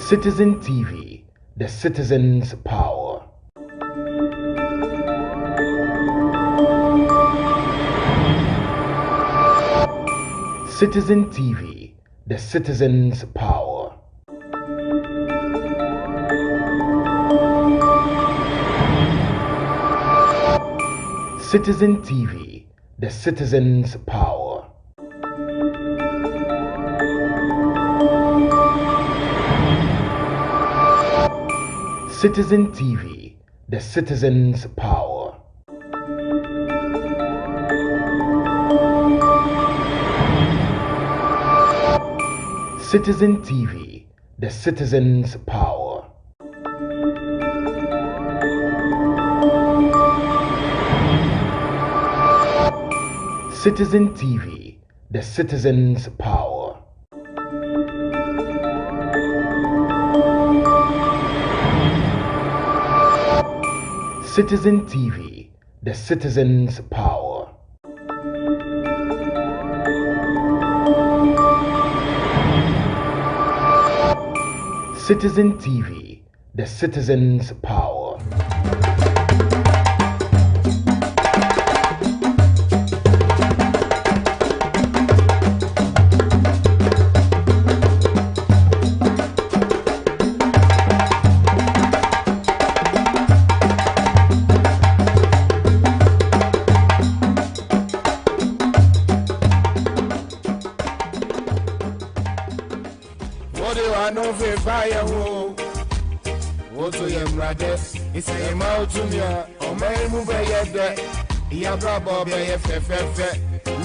Citizen TV, the citizen's power. Citizen TV, the citizen's power. Citizen TV, the citizen's power. Citizen TV, the citizen's power. Citizen TV, the citizen's power. Citizen TV, the citizen's power. Citizen TV, the citizen's power. Citizen TV, the citizen's power. It's a mouth to me, or may move a yet. Yabra Bobie,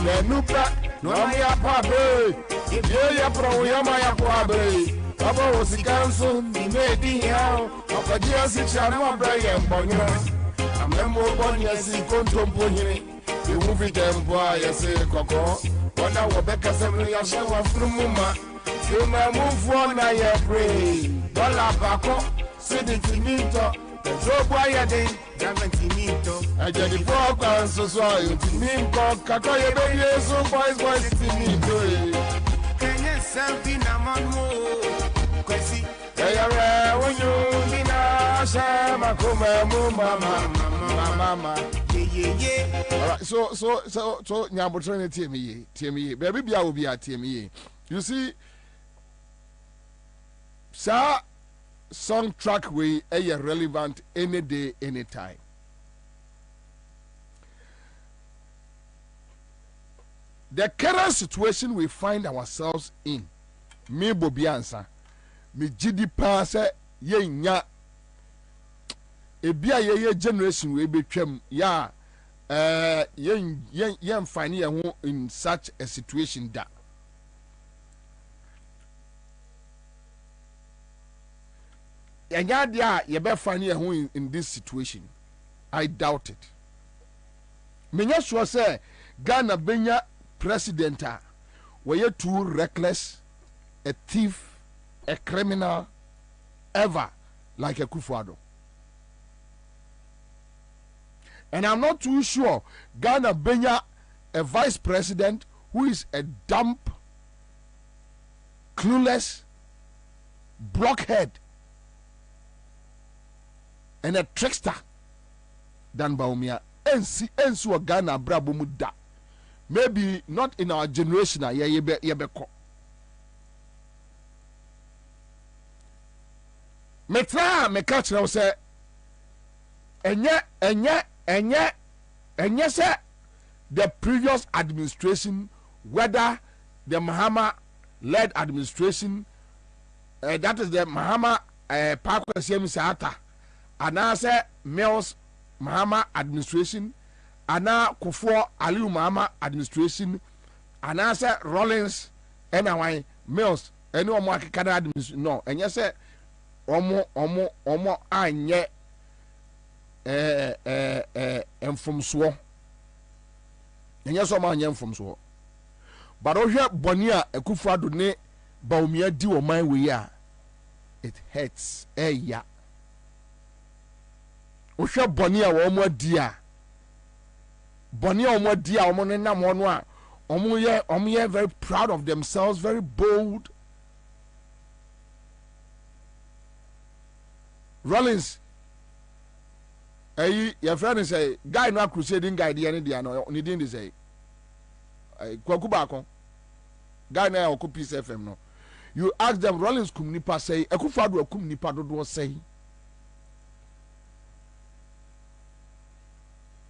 Lenuka, no, I am Pabe. If you are pro, Yamaya Pabe. Papa was the council, he made the hell of a dear six and one Brian Bonya. A member of Bonyas in Contompony. You move it and boy, I say, Coco. One hour back assembly of shower from Muma. You may move one, I pray. Bola Baco, Sidi Finito. So boy a day, Damantinito. I just the program so you to me Kakaye baby so boys Tinito. Can you something among more? Kwesi. Hey, when you Nina Shama mama. Yeah. All right, so Nyambotron TME. Baby Bia will be at TME. You see, sir. Song track way relevant any day, anytime. The current situation we find ourselves in, me Bobie Ansah, me GD pass ye nya ebia ye generation we betwam ya ye find ye in such a situation that Yanyadia, you better find you in this situation. I doubt it. Menya sure say Ghana Benya president were you too reckless, a thief, a criminal, ever like a Kufuado. And I'm not too sure Ghana Benya a vice president who is a dumb, clueless, blockhead. And a trickster than Baumia ensu Ghana brabo muda. Maybe not in our generation yebeko. Metra me catch now say enye say the previous administration, whether the Mahama led administration, that is the Mahama Park Sata. Anasa Mills Mahama administration, Ana Kufuor Aliu Mahama administration, Anasa Rollins, NY Mills, any more Canada administration. No, and yes, omo anye and from Swo. And yes, omo from Swo. But Oja Bonia, a Kufuor ne Baumia do my way. It hurts, yeah. Osha Bonia omo dia omo nena mo a omo ye very proud of themselves, very bold. Rollins your friend say guy no crusading guy dia no ni din dey say kwaku baako guy na oku Peace FM no you ask them Rollins kum nipa say Akufo-Addo akum nipa dodo say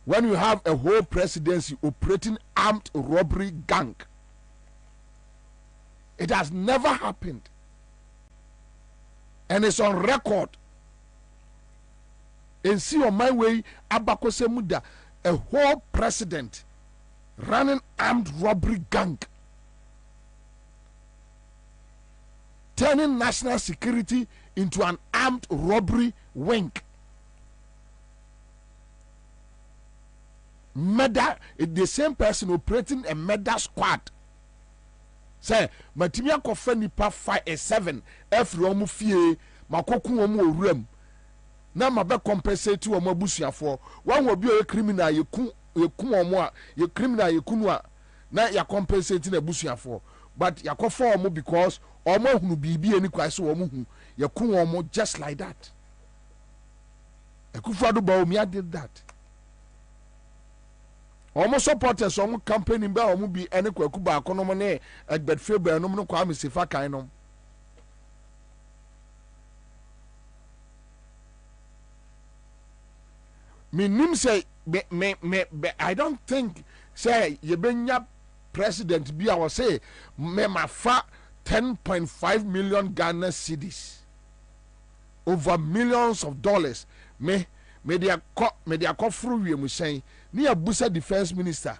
when you have a whole presidency operating armed robbery gang. It has never happened. And it's on record. And see on my way, Abakose Muda, a whole president running armed robbery gang. Turning national security into an armed robbery wing. Murder, the same person operating a murder squad. Say, Matimia kofa nipa 5-7 every omu fie makoku omu owuram na mabe compensate omu abusuafo wan wo bi o criminal yeku omu a ye criminal yekunu a na ya compensate na abusuafo but yakofa omu because omu hunu bibi eni kwa so omu hu yeku omu just like that. Akufo-Addo Bawumia did that. Almost supporters almost campaigning by almost be any Kwakuba economy at Bedford no Kwame Sefa kainom. Me nim say me I don't think say Yebenya president be our say me ma fa 10.5 million Ghana cedis over millions of dollars me dia ko furu wie mu sen ni abusa defense minister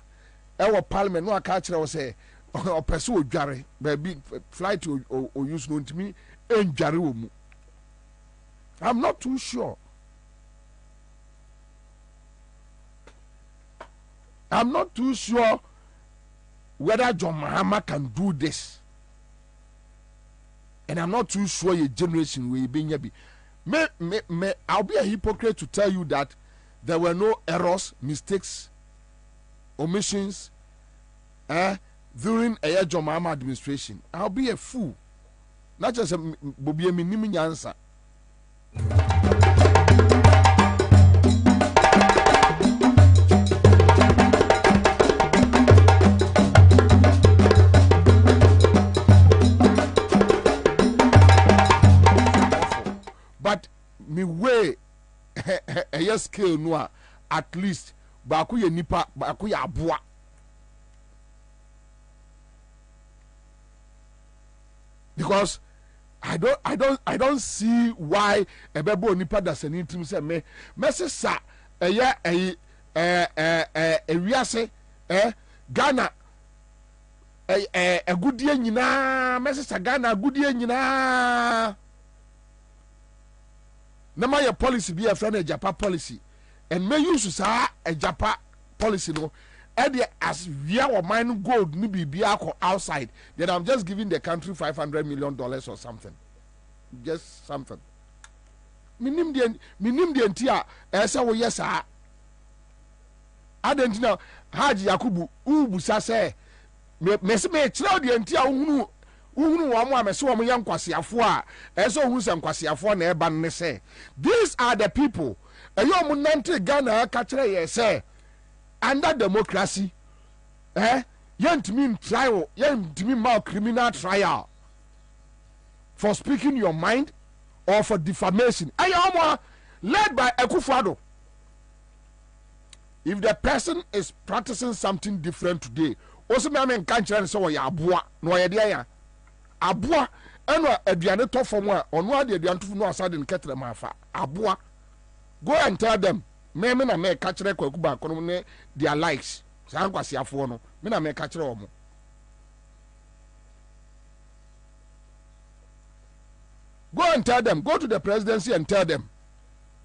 ewo parliament no aka kire wo say o pese odware baby flight o use no ntimi endware wo mu. I'm not too sure. I'm not too sure whether John Mahama can do this. And I'm not too sure your generation will be maybe. I'll be a hypocrite to tell you that there were no errors, mistakes, omissions during a John Mahama administration. I'll be a fool. Not just a Bobie Ansah. But me way a scale no at least baku ye nipa baku ya aboa. Because I don't see why a bebo nipa does an intim say me sa wiase Ghana a good year nyina message Ghana good year nyina na my policy be a friend a Japan policy and may use sa a Japan policy no as we are mine gold ni be outside then I'm just giving the country $500 million or something, just something. Minim the entia esa wo yes a adentina Haji Yakubu ubusa say me se me kire the entia uhunu wo mo amese wo mo yankwasiafo a esa ohunu se nkwasiafo na eba ne say these are the people eyo mo nante Ghana ka kire ye say under democracy yentimi trial yentimi ma criminal trial for speaking your mind or for defamation led by Akufo-Addo. If the person is practicing something different today also me am kan kire say wo ya aboa no ye de ya aboa eno aduane to fom a ono ade aduane to no asade nketre ma fa aboa. Go and tell them me na me ka kire Kwakuba kono ne their likes san kwasiafo no me na me ka kire omo. Go and tell them, go to the presidency and tell them,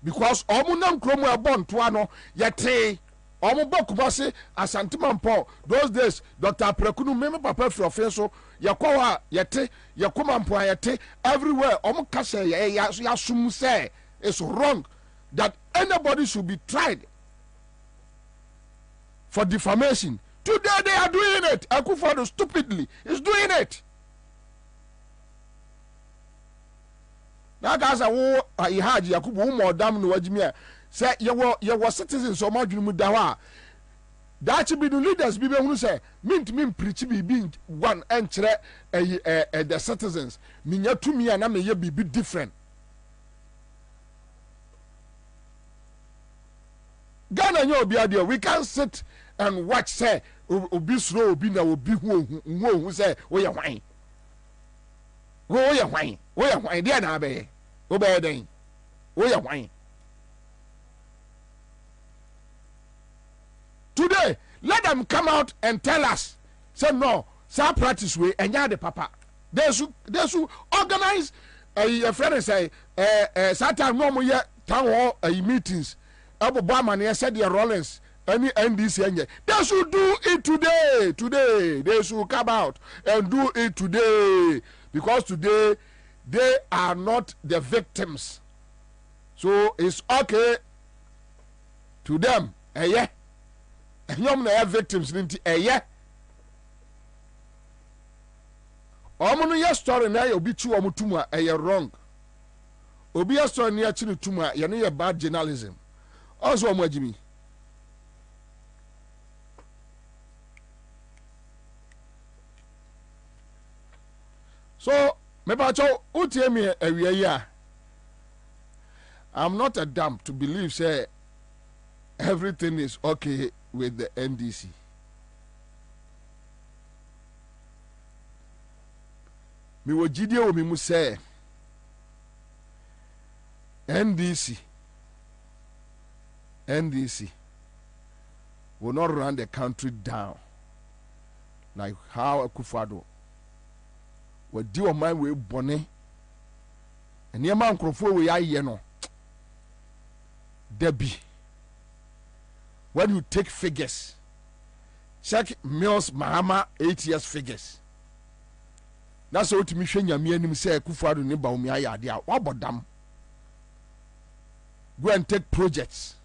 because omunam kromo abon toano yete omu bokubase asantiman Paul those days Dr. Prekunu meme papa frofenso yakwa yete yakuma mpo yete everywhere omu kase ya sum say it's wrong that anybody should be tried for defamation. Today they are doing it. Akufo-Addo stupidly is doing it. na ka sa wo Haji Yakubu wo modam no wagimi a say ye wo citizens o madwunu mu da ho a that be the leaders be hunu say mint preach bi one enkyere the citizens minya tumi a na me ye bi different. Ghana nyo obi adio, we can sit and watch say obi sro obi na obi hu say wo ye hwan wo ye hwan dia na be wo be den wo ye hwan. Today let them come out and tell us say no sa practice way enya the papa they should organize a friend say Satan no mo ye town hall meetings Obama ne said the Rollins any NDC enye. They should do it today they should come out and do it today because today they are not the victims, so it's okay to them. Yeah, nyom na victims nti omo no yes story na ye obi chi omo tumu a wrong, obi yes story na chi no tumu a ye no ye bad journalism. Also omo agimi so me ba cho utie me awie yi a I'm not a dumb to believe say everything is okay with the NDC. Me wo gidie wo me mu say NDC will not run the country down like how Akufo-Addo will do a man with Bonnie and your man Crawford we are no Debbie. When you take figures, check Mills Mahama 8 years figures. That's what me shenya me anim say Akufo-Addo ne ba umi ayade a wabodam. Go and take projects.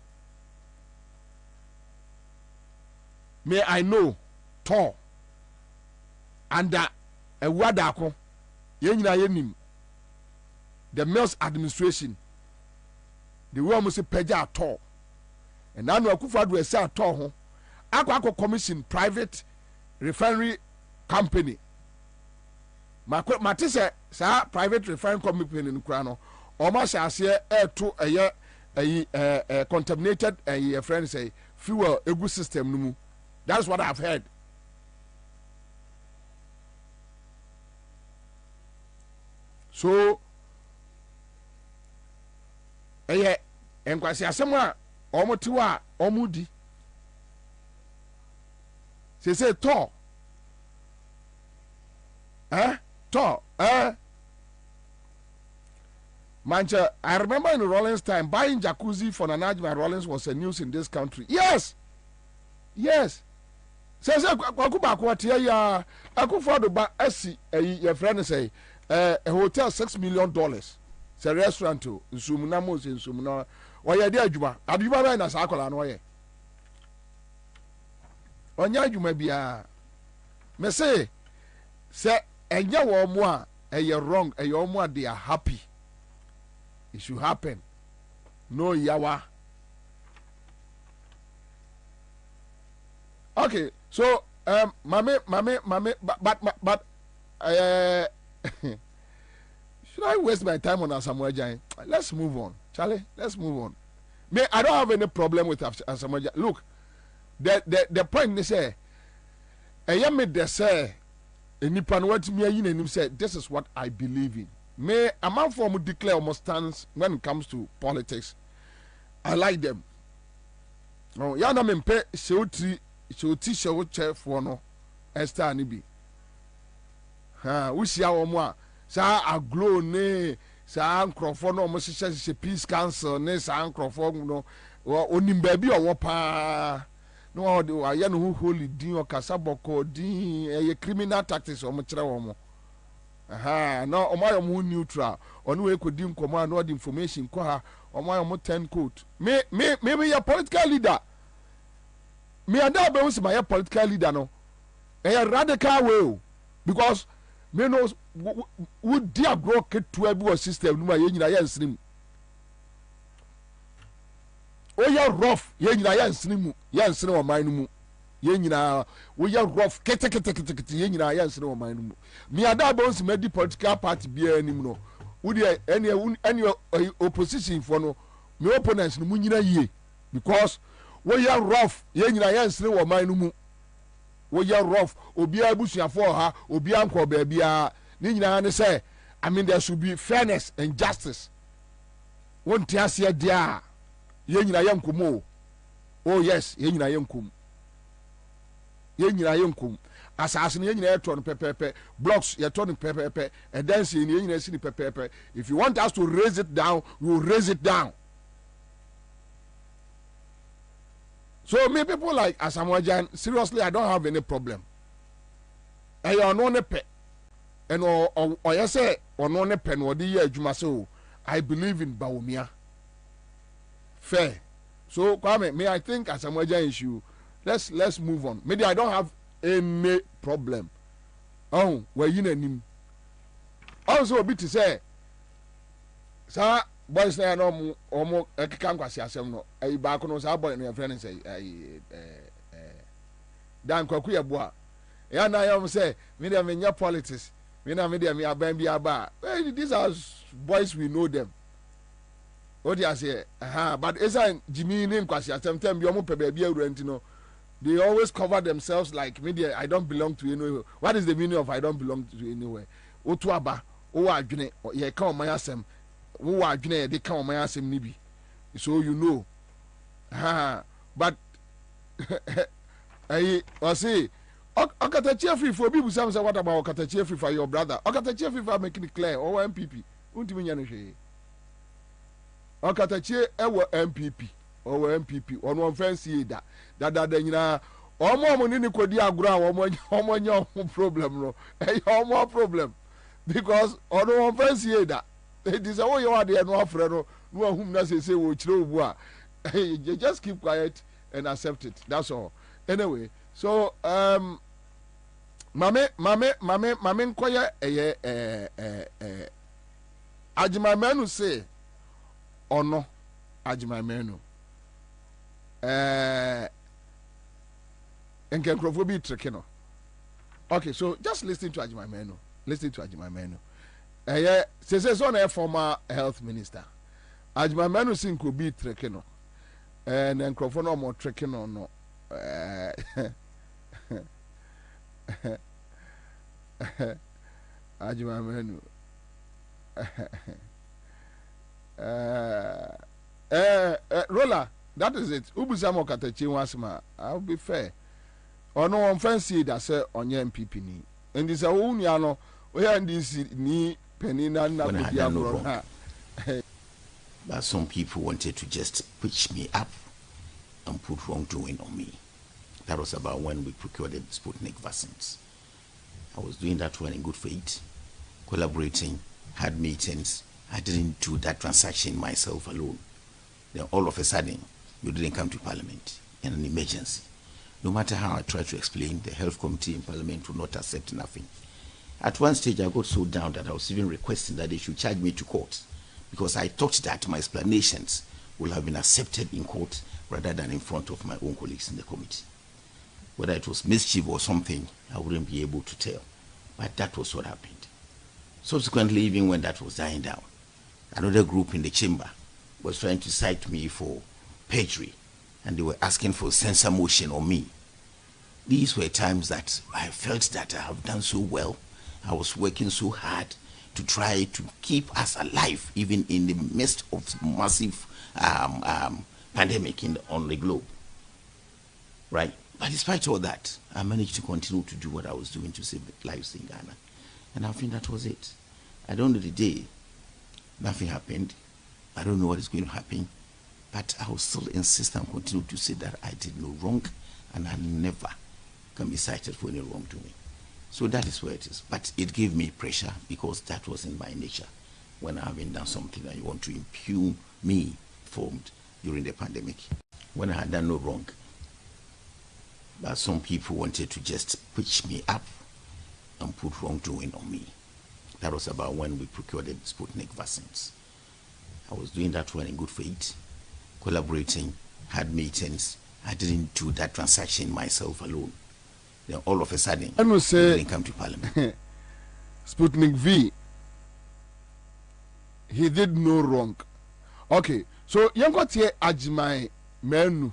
May I know tall under a wadako yenyina yenim the Mills administration the way almost peja tall and now Akufo-Addo say tall ho akwa commission private refinery company matise sa private refinery company nkura no almost as here to a contaminated a friend say fuel egu system no mu. That's what I've heard. So enkwasi asema omotiwa omudi say to Mancha, I remember in Rollins time buying jacuzzi for Nanajma Rollins was a news in this country. Yes. Says Akufo-Addo ya Akufo-Addo ba esi your friend say a hotel $6 million. Say restaurant to Nsumuna mo se Nsumuna. Oya de adwuma. Adwuma ba na sa akola no ye. Onya adwuma bia. Me say enya wo mo a wrong, mo a they are happy. It should happen. No yawa. Okay, so mame, but should I waste my time on Asamoah Gyan? Let's move on, Charlie. Let's move on. I don't have any problem with Asamoah Gyan. Look, the point they say, I made the say, nipa no what me yin say, this is what I believe in. May a man form declare almost stance when it comes to politics. I like them. Oh, yana mempe shoti show chair for no Esther ni bi. We see our mo sa aglo ne sa nkrofo no mo hye peace council ne sa nkrofo no onim ba bi owo pa no de wa ye no holy din o kasaboko din criminal tactics o mo kire wo mo. No omayo mu neutral onu we ko di nkomo no the information ko ha omayo mu 10 code me your political leader me and that be my political leader no a radical way because me no would dear broke to a system no yen nyina yen srim o ya rough yen nyina yen srim yen srim o man mu yen nyina wo ya rough kete yen nyina yen srim o man mu me ada bonsi medi political party bia anim no wo de any opposition for no me opponents no mu nyina yie because wo ya rough yen nyina yen srim o man mu wo ya rough obia busuafo ha obia nko ba bia ni nyina ne say I mean there should be fairness and justice won tiasia dia yen nyina yenkomo oh yes yen nyina yenkom asase yen nyina yeto no pepepe blocks yeto no pepepe and then say yen nyina si ni pepepe if you want us to raise it down we will raise it down. So me people like Asamoah, seriously, I don't have any problem. I no ne pe, and or you say or no ne pe no di ye adwuma so. I believe in Bawumia. Fair. So Kwame, me I think Asamoah issue. Let's move on. Maybe I don't have any problem. Oh, where you name. Also a bit to say, sir. Boys na no omo ekeka nkwasi asem no ayi ba ko no sa boy no friend say ayi dan kwaku ye boa ya na yam say me dem nya politics me na me dem ya ban bi aba these are boys we know them o dia say but esa Jimmy ni nkwasi asem tem bi omo pe ba bi awuranti no they always cover themselves like me I don't belong to anywhere. What is the meaning of I don't belong to anywhere? Otu aba o wa adwene ye ka o man asem wo adwene de ka o man asem ni bi so you know but I say okatachi afifo bi busam say what about okatachi afifa your brother okatachi afifa make it clear or MPP untimi nya no hwe okatachi ewo MPP or MPP ono fancy da nyina omo ni kodi agura omo nya problem no omo problem because ono fancy da it is how you are there no afre no whom na say wo chire obu a you just keep quiet and accept it, that's all. Anyway, so mame nkoye Ajimamenu say ono Ajimamenu enkenkrofo bi tricky no. Okay, so just listen to Ajimamenu. Say so na former health minister. Ajimamenu sin ko bi tricky no. And enkrofo no mo tricky no. Ajimamenu. Rolla, that is it. Ubusamo katachi wasma. I'll be fair. Ono on fancy that say onye MPP ni. And this a unya no we and this ni penina na kudia. But some people wanted to just pitch me up and put wrongdoing on me. That was about when we procured the Sputnik vaccines. I was doing that one in good faith, collaborating, had meetings. I didn't do that transaction myself alone. Then all of a sudden, you didn't come to Parliament in an emergency. No matter how I tried to explain, the health committee in Parliament would not accept nothing. At one stage, I got so down that I was even requesting that they should charge me to court, because I thought that my explanations would have been accepted in court rather than in front of my own colleagues in the committee. Whether it was mischief or something, I wouldn't be able to tell. But that was what happened. Subsequently, even when that was dying down, another group in the chamber was trying to cite me for perjury, and they were asking for censure motion on me. These were times that I felt that I have done so well. I was working so hard to try to keep us alive, even in the midst of massive pandemic on the globe. Right? But despite all that, I managed to continue to do what I was doing to save lives in Ghana. And I think that was it. At the end of the day, nothing happened. I don't know what is going to happen. But I will still insist and continue to say that I did no wrong, and I never can be cited for any wrongdoing. So that is where it is. But it gave me pressure, because that was in my nature. When I haven't done something that you want to impugn me formed during the pandemic, when I had done no wrong. But some people wanted to just pitch me up and put wrongdoing on me. That was about when we procured the Sputnik vaccines. I was doing that one in good faith, collaborating, had meetings. I didn't do that transaction myself alone. Then all of a sudden, I must say, didn't come to Parliament. Sputnik V, he did no wrong. Okay, so you got here Ajimai Menu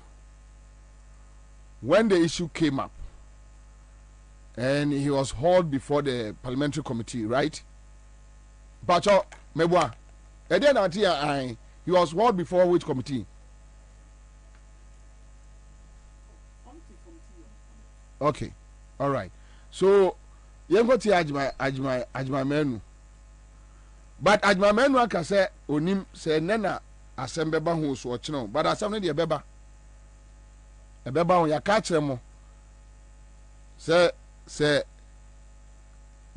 when the issue came up, and he was hauled before the parliamentary committee, right? But Mebwa, and then until he was hauled before which committee? Okay, all right. So you got here Ajimai Menu. But Ajimai Menu aka say onim say nena asembeba ho so ochino, but asem de beba on ya ka kire mo say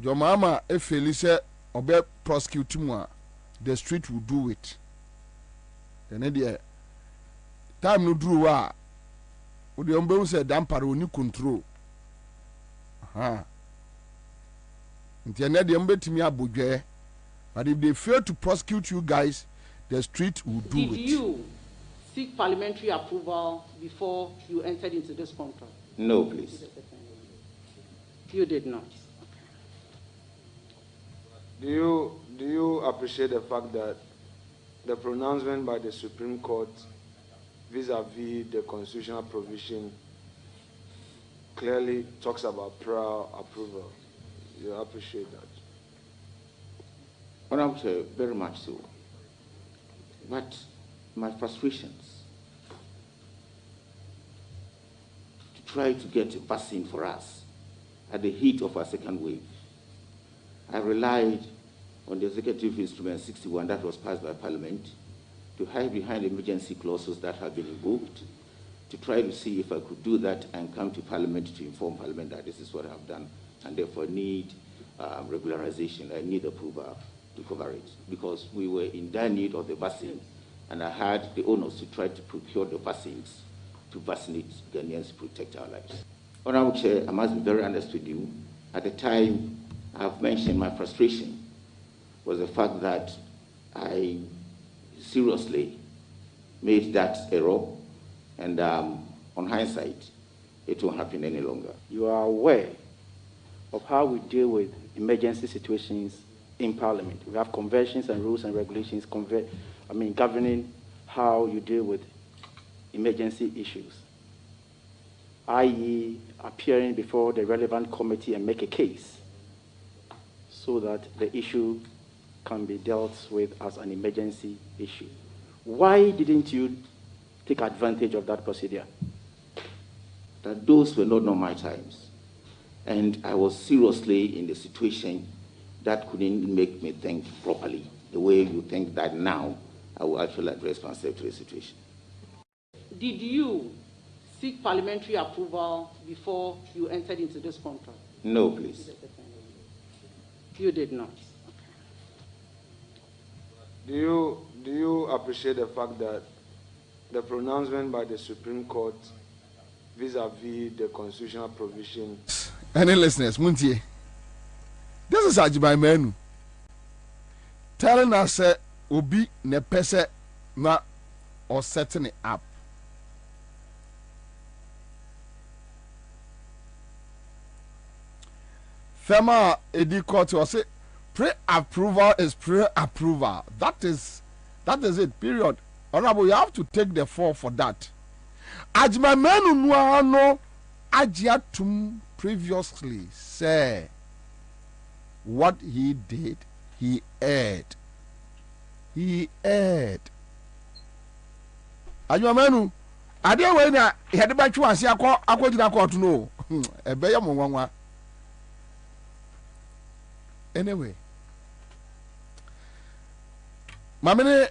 your mama efeli say obe prosecute mu a the street will do it. Then the time no duru wa o de ombe say dampare oni control. Ntiene de ombe timi abodwe. But if they fail to prosecute you guys, the street will do it. Did you seek parliamentary approval before you entered into this contract? No, please. You did not. Do you appreciate the fact that the pronouncement by the Supreme Court vis-a-vis the constitutional provision clearly talks about prior approval? You appreciate that? Well, I would say very much so. But my frustrations to try to get a vaccine for us at the heat of our second wave, I relied on the executive instrument 61 that was passed by Parliament to hide behind emergency clauses that have been invoked to try to see if I could do that and come to Parliament to inform Parliament that this is what I have done and therefore need regularization. I need approval to cover it because we were in dire need of the vaccine, and I had the onus to try to procure the vaccines to vaccinate Ghanaians to protect our lives. Honorable Chair, I must be very honest with you. At the time, I have mentioned my frustration was the fact that I seriously made that error, and on hindsight, it won't happen any longer. You are aware of how we deal with emergency situations in Parliament. We have conventions and rules and regulations governing how you deal with emergency issues, i.e. appearing before the relevant committee and make a case so that the issue can be dealt with as an emergency issue. Why didn't you take advantage of that procedure? That those were not normal times. And I was seriously in the situation that couldn't make me think properly, the way you think that now I will actually address myself to the situation. Did you seek parliamentary approval before you entered into this contract? No, please. You did not. Do you appreciate the fact that the pronouncement by the Supreme Court vis-a-vis the constitutional provision? Any listeners, Muntie? This is Ajimai Menu telling us that Obi ne pese na or setting it up. Fema Edi Court was say pre-approval is pre-approval. That is it. Period. Honorable, you have to take the fall for that. Ajimai Menu no Ajiatum previously say what he did, he erred. He erred. Ajimai Menu, ade we na he de ba twa ase akogina court no. Ebe ya monwanwa. Anyway, mamene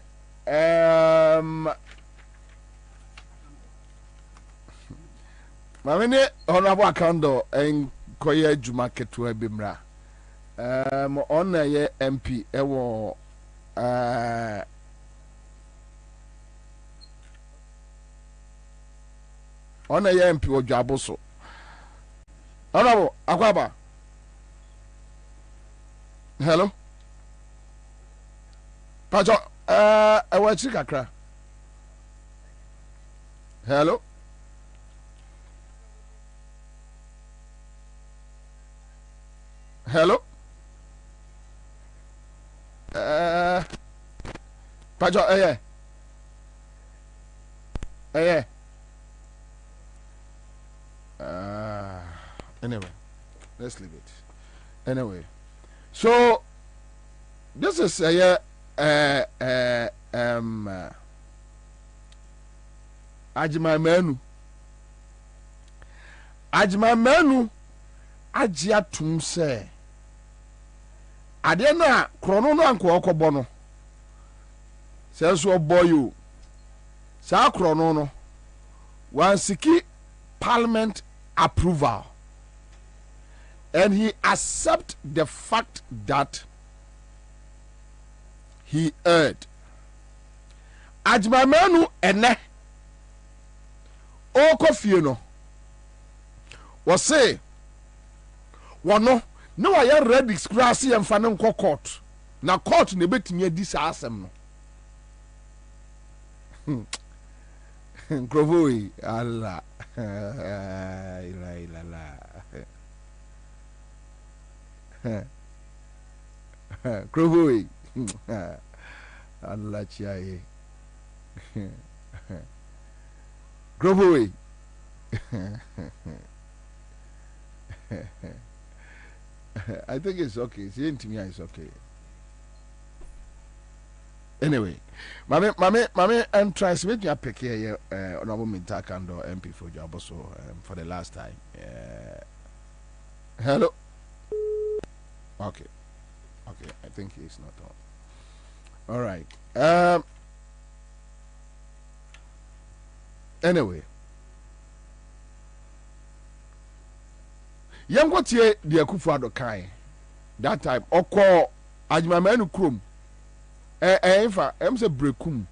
mamene honorable akando en koye adwuma ketewa bimra on ye MP ewo on ye MP Odwaboso. Honorable Akwaba, Hello. Pacho, I want to kakra. Hello. Hello. Pacho, anyway, let's leave it. Anyway, so this is Ajimamenu Ajia tum se ade na krono no anko okobo no se so obo you sa krono no wan siki parliament approval, and he accept the fact that he erred. Ajimamenu ene o kofie no was say wono no why ready scratch and fan court na court ne betimi adi sa asem no Grovoi Allah Grovoi Allah chiaye Grovoi I think it's okay. See, to me, it's okay. Anyway, mame, and transmit your pick here, honorable Mintakando MP for job also for the last time. Hello. Okay. I think he's not on. All right. Anyway. Young what ye the Akufo-Addo kai that time oko Ajimamenu krom infa say brekum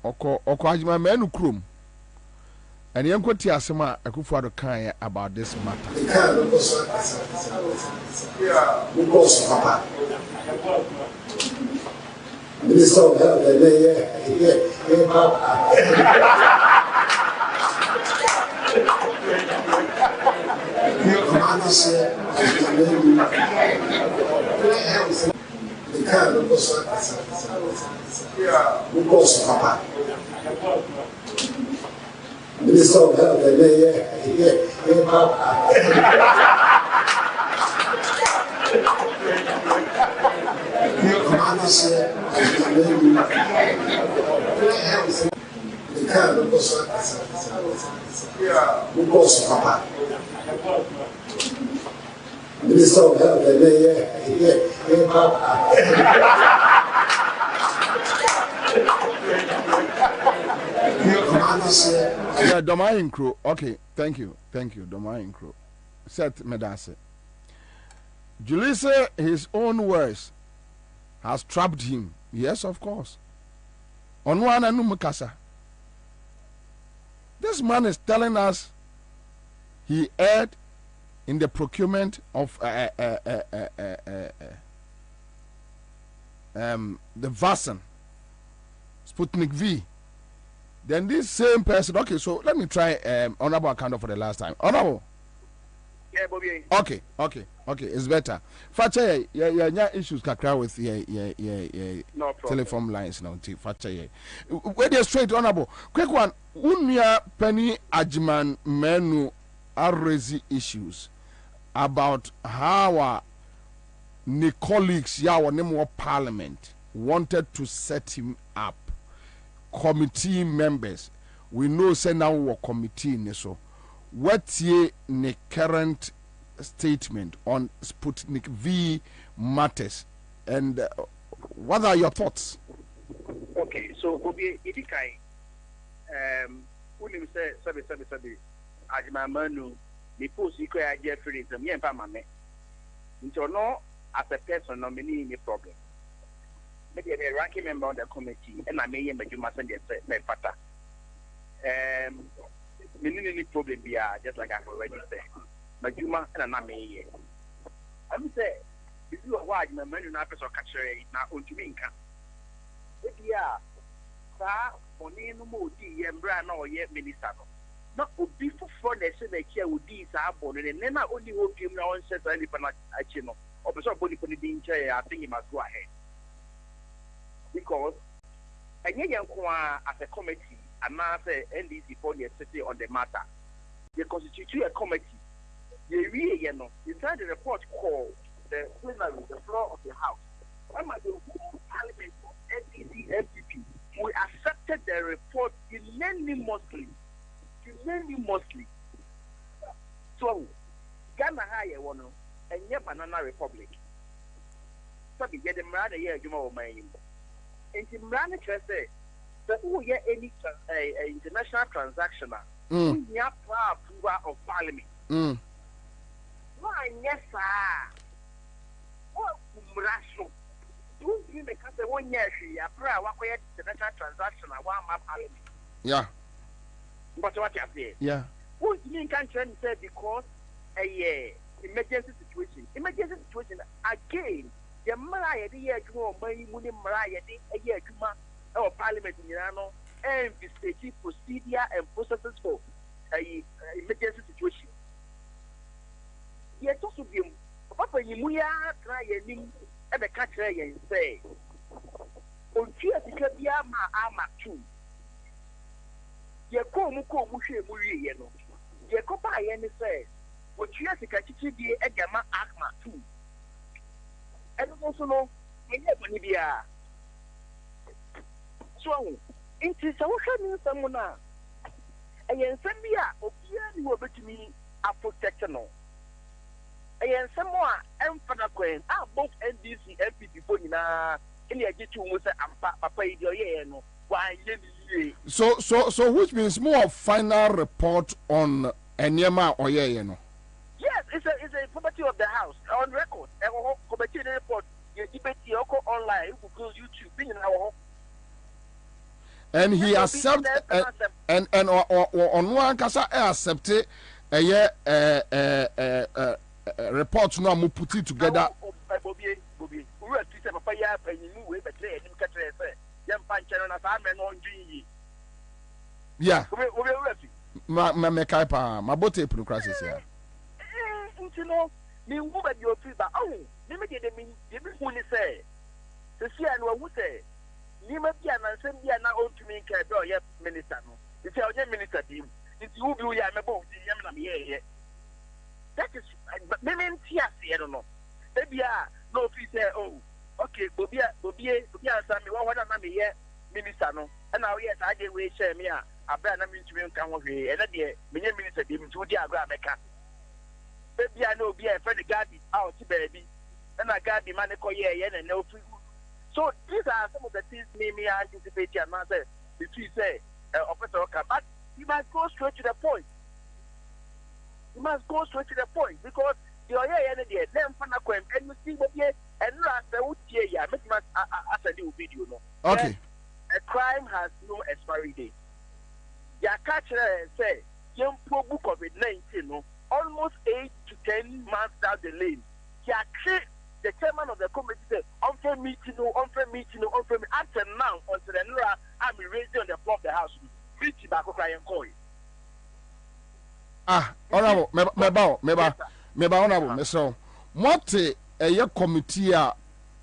oko Ajimamenu krom and young what ye asema Akufo-Addo kai about this matter. Papa. Minister of Health, Papa. Minister of Health, Papa. Minister of Health, Yeah, Domain Crew. Okay, thank you, Domain Crew. Set Medase. Julissa, his own words, has trapped him. Yes, of course. On one and Mukasa. This man is telling us he erred in the procurement of the vaccine, Sputnik V. Then this same person, okay, so let me try Honorable Akando for the last time. Honorable. Yeah, Bobie. Okay, it's better. Facha, yeah, issues kakra with no telephone lines now. Facha, where they straight Honorable. Quick one, unya penny Ajiman menu are raising issues about how the colleagues, our name parliament, wanted to set him up. Committee members, we know say now we committee so. What's the current statement on Sputnik V matters, and what are your thoughts? Okay, so Bobie, if you can, unim say sabi Ajimamenu, me post you can Jeffrey to me and Pamame. Until no, as a person, no many any problem. Maybe a ranking member on the committee, and I may make you must send me pata. Any problem be just like I've already said. But you must and I may. I'm say if you are wide my menu na person catch na ontumi nka e dia sa oni no mo di yembra na oye minister no na obi foforo na se na kia odi sa abon ne na oni ho piem na on set any pana achi no obeso body pony di nche I think he must go ahead because enye yankwa as a committee and now say NDC for the city on the matter they constitute a committee you know inside the report called the plenary the floor of the house I'm at the whole parliament of NDC MPP we accepted the report unanimously so Ghana higher one and yet banana republic so we get the man a year you know my and the man say that who get any international transaction we have approval of parliament why yes sir what umraso do you make us 1 year she approve what international transaction one parliament yeah but what you say yeah what you mean can't say because a emergency situation again the Malaya the year to money Malaya a year to our parliament in Irano and the state procedure and processes for a emergency situation. Yet also be Papa Yimuya trying at the country and say, on Chia Ticabia ma 2. Yako Muko Mushe Muri, you know. Yakopa and say, what Chia Ticati be a gamma Akma 2. And also know, we have an idea. So, into social someone now. And Sambia, Opian will be to me a protector. And someone, and Fanaquan, are both NDC MPP for in the get to Musa and Papa, no. Why, so which means more final report on Enyema or no? Yes, it's a property of the house on record. And committee report, you debate online, Google, YouTube, being in our home. And he accept and on one casa accept a report no mu put it together. Bobie, we were to Papa ya and you way but him catch young puncher on a man on G. Yeah, my kaipa, my bote procrasis here. You know, me who but your feedback. Oh, let me get them in the say. The sea and what would say. Nima bia na nsem bia na ontumi nka be oye minister no nti oye minister dim nti wo bi wo ya mebo di yam na me ye that is mementi ase no e bia no fi say oh okay Bobie Ansah me wo na me ye minister no na wo ye ta de we share me a abra na me ntumi nka ho hwe e na de menye minister dim nti wo di agro ameka e bia na obi e friend Gabi out baby na Gabi man ko ye na no fi. So these are some of the things me anticipate and answer the three say officer but you must go straight to the point. Because the oye them fanakwem and you see what and I make a new video no. Okay. A crime has no expiry date. Ya catch say young book COVID-19 no almost 8 to 10 months down the lane. Ya the chairman of the committee said, unfair meeting, until now, until the NRA army raised on the floor of the house, 50 back crying coin. Honorable, meba honorable, Mr. What a year committee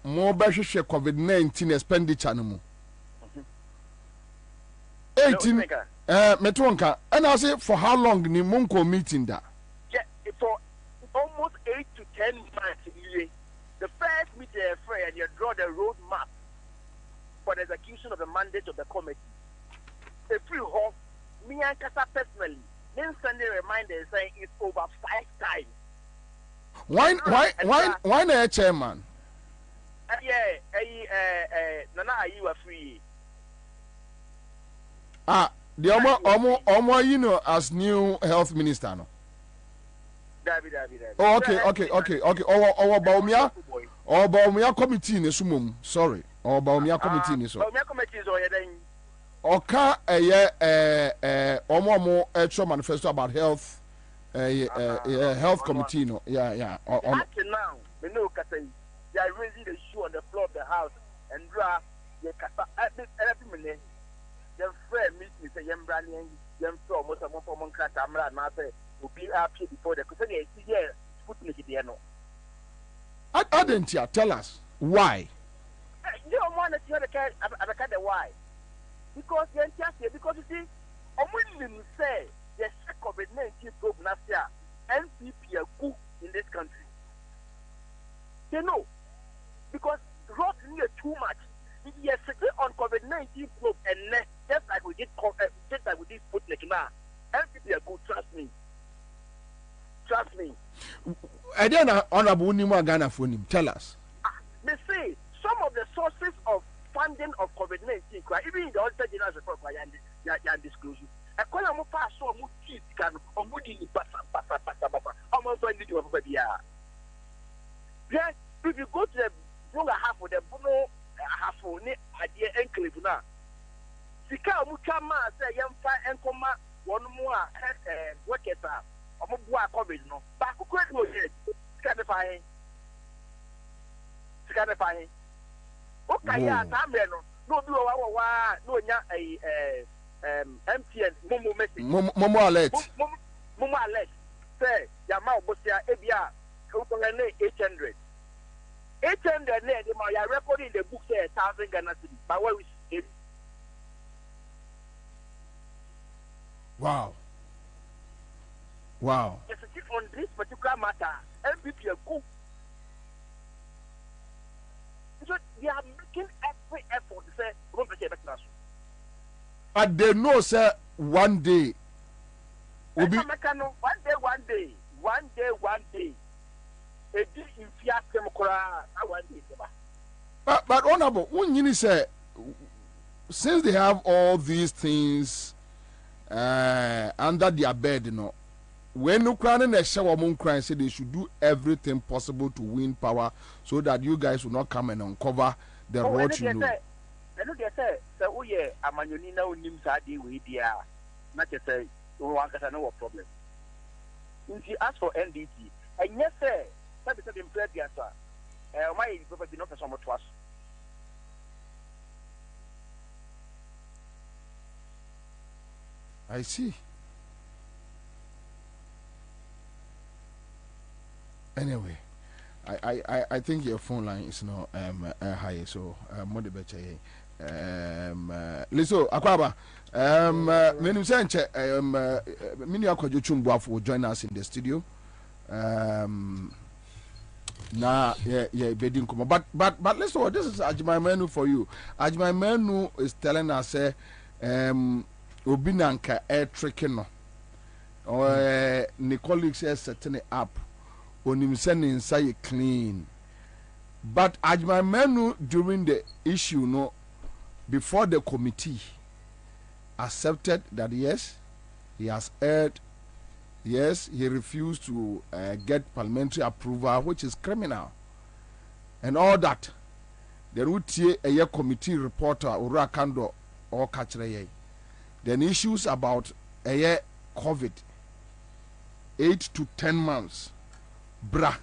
more better COVID-19 expenditure no 18 metronka, and I say for how long ni Munko meeting that? Yeah, for almost 8 to 10 months. The first meeting and you draw the road map for the execution of the mandate of the committee. A free home, me and Kasa personally, then sending reminders saying it's over 5 times. Why not chairman? Nana, you are free. The Omo, you know, as new health minister, no? Oh, okay. Baumia committee in sumum. Sorry. Baumia committee in so. Baumia committee is already then. Oka Omo extra manifesto about health health committee no. Yeah. Up to now, me know Katay, they are raising the shoe on the floor of the house and draw the Kata at this minute. Your friend meet me say, Yam Brandy and Yam From, most of them from Katamra, and I say, will be happy before the Kusan. Yes, Sputnik, the no. I didn't hear. Tell us why. You don't want to hear the why. Because you because you see, I'm willing to say the COVID-19 probe last year, NPP are good in this country. They know. Because road near too much. If you are on COVID-19 probe and just like we did Sputnik now, NPP are good, trust me. Trust me. And then Honorable Unima Ghana for him. Tell us. They say some of the sources of funding of COVID-19, even in the Auditor General's report, they are disclosing. I call them pass so much kids can or would in almost when you have a year. If you go to the Bunga half of the Buno half of idea enclave now, Sika Mukama say young fire and comma one more workers are. I'm going to COVID no. But who could go ahead? Scanifying. Okay, yeah, no, no, MTN, Momo message. Momo alert. Momo alert. Say, Yama Bosia, Ebia, 800. 800, they are recording the book, say 1,000 Ghana cedis. But what we see. Wow. Wow. On this particular matter, MPP are good. So they are making every effort to say, we don't get back. And they know, sir, one day. Will be... One day. But honorable, when you say, since they have all these things under their bed, you know, when Ukraine and shower moon crying say they should do everything possible to win power so that you guys will not come and uncover the road you know. I know they say, so yeah, I'm on your Nina names are the way they are. Not to say, one can know what problem. If you ask for NDT, and yes, sir, that is in prayer, the answer. My property not so much to us. I see. Anyway, I think your phone line is not high, so more the better. Liso Akwaba, menu senche mini akwajo chumbuafo will join us in the studio. Na bedin kuma, but listen, this is Ajimai Menu for you. Ajimai Menu is telling us obinanka air tricking no, or the colleagues are setting it up. Onim sending say clean, but Ajimai Menu during the issue no. Before the committee accepted that yes, he has erred, yes, he refused to get parliamentary approval, which is criminal, and all that. The route a committee reporter Ura Kando or Kachreye. Then issues about a year COVID, 8 to 10 months, bra,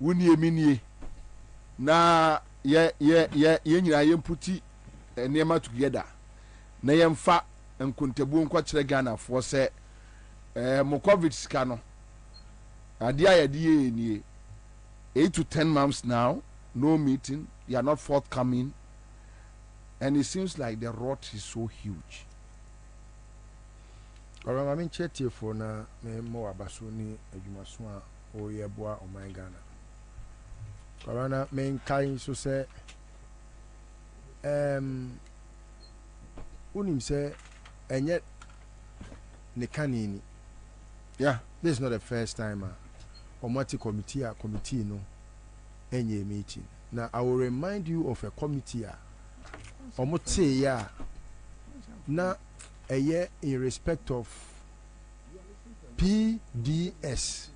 wunye minye, na ye puti nneɛma together na yɛmfa nkontabu nkɔkyerɛ Ghana for sɛ mo COVID sika no adeɛ a yɛde yɛ nie 8 to 10 months now, no meeting, they are not forthcoming, and it seems like the rot is so huge. Alright, I'm in chat here for na me mo abasuni adwumaso a o yɛboa ɔman Ghana. Corona main kind so say unim say and yet ne kanini. Yeah, this is not the first time Omati committee no any meeting. Now I will remind you of a committee Omote ya na a year in respect of PDS.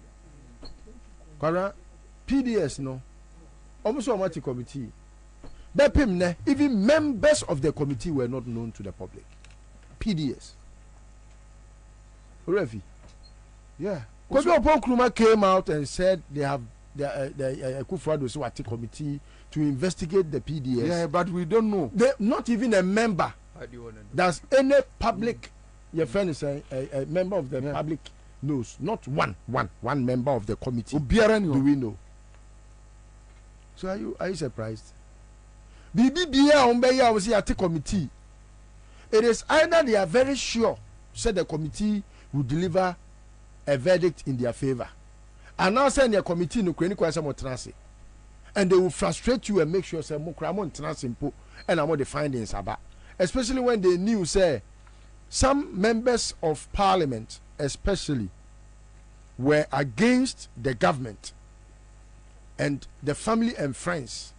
Corona PDS no almost Omati committee. Even members of the committee were not known to the public. PDS. Refi. Yeah. Because Oponkruma came out and said they have the Kufuor so at committee to investigate the PDS. Yeah, but we don't know. They not even a member. How do you want to know? Does any public your friend is a member of the public knows? Not one member of the committee. Do we know? So are you surprised? BBBA was at the committee. It is either they are very sure, said the committee will deliver a verdict in their favor, and now send their committee no kreni kwasa mo transe, and they will frustrate you and make sure say mo kra mo transe mpo and am the findings about, especially when they knew say some members of parliament especially were against the government and the family and friends,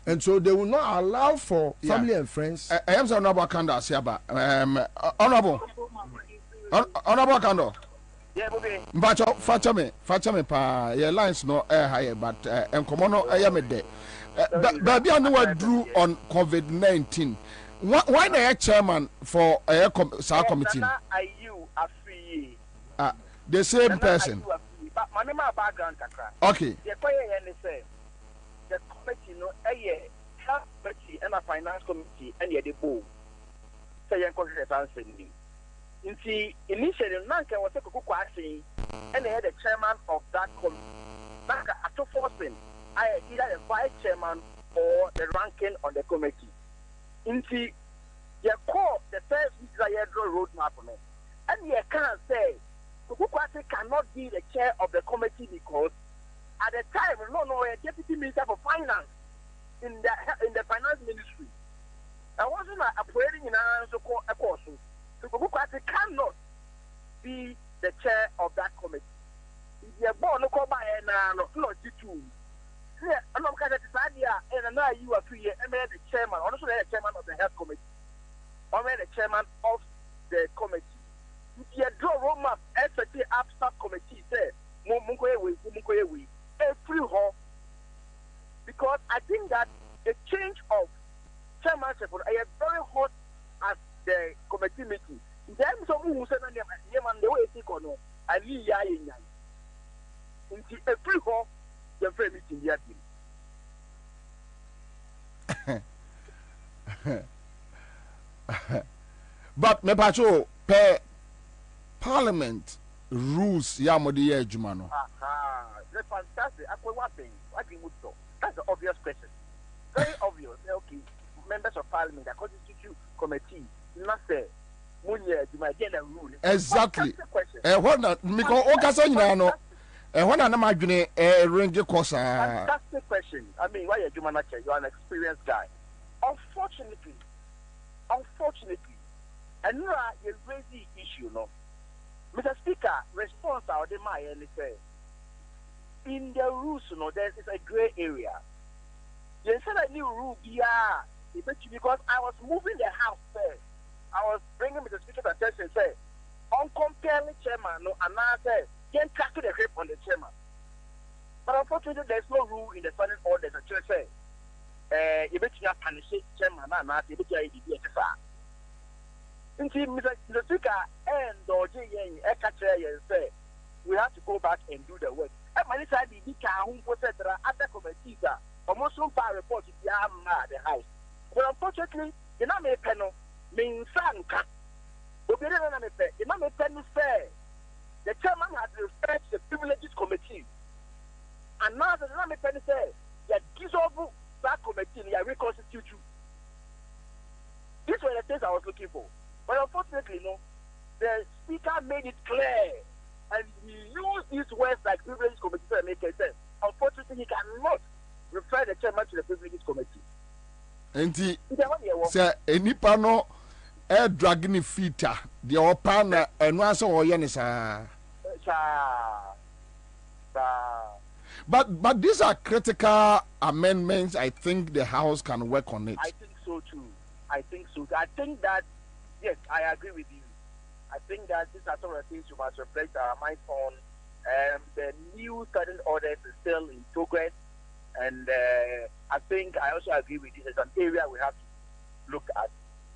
and so they will not allow for family and friends. I am honorable Kando Asiaba. Honorable Kando. Yeah, Bobie. Mbacho, facha me pa. Your lines no higher, but enkomono ayamede. Baby, I know what drew on COVID-19. Why the chairman for a committee? Are you a free? The same person. But my name is background. Okay. The committee no health committee and a finance committee and the board. So you can answer me. Initially, Nanka was a kukwasi, and they had the chairman of that committee. Nanka, after forcing, I either the vice chairman or the ranking on the committee. Inti, you call the first roadmap on it, and you can't say Kukwasi cannot be the chair of the committee because at the time, a deputy minister for finance in the finance ministry. I wasn't operating in a course. So Kukwasi cannot be the chair of that committee. If you're born, no come by no G2. Yeah, I'm not going to decide here, and now you are 3 years, and the chairman, also the chairman of the health committee, or the chairman of the committee. If you draw roadmap, SAT abstract committee, say, Munkoye, every hall, because I think that the change of chairmanship is very hot at the committee meeting. Then someone who said, the way they go, I need in every hall, the very meeting yet. But me pacho per parliament rules yamodi ejumano. That's fantastic. That's the obvious question. Very obvious. Okay, members of parliament, the constitutive committee, not say rule. Exactly. Fantastic question. I mean, why you are an experienced guy. Unfortunately, and you are a crazy issue, no. Mr. Speaker, response out the my and say in the rules, there is a gray area. They said a new rule because I was moving the house there. I was bringing Mr. Speaker's attention, say, uncompelling chairman, no, and I said, can't track the grip on the chairman. But unfortunately, there's no rule in the standing order that you say, you bet you punish chairman, and I say, Mr. Speaker, and or say, we have to go back and do the work. And my side, the other committees are almost some power report to the house. But unfortunately, the name panel means Sanka. The chairman has referred to the privileges committee. And now the name panel says that dissolve that committee and reconstitute you. These were the things I was looking for. But unfortunately, the speaker made it clear. And he used these words like privileges committee to make sense. Unfortunately, he cannot refer the chairman to the privileges committee. And say any panel air dragging feature the opana and once or yenisa. But these are critical amendments. I think the House can work on it. I think so too. I think that yes, I agree with you. I think that these are some of the things you must reflect our minds on. The new certain orders is still in progress. And I think I also agree with you. It's an area we have to look at.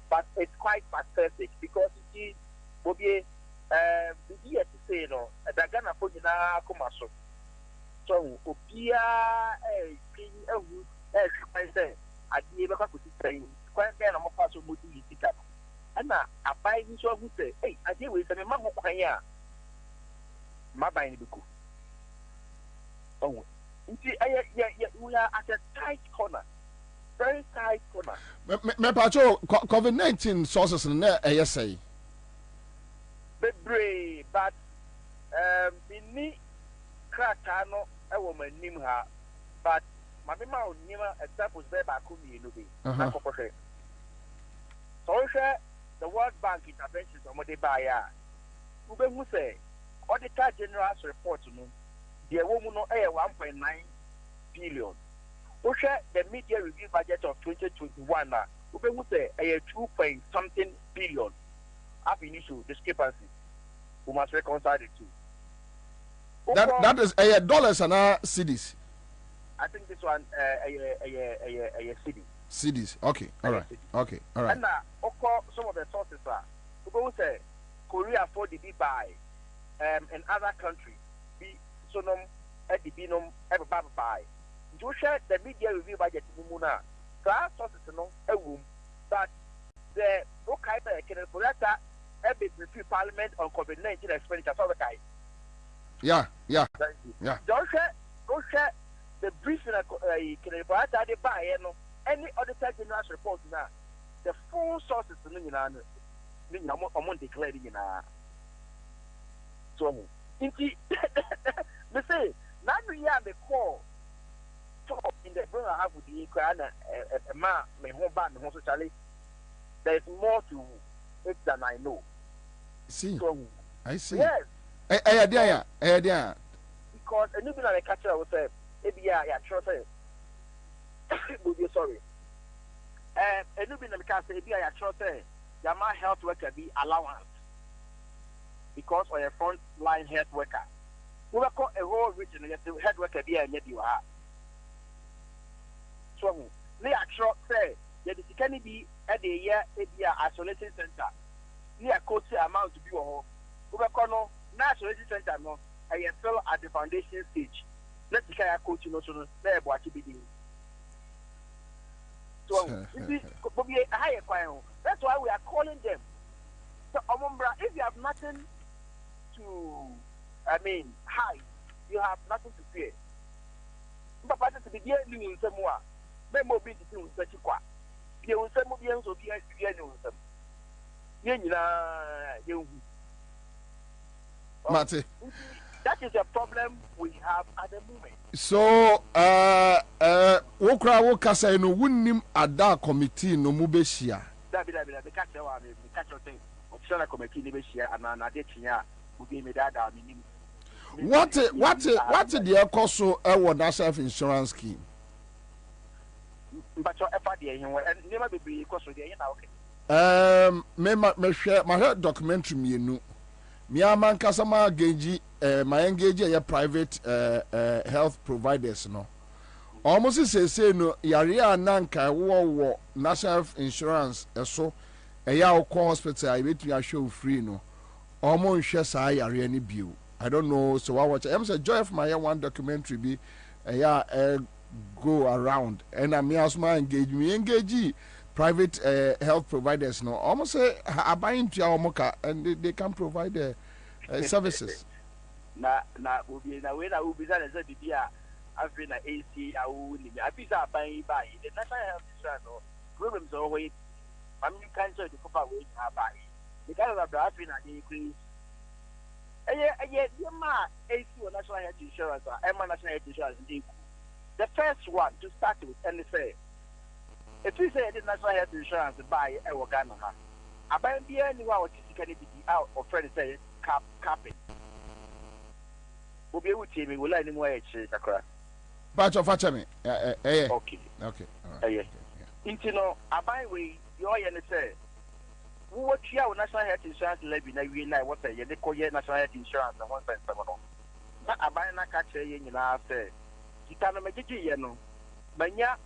But it's quite pathetic because you see, Bobie, the year to say, the Ghana Pojina Kumaso. So Opia king who I say I gave a couple of things quite then I'm a pass of Mutu Tika. And now I buy this one who say, hey, I deal with a mamma my buying the book. Oh, we are at a tight corner. Very tight corner. Me pacho COVID-19 sources in there ASA. But in me crackano a woman name her, but my mama nima examples there by Kumi Nubi. So the World Bank interventions on what they buy. Who say Auditor General's report the woman no 1.9 billion. The media review budget of 2021 who say 2 something billion. Up initial discrepancy. We must reconcile the two. That is dollars and cedis. I think this one a city. Cedis. Okay. All right. Okay. All right. And some of the sources are who say Korea for the buy in other countries be sonum at the binum ever buy. To share the media review budget mumuna. So our sources no a room, but the Okaita can Korea review Parliament on COVID-19 expenditure. Yeah. Don't share the briefing can buy any Auditor General's report now. The full sources declared so me say now we have the call top in the brain I have with the Ukraine me home ban me home socially. There is more to it than I know. See, so, I see. Yes. Because a new bill I catch up with say sure say would be sorry. A new bill I catch say sure say there might health worker be allowance because of a front line health worker. We will call a whole region the health worker be a you are. So they actually say that it can be at the year isolation center. Near coach amount to be a home. We will call no isolation center no. I am still at the foundation stage. Let's say I coach no so there what to be doing. So Bobie higher choir. That's why we are calling them. So Omombra, if you have nothing to hide, you have nothing to fear. But to be here doing some more. More be the thing that you quite. You will send me also be you Mate. That is a problem we have at the moment. So, Wokra Wokasa no winnim ada committee no mubeshia. That be catch your thing. Official committee nebeshia and an adetia will be made that minim. What the cost of national insurance scheme? But your effort here and never be cost of the okay. Me share my documentary me no. Me aman kasama geji my engage a private health providers no. Almost say no yare ananka wo national insurance so ya hospital I bet you show free no. Almost share sa yare any bill. I don't know so I watch I'm say joy of my one documentary be go around and I me as my engage private health providers no almost say are buying to our mocha and they can provide the services. Na will be na way that will be that as a BBA I've been at AC I will be buying the national health insurance no problems always I mean cancer to cover with buy the kind of I've been at the increase AC or national health insurance or national health insurance the first one to start with and say if you say the national health insurance buy a Ghana, I buy anyone which can be out of friends say capping. We'll be able to me will let him wear a Batch of Fatchame. Okay. Okay. Intino, I buy way your say. What your national health insurance levy na we na what say they call your national health insurance and 1.7. But I buy na catch you na say. You can make it you know. Manya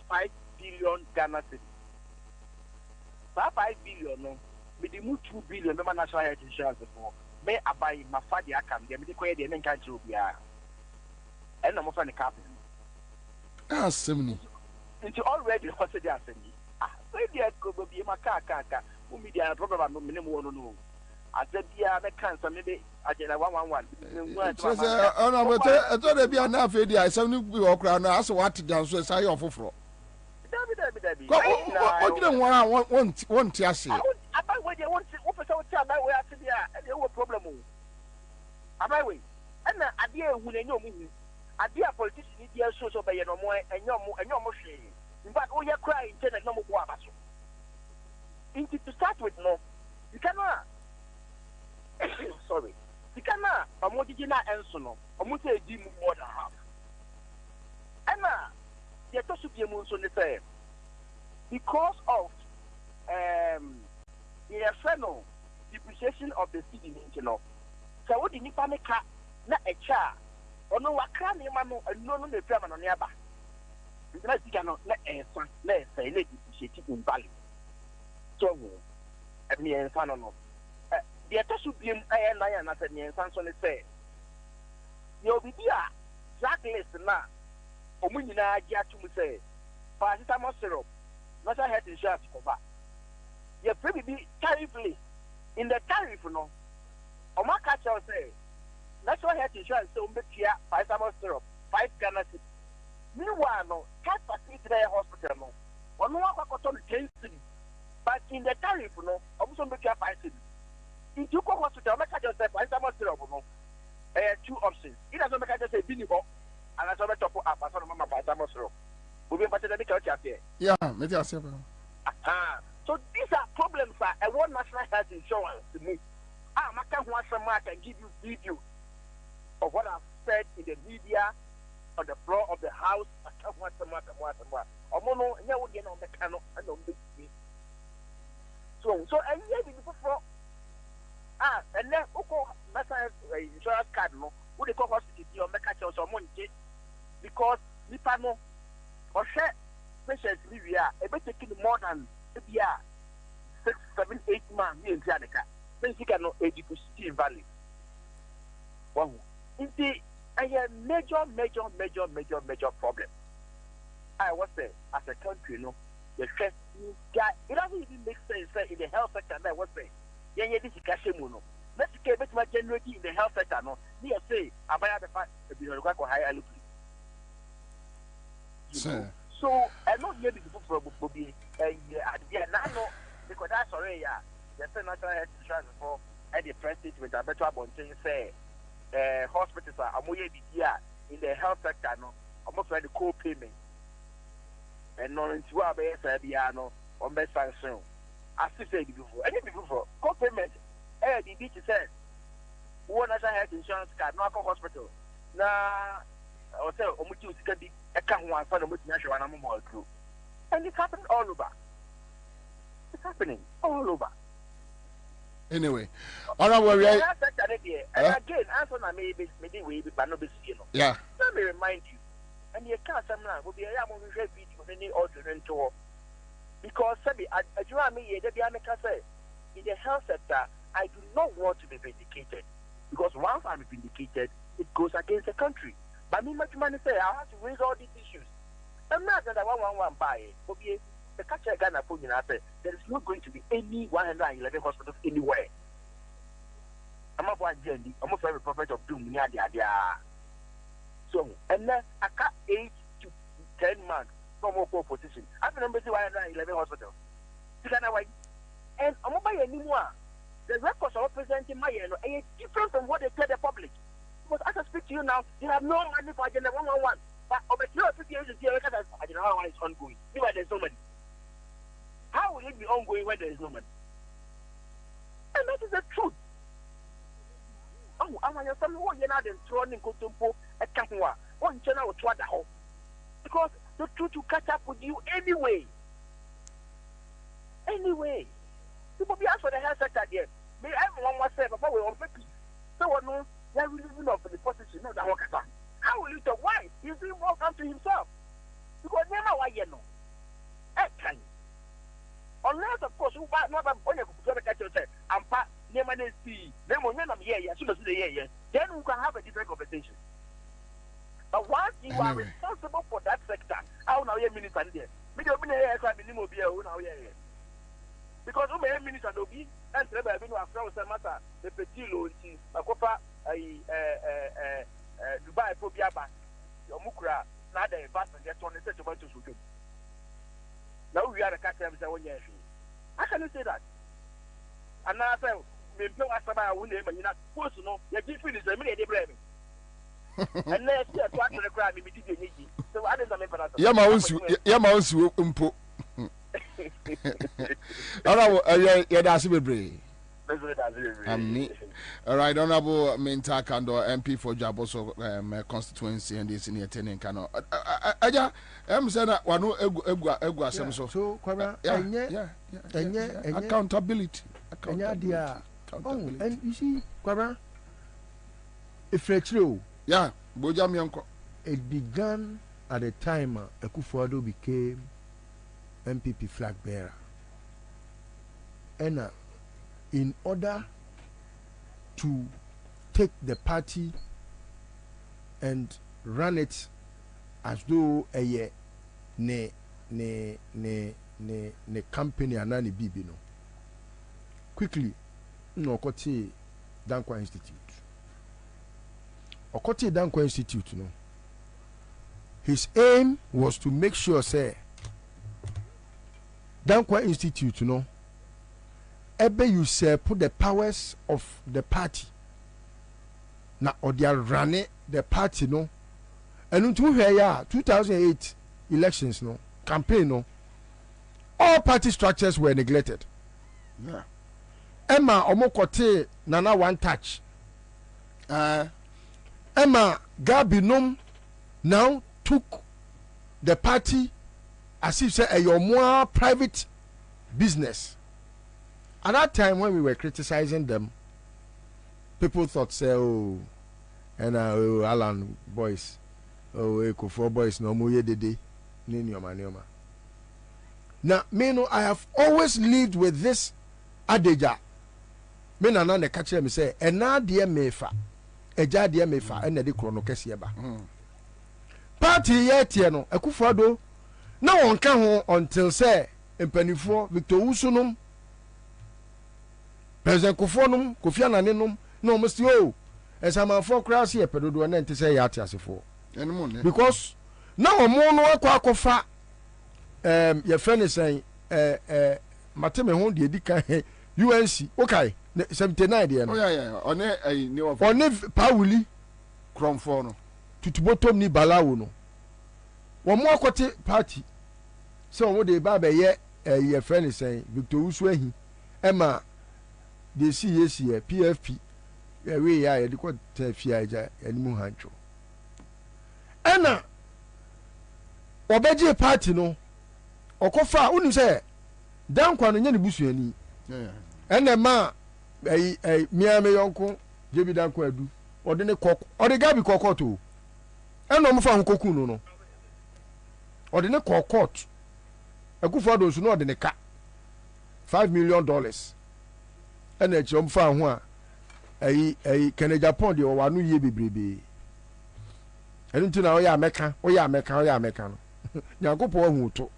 5 billion Ghana cedis. 5 billion no. With the 2 billion the national health insurance for. May I buy my father account? They may declare the name can't be. and I'm offering the captain. Ah, Simony. Into already hosted the assembly. Ah, maybe I could be my car, who media program, no minimum. I said, yeah, I can't, maybe I did a 111. I thought they'd be enough idea. I said, we walk around. I saw what to dance with. I offer for. What didn't want to say? About what you want to offer some time, I will actually have a problem. About way, and I dear who they know me. I dear politician, dear social by no more, and your machine. In fact, all your crying, tell no more. Into to start with, no, you cannot. Sorry, you cannot. I'm what did you not answer? No, I'm going to do more than half. And now, the toss of the moon on the same because of the infernal depreciation of the city, you know. So, what did you panic? Not a child, or no, I can't remember, and no, the German on the other. Because you cannot let a son, let's say, let depreciate in value. So, and me and son, no. The toss of the iron, I said, me and son, say, you'll be here, exactly, now. Omunina get to say, paracetamol syrup, not a health insurance cover. You probably be tariffly in the tariff, no. Or my catcher say, national health insurance, so make here paracetamol syrup, 5 Ghana cedis. Meanwhile, no, cat facility there hospital, no. Or no one got on 10 cedis. But in the tariff, no, also make here 5 cedis. In Tuko hospital, my catcher say paracetamol syrup, no. 2 options. It doesn't make catcher say Binibo. And I saw the top up, I saw Mama Paracetamol syrup. We'll be able to make a here. Yeah, maybe I'll say. So these are problems that I want national health insurance to move. I can't want some I can give you video of what I've said in the media on the floor of the house. I can't want some more. Omono, and you will get on the canoe and on the sea. So and yet before and then national insurance card no, what they call hospital or make a or money because Nipa no or share patients live here, a bit taking more than 6, 7, 8 months in Janica. Then you cannot educate in Valley. Wow. It's a major problem. I was say, as a country, no, the first guy, it doesn't even make sense in the health sector. I was saying, yeah, this is Kashemuno. Let's get better generally in the health sector, no. Near say, I buy the fact that you require higher look. So I don't hear the book for Bobie, and now because that's already, the national health insurance for and the press statement, I better about say, hospitals are more in the health sector, no, almost like the co-payment. And not into our base, no, or best sanction. As you said before, any before, co-payment, the beach said, one national health insurance card, no hospital. Now, I was saying, Omutu can be a can one for the multinational animal group. And it's happening all over. It's happening all over. Anyway, all right, well, and again, Ansah maybe we be but no be you know. Yeah. Let me remind you, and you can't say now will be a video any ordinary tour because Sabi, I do me say in the health sector, I do not want to be vindicated because once I'm vindicated, it goes against the country. But me much money say I have to raise all these issues. I'm not that 111 buy it. Bobie, the catcher Ghana put in there is not going to be any 111 hospitals anywhere. I'm not one journey. I'm not a prophet of doom near the so and then I cut 8 to 10 months from more position. I've been 111 hospitals. And I'm not buying anymore. The records are presenting my and different from what they tell the public. Because as I speak to you now, you have no money for Agenda 111. But over 50 years, Agenda 111 is ongoing. Even there's no money. How will it be ongoing when there is no money? And that is the truth. Oh, I'm going to tell you what you're not throwing in Kotumpo at Kapua. One channel will try the whole. Because the truth will catch up with you anyway. Anyway. People be asked for the health sector there. May everyone was said before we all make peace. So what no, they're releasing of the position, no, that work. How will you tell why? He's doing more to himself. Because never why you know. Can unless of course you buy not on your computer catch yourself and part name and see them when I'm here, as soon as they hear, then we can have a different conversation. But once you are responsible for that sector, how now you minister there? Me do me here say me mo be how now here. Because we may minister no be and tell by no afra say matter the petit loan ti akofa Dubai po biaba omukura na the investment get on the settlement to do. Now we are the catch them say one year. How can you say that? And now say me pay asaba won name na post no you give finish me dey blame. And next year to act the crime me did the need. So I don't know. Yeah ma onsu mpo. Alright, yeah that's bebre. Alright, Honorable Minta Kando, MP for Jaboso constituency and this in the attending Kano. Aja, say that one egu asem so. So, Kwabena, accountability. And you see, Kwabena, if it's true, yeah, Boja Mianko. It began at the time Akufo-Addo became MPP flag bearer. And in order to take the party and run it as though a ne company anani bibi no quickly no okoti Dankwa Institute no his aim was to make sure say Dankwa Institute no ebe you say put the powers of the party na or they are running the party no and unto here 2008 elections no campaign no all party structures were neglected. Yeah. Emma omokote nana one touch. Emma Gabinom now took the party as if say a more private business. At that time when we were criticizing them, people thought say and Alan boys, Eko4 boys no more dede ni nyoma. Now me no I have always lived with this adeja. Me na na catch me say ena de mefa. Eja de mefa ena de krono kese ba. Party yet no Akufo-Addo na won ka ho until say empanifo Victor Usunum President Kufonum, Kofi Ananenum, no must you. As I'm for crassy, a pedodo and to say yat as before. Because now a mono quacofa, your friend is saying, Matame Hon, the Dika UNC, okay, 79 dear. Oh, yeah, on a new of Pauli Cromfono to bottom ni Balauno. One more quarter party. So what the Baba yet, your friend is saying, Victor Uswehi, Emma. They see yes here PFP we are the quite fiaja and muhancho Anna obeje party no okofa unu say Dankwa no nya ne busuani ena ma miame yonko jebi Dankwa adu ode ne kok ode gabi kokoto ena mo fa hokoku no ode ne kokot Akufo-Addo so no ode ne ka $5 million and a jump fan one a Canada Japan or one year bebrebe. And until now, ya Mecca, or ya Mecca. Yanko Huto,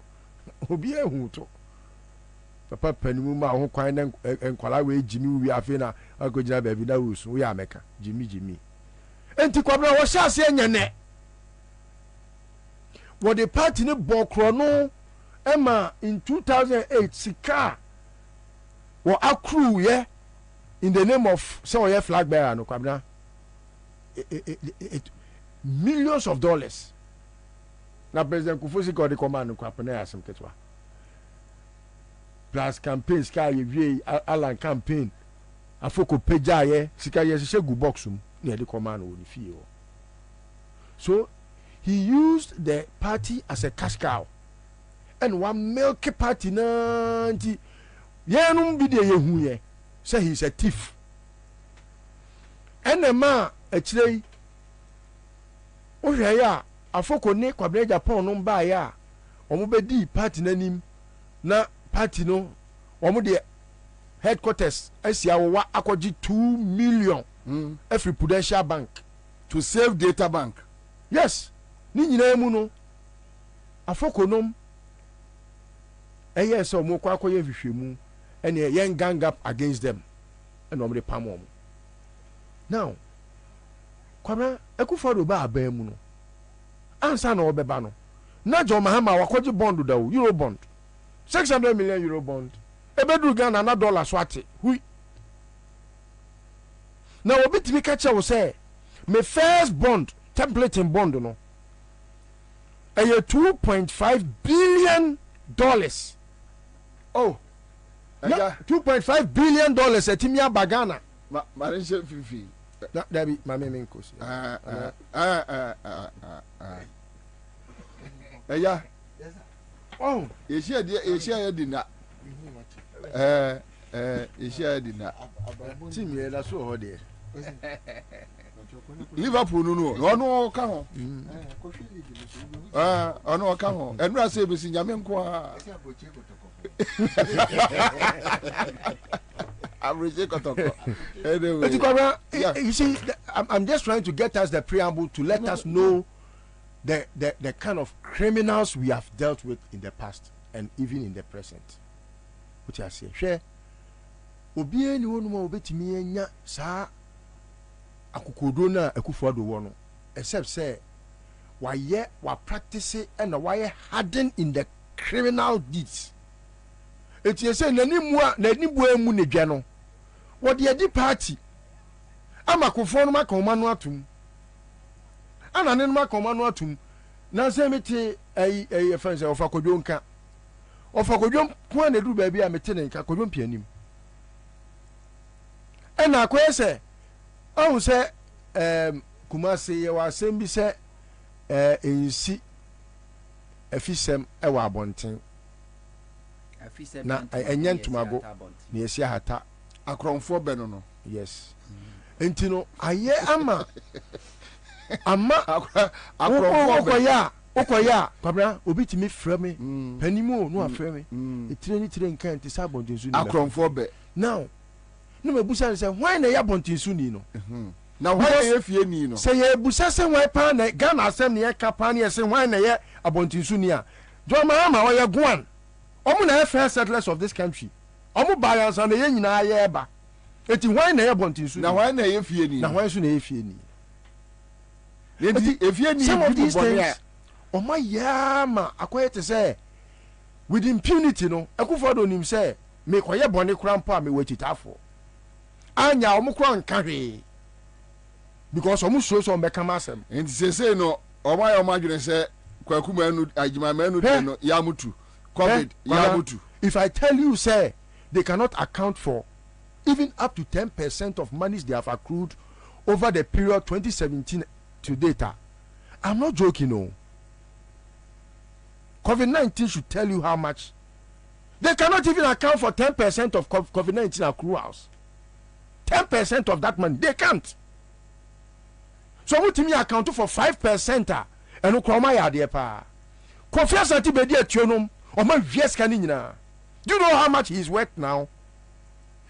who be a Huto. Papa Penuma, who kind and Qualawe Jimmy, we are fina, I could have every day, we are Mecca, Jimmy. And to Kwabena was shall say, Yane. What the party in Bokrono, Emma in 2008, Sika. Or accrue, yeah, in the name of some flag bearer, no Kwabena. Millions of dollars. Now, President Kufusi got the command of Kwabena as some ketwa. Plus campaign, Sky, Alan campaign. A foko peja, Sika, yes, a good boxum near the command of the field. So, he used the party as a cash cow. And one milky party, nanti. Yanum be the say he's a thief. And the man actually, oh yeah, a foko ne Kwabena Japan no buy ya, or mobedi party nanim na party no, or the headquarters. I see our akwaji $2 million every Prudential Bank to save data bank. yes ni nyina mu no afokonom ɛyɛ sɛ ɔmo kɔ akɔyɛ hwehwɛmu ɛne yɛn gang up against them ɛna ɔmo de pam ɔmo now Kwabena Akufo-Addo ba aban mu no ansa na ɔbɛba no na John Mahama wakɔgye bond da o euro bond 600 million euro bond ebedu Ghana na dollar so ate hui na obi timi ka kyerɛ wo sɛ me first bond template in bond no ɛyɛ $2.5 billion. Oh, yeah, $2.5 billion etimi aba Ghana. Marisha Fifi. That be my main course. Yeah. Oh, is she dinner? Is she dinner? Team here, that's so there. Liverpool no come on. No come on. And I say we see Yamenqua. Anyway, you see, I'm just trying to get us the preamble to let us know the kind of criminals we have dealt with in the past and even in the present. What I say, share. Obi any one more obetimi enya saa akukodo na Akufo-Addo wo no, except say why practice and why harden in the criminal deeds. It is say nani bu emu ne dwa no. What the edi party ama Akufo no maka oma no atum ana ne no maka oma no atum na say mete ai friends of akodwo nka of akodwo ko na du ba bi a mete ne nka akodwo pianim ena akoye se ohun se Kumasi ye wa asem bi se ensi afisem e wa abonten afisem na enye ntumago na esi ahata Akronfo beno no. Yes. Entino aye ama akronfo okoya Kwabena obi timi frɛ me panimu no afrɛ me etire ni tire nkan ti sa bontinsu ni akronfo be now no me busa say why na ya bontinsu ni no na why ye fie ni no say ye busa say why pa na Ghana asem ne ye kapa ne ye say why na ye abontinsu ni a John Mahama wa ye goan omo na first settlers of this country omo balance na ye nyina ye ba eti why na ye bontinsu na why na ye fie ni na why so na ye fie ni eti efie ni some of these things oma yama akoye te say with impunity no Akufo-Addo nim say me koye bone krampa me wachitafo anya omo kro nka hwe because omo so mbeka masem enti say no omo ya omo adwene say kwakuma anu agima manu de no ya mutu covid ya mutu. If I tell you say they cannot account for even up to 10% of monies they have accrued over the period 2017 to data, I'm not joking. No, COVID-19 should tell you how much. They cannot even account for 10% of COVID-19 accruals. 10% of that money, they can't. So what me account for 5% and ukroma ya de pa. Confess ati be dia tionum o man vies kanina. Do you know how much he is worth now?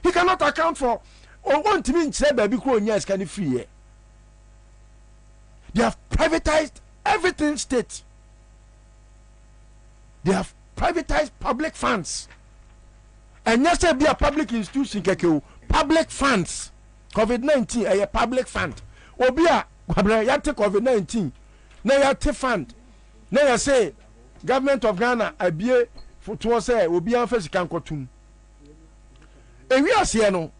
He cannot account for want me say baby kro nya scan free. They have privatized everything state. They have privatized public funds. And yes, be a public institution keke public funds. COVID-19 a public fund. Obia Kwabena ya take COVID-19 na ya take fund. Na ya say government of Ghana abie to say obi an fa sika nkotum. Ewi ase no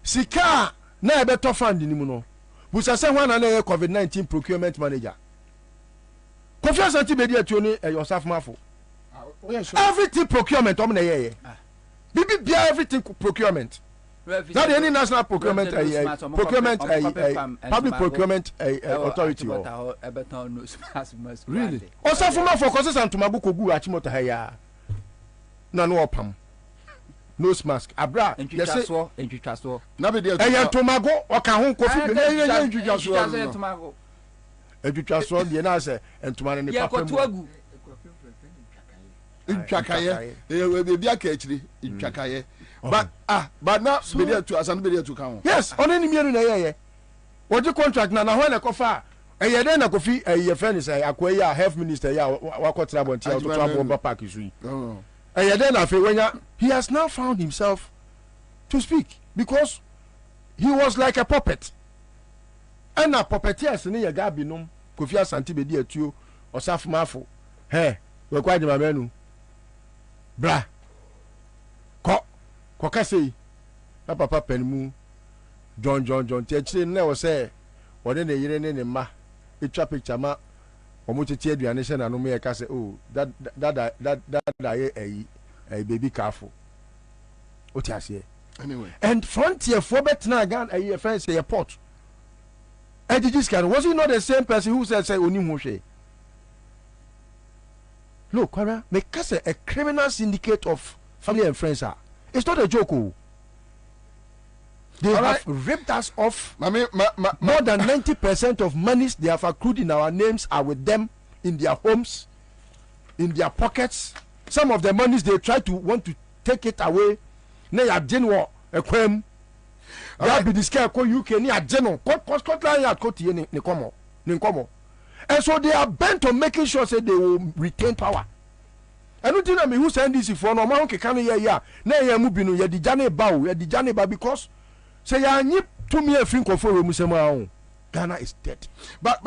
sika na e beto fund ni mu no. Busa say hwan na na COVID-19 procurement manager. Confiance anti be dia tuo ni Yosaf Mafo. Everything procurement na ye. Bibi bia everything procurement. Not any national procurement public procurement authority. Really? Also for my focus and to my book gu achimota haya. Na no opam. Nose mask. Abra. Yes. Entwitwaso. Na be dey. Eya tomago oka ho kofi be. Entwitwaso. Entwitwaso de na say entuma ne papa mu. Ntwakaye. We be aka akiri. Ntwakaye. But now be there to asan be there to come. Yes, on any mienu na ye. Oji contract na when e kofa ɛyɛ dɛn na Kofi ɛyɛ friend is akɔyɛ a health minister yɛ wakɔtena abɔnten a ɔtɔtɔ abɔnba park so yi ɛyɛ dɛn na afei wanya he has now found himself to speak because he was like a puppet ɛna puppeteers ne yɛ Gabi nom Kofi Asante bedi atuo ɔsafomafo hɛ wɔkɔ agyemamanu bra kɔ kasa yi na papa panimu John ti akyire na wɔ sɛ wɔde ne yere ne ne mma etwa picture ma wɔn tete aduane hyɛ na no yɛ ka sɛ oh dada yɛ ɛyi baby careful o ti aseɛ anyway and frontier for betena again ɛyɛ fɛn sɛ yɛ port ɛgyegye scan was he not the same person who said say oni ho hwɛ look Kwabena make us a criminal syndicate of family and friends are it's not a joke oh. They have ripped us off. More than 90% of monies they have accrued in our names are with them in their homes, in their pockets. Some of the monies they try to want to take it away. Ne ya jenwo ekwem. Ya be disca ko UK ni ajeno. Scotland ya ko tie ni komo. And so they are bent on making sure say they will retain power. And you know me who send this for no man ke kan ya na ya mu bi no ya di jane ba because say ya nyi to me afin kofo we musema Ghana is dead. But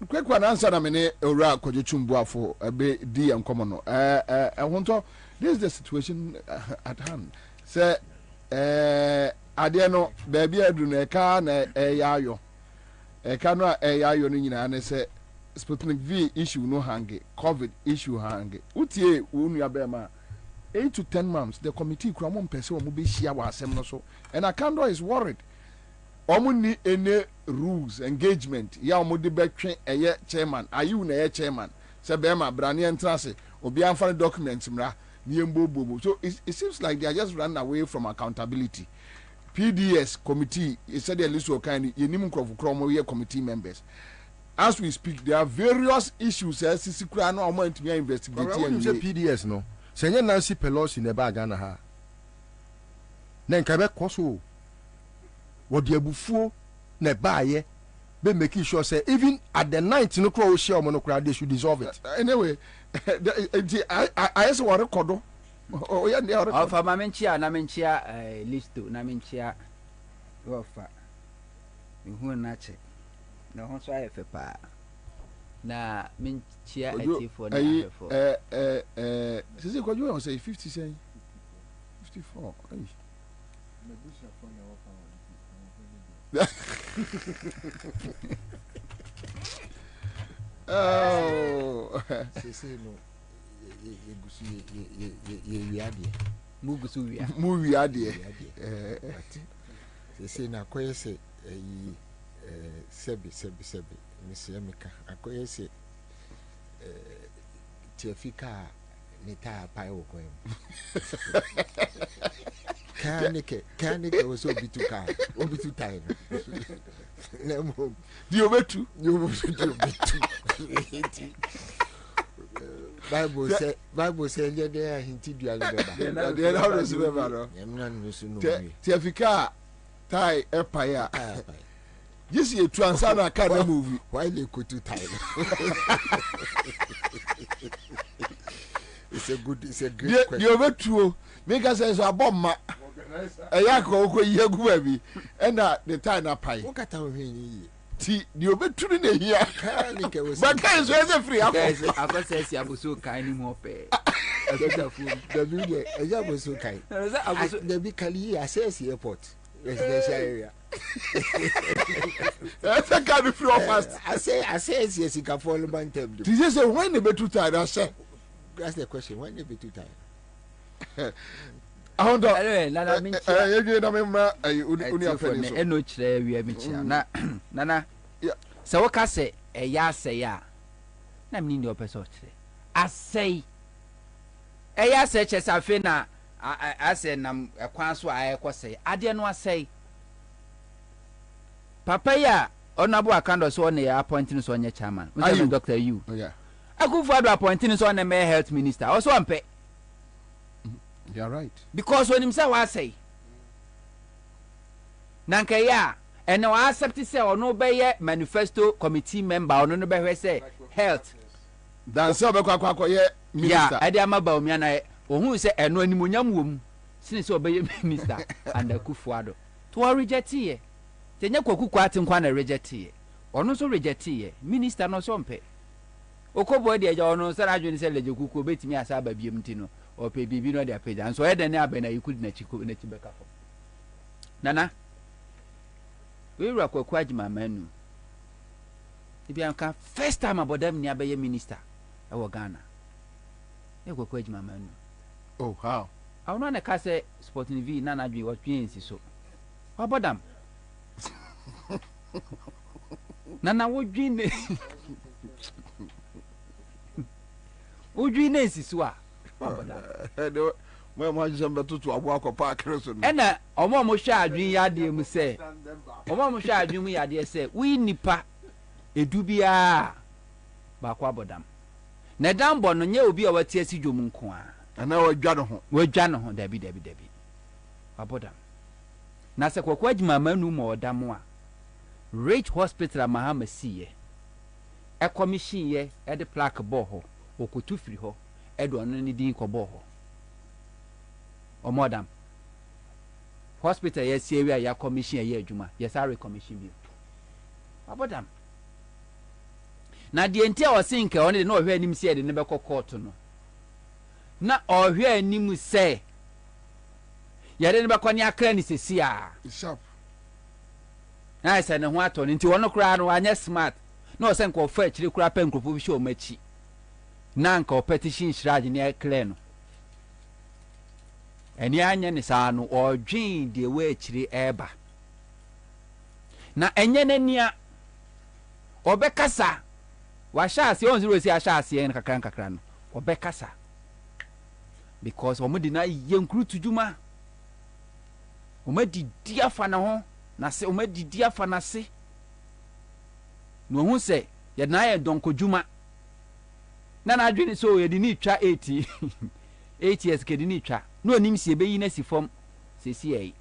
quick one answer na me ne ora kojetumbuafo be di enkomo no ehonto this is the situation at hand. Say ade no baby adu na eka na yayo eka no yayo no nyina ne say Sputnik V issue no hange, COVID issue hange. Utie wonu abema 8 to 10 months the committee kura mo mpese wo be hia wa asem no so. And Akando is worried. Omo ni any rules engagement ya omo de betwe eye chairman ayu na eye chairman se be ma brane entrance obi anfa documents mra ni embobobo. So it seems like they are just running away from accountability. PDS committee is said the list of kind yenim nkrofo kromo ye committee members. As we speak, there are various issues. Sisi kura no omo ntumi investigate. When you say PDS no, senye Nancy Pelosi ne ba Ghana ha. Na nka be koso. Wo de abufuo ne ba ye be making sure say even at the night no kura o share omo no kura they should dissolve it. Anyway, I say what record. Oh yeah, they are. Alpha mamenchia na menchia listo na menchia wofa. Mihu na che. Na ho so ayefe pa na menchia etifo na afefo sisi kwajo you say 50 say 54 oh sisi no yegusu ye wiade mugusu wia mu wiade sisi na koyese sebi Mr. Emeka akoye se tiafika nita pai okoyem kanike was obitu time nemo di obetu Bible say nje dey hinti duale beba dey na no beba no emna no su no tiafika tai empire yes, you transfer na kind movie. Why they go to time? It's a great question. You over true. Make us say a bomb. A yako ye go baby. And the time na pie. What at we Ti you over true in here. But guys, where's the free? Guys, I got say you are so kind more pay. The video, a job was so kind. The big Kali assess airport. Residential area. That's a kind of free fast. I say yes, you can follow my time. Did you say when they be too tired? I say that's the question. When they be too tired? I don't know. Nana minchia. You get a uni eno chire wi minchia. Nana. So what can say? A ya say ya. Na mini ndi opeso chire. I say. A ya say chesa fe na I say nam kwan so ayekọ say. Ade no asay. Papa ya Honorable Akando so na appointing so onye chairman. We Dr. You. Oh yeah. Akufo-Addo appointing so na mayor health minister. Also ampe. You are right. Because when him say what say. Nanka ya and now accept say or no be manifesto committee member or no be say health dan say obekwa ye minister yeah ade amaba omi na ohun say eno animonyam wom sine say obeye minister and akufuado to reject ye tenya kwakuku atenkwa na reject ye ono so reject ye minister no so mpe okobo de eja ono sara adwene say leje kuku obetimi asa ba biem ti no ope bibi no de apeja nso ede ne abena yikudi na chiko na chibeka fo nana we were kwaku agima manu ibi anka first time abodam ni abaye minister e wo Ghana e kwaku agima manu oh how I want to say Sputnik V na adwi what twensi so abodam nana wo dwine udwine siso a abodam mo jamba tutu abo akopa akreso no ena omo hwe adwin ya de mu se omo hwe adwin mu ya de se wi nipa edu bia ba kwa abodam na dambo no nye obi a wati asi dwom nko a ana wadwa no ho dabi abodam na se kwakwa adwuma manu mo odam a Rich Hospital Mahama siye e commission ye e de plaque bo ho okotu firi ho e do no ni din ko bo ho o madam hospital ye sie wi ya commission ye adwuma ye sare commission bi abodam na die ntia o sinke o ne no hwe anim sie de ne be court no na o hwe anim se ye de ne be kwani akra ni sesi a sharp na say ne ho ato nti wono kra no anya smart na o se nko fa akiri kra pa nkropo bi hwe o machi na nka o petition shiraje ne akra no eni anya ne sa no o dwin de we akiri eba na enye nania obekasa wa shaase on zero si ashaase en kakra no obekasa because omudi na yenkuru tujuma omadi diafa na ho na se omadi diafa na se no hu se ye na ye donko juma na adwini so ye di ni twa 80 8 years ke di ni twa no onim si ebeyi na si fom se si ei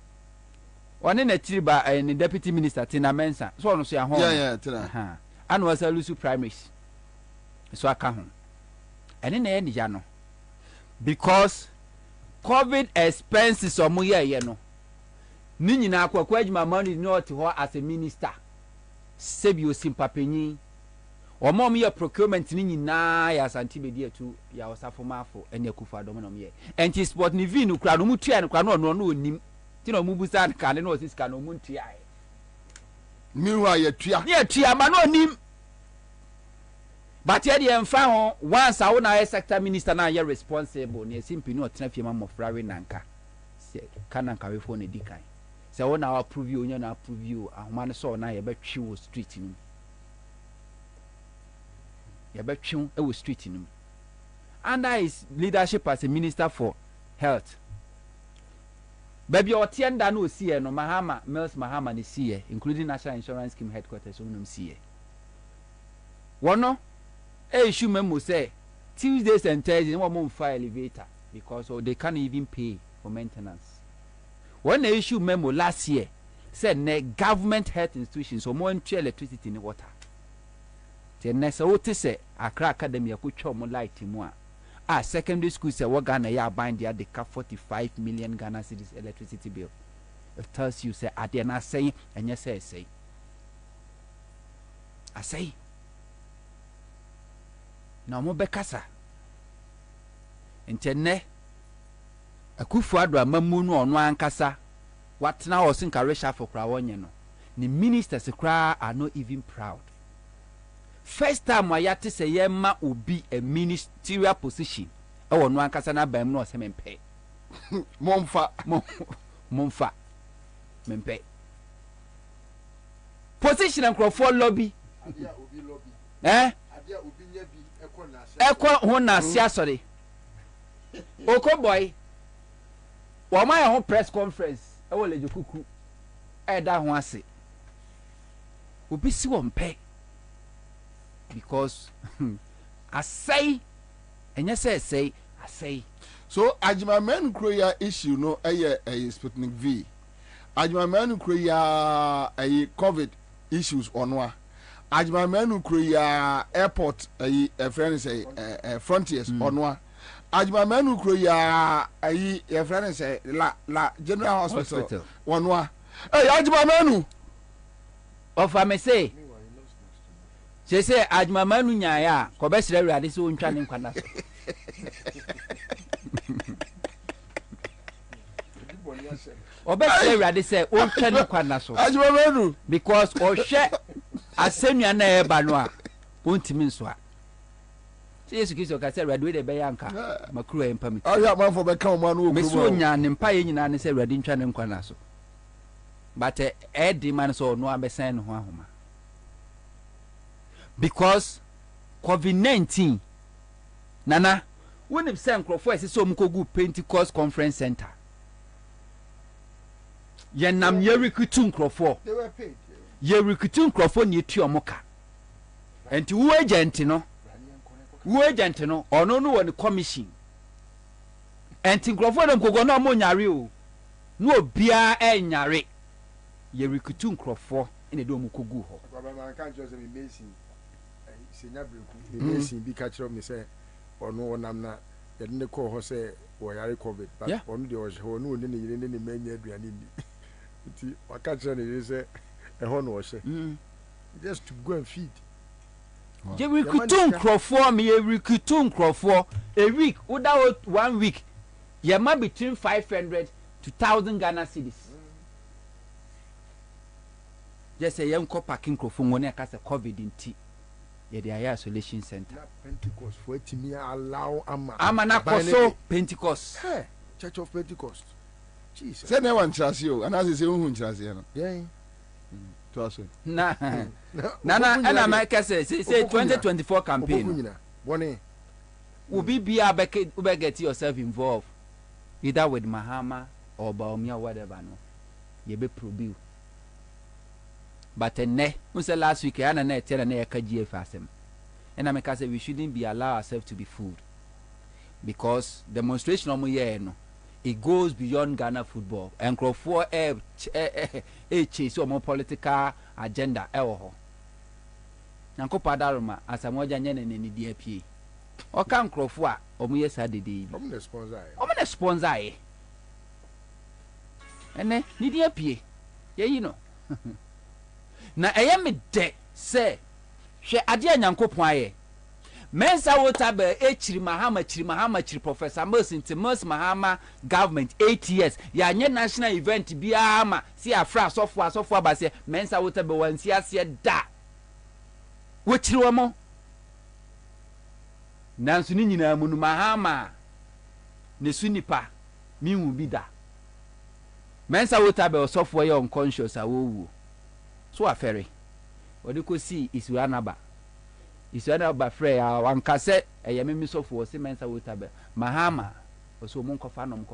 one na tiriba ni deputy minister Tina Mensa so no so ya ho yeah Tina anu wasa lusu primaries so aka ho ene na ye ni ya no because COVID expenses omo ye no ni nyina akwa adwuma manu not ho as a minister sebi osimpapanyin omo ye procurement ni nyina ya santibedi atu ya osafomafo ene akufa adom no ye enti Sputnik V no kura no mutua no kura no onim ti no mubusa kan no osisika no muntia miwa ye tua ma no onim but ye de emfa ho once awo na sector minister na ye responsible ne simpi no otena fie ma mofrawe nanka se kananka we fo na dikan se wo na approve you na approve you ahoma no so na ye betwi wo street ni ye betwi e wo street ni under his leadership as a minister for health baby otienda no sie no Mahama ne sie including National Insurance Scheme headquarters unum sie wono issue memo say Tuesdays and Thursdays no more file elevator because they can't even pay for maintenance. When they issue memo last year said ne government health institutions so more electricity in water. The next what say Accra Academy akutwa mo light mu a secondary school say what Ghana ya bind there they cap 45 million Ghana cedis electricity bill. It tells you say at the na say and you say I say na mo bekasa entene Akufo-Addo amamu no ono ankasa watena osinka reshuffle kra wonye no the ministers kra are not even proud. First time ayate say yema obi a ministerial position e wono ankasa na bam no osemempe momfa mempe position and lobby Eko ho na sia sorry. Oko boy. Wo ma ho press conference e wo leje kuku. E da ho ase. Obi si wo mpe. Because I say enye say I say so ajima men kroya issue no eye Sputnik V Ajimamenu Korea a COVID issues onwa. Ajimamenu Korea airport a friend say frontiers onwa. Ajimamenu Korea a friend say la General Hospital onwa. Hey Ajimamenu of I may say. She say Ajimamenu nyaya ko be sire awurade so ntwa ne nkwana so. Obesere awurade say ntwa ne nkwana so. Ajimamenu because ohwe asenua na eba no a ontimi nso a. Yesu Kristo ka say awurade we de be yanka makuru empa mi. Ayo amanfo be kan mo anu okuru. Me so nya ne mpa ye nyina ne say awurade ntwa ne nkwana so. But edi man so no abesen no ho ahoma. Because COVID-19 nana when if say nkrofo ese so mkogu Pentecost Conference Center ye nam ye recruit nkrofo They were paid. ye recruit nkrofo ni etu omoka enti wo agent no ono no won commission enti nkrofo dem kogo na mo nyare o no obia enyare ye recruit nkrofo ene do mkogu ho Kwabena kan just be amazing. Senya breku amazing bi ka kire me say ono wonam na ye ne ko ho say wo yare COVID but ono de o je ho no ne yire ne manya aduane ni ti waka kire ne say e ho no o she just to go and feed. Je recruiting crofo me recruiting crofo a week without 1 week ye ma between 500 to 1000 Ghana cedis. Just say yam ko parking crofo woni aka say COVID nti ye dey isolation center. Pentecost for etimi allow ama na koso Pentecost. Hey, Church of Pentecost. Jesus. Say ne wan trust you and as say hu trust you no. Yeah. Trust. Na ana make say 2024 campaign. Boni. Ubi bia be get yourself involved either with Mahama or Baumia whatever no. Ye be probu. But ne say last week ana na tell na yaka GF asem. And I make say we shouldn't be allow ourselves to be fooled. Because demonstration omo here no it goes beyond Ghana football. And crofo chase omo political agenda ewo ho. Nyanko padaruma asamoja nyene ne ni DAP. O kan crofo a omo yesa dede. Omo the sponsor. Omo the sponsor e. Ene ni DAP. Ye you know. Na me de say hwe ade anyankopon aye mensa wota be chiri mahama professor Mercy Mahama government 8 years ya nye national event bia ma si afra asofo abase mensa wota be wansi ase da wo chiri wo mo nanso ni nyina mu Mahama ne sunipa minwu bi da mensa wota be osofo ye unconscious awowu so afere odi ko si isuanaba frey wankase eyeme sofo wo se mensa wotabe Mahama oso mo nkofa no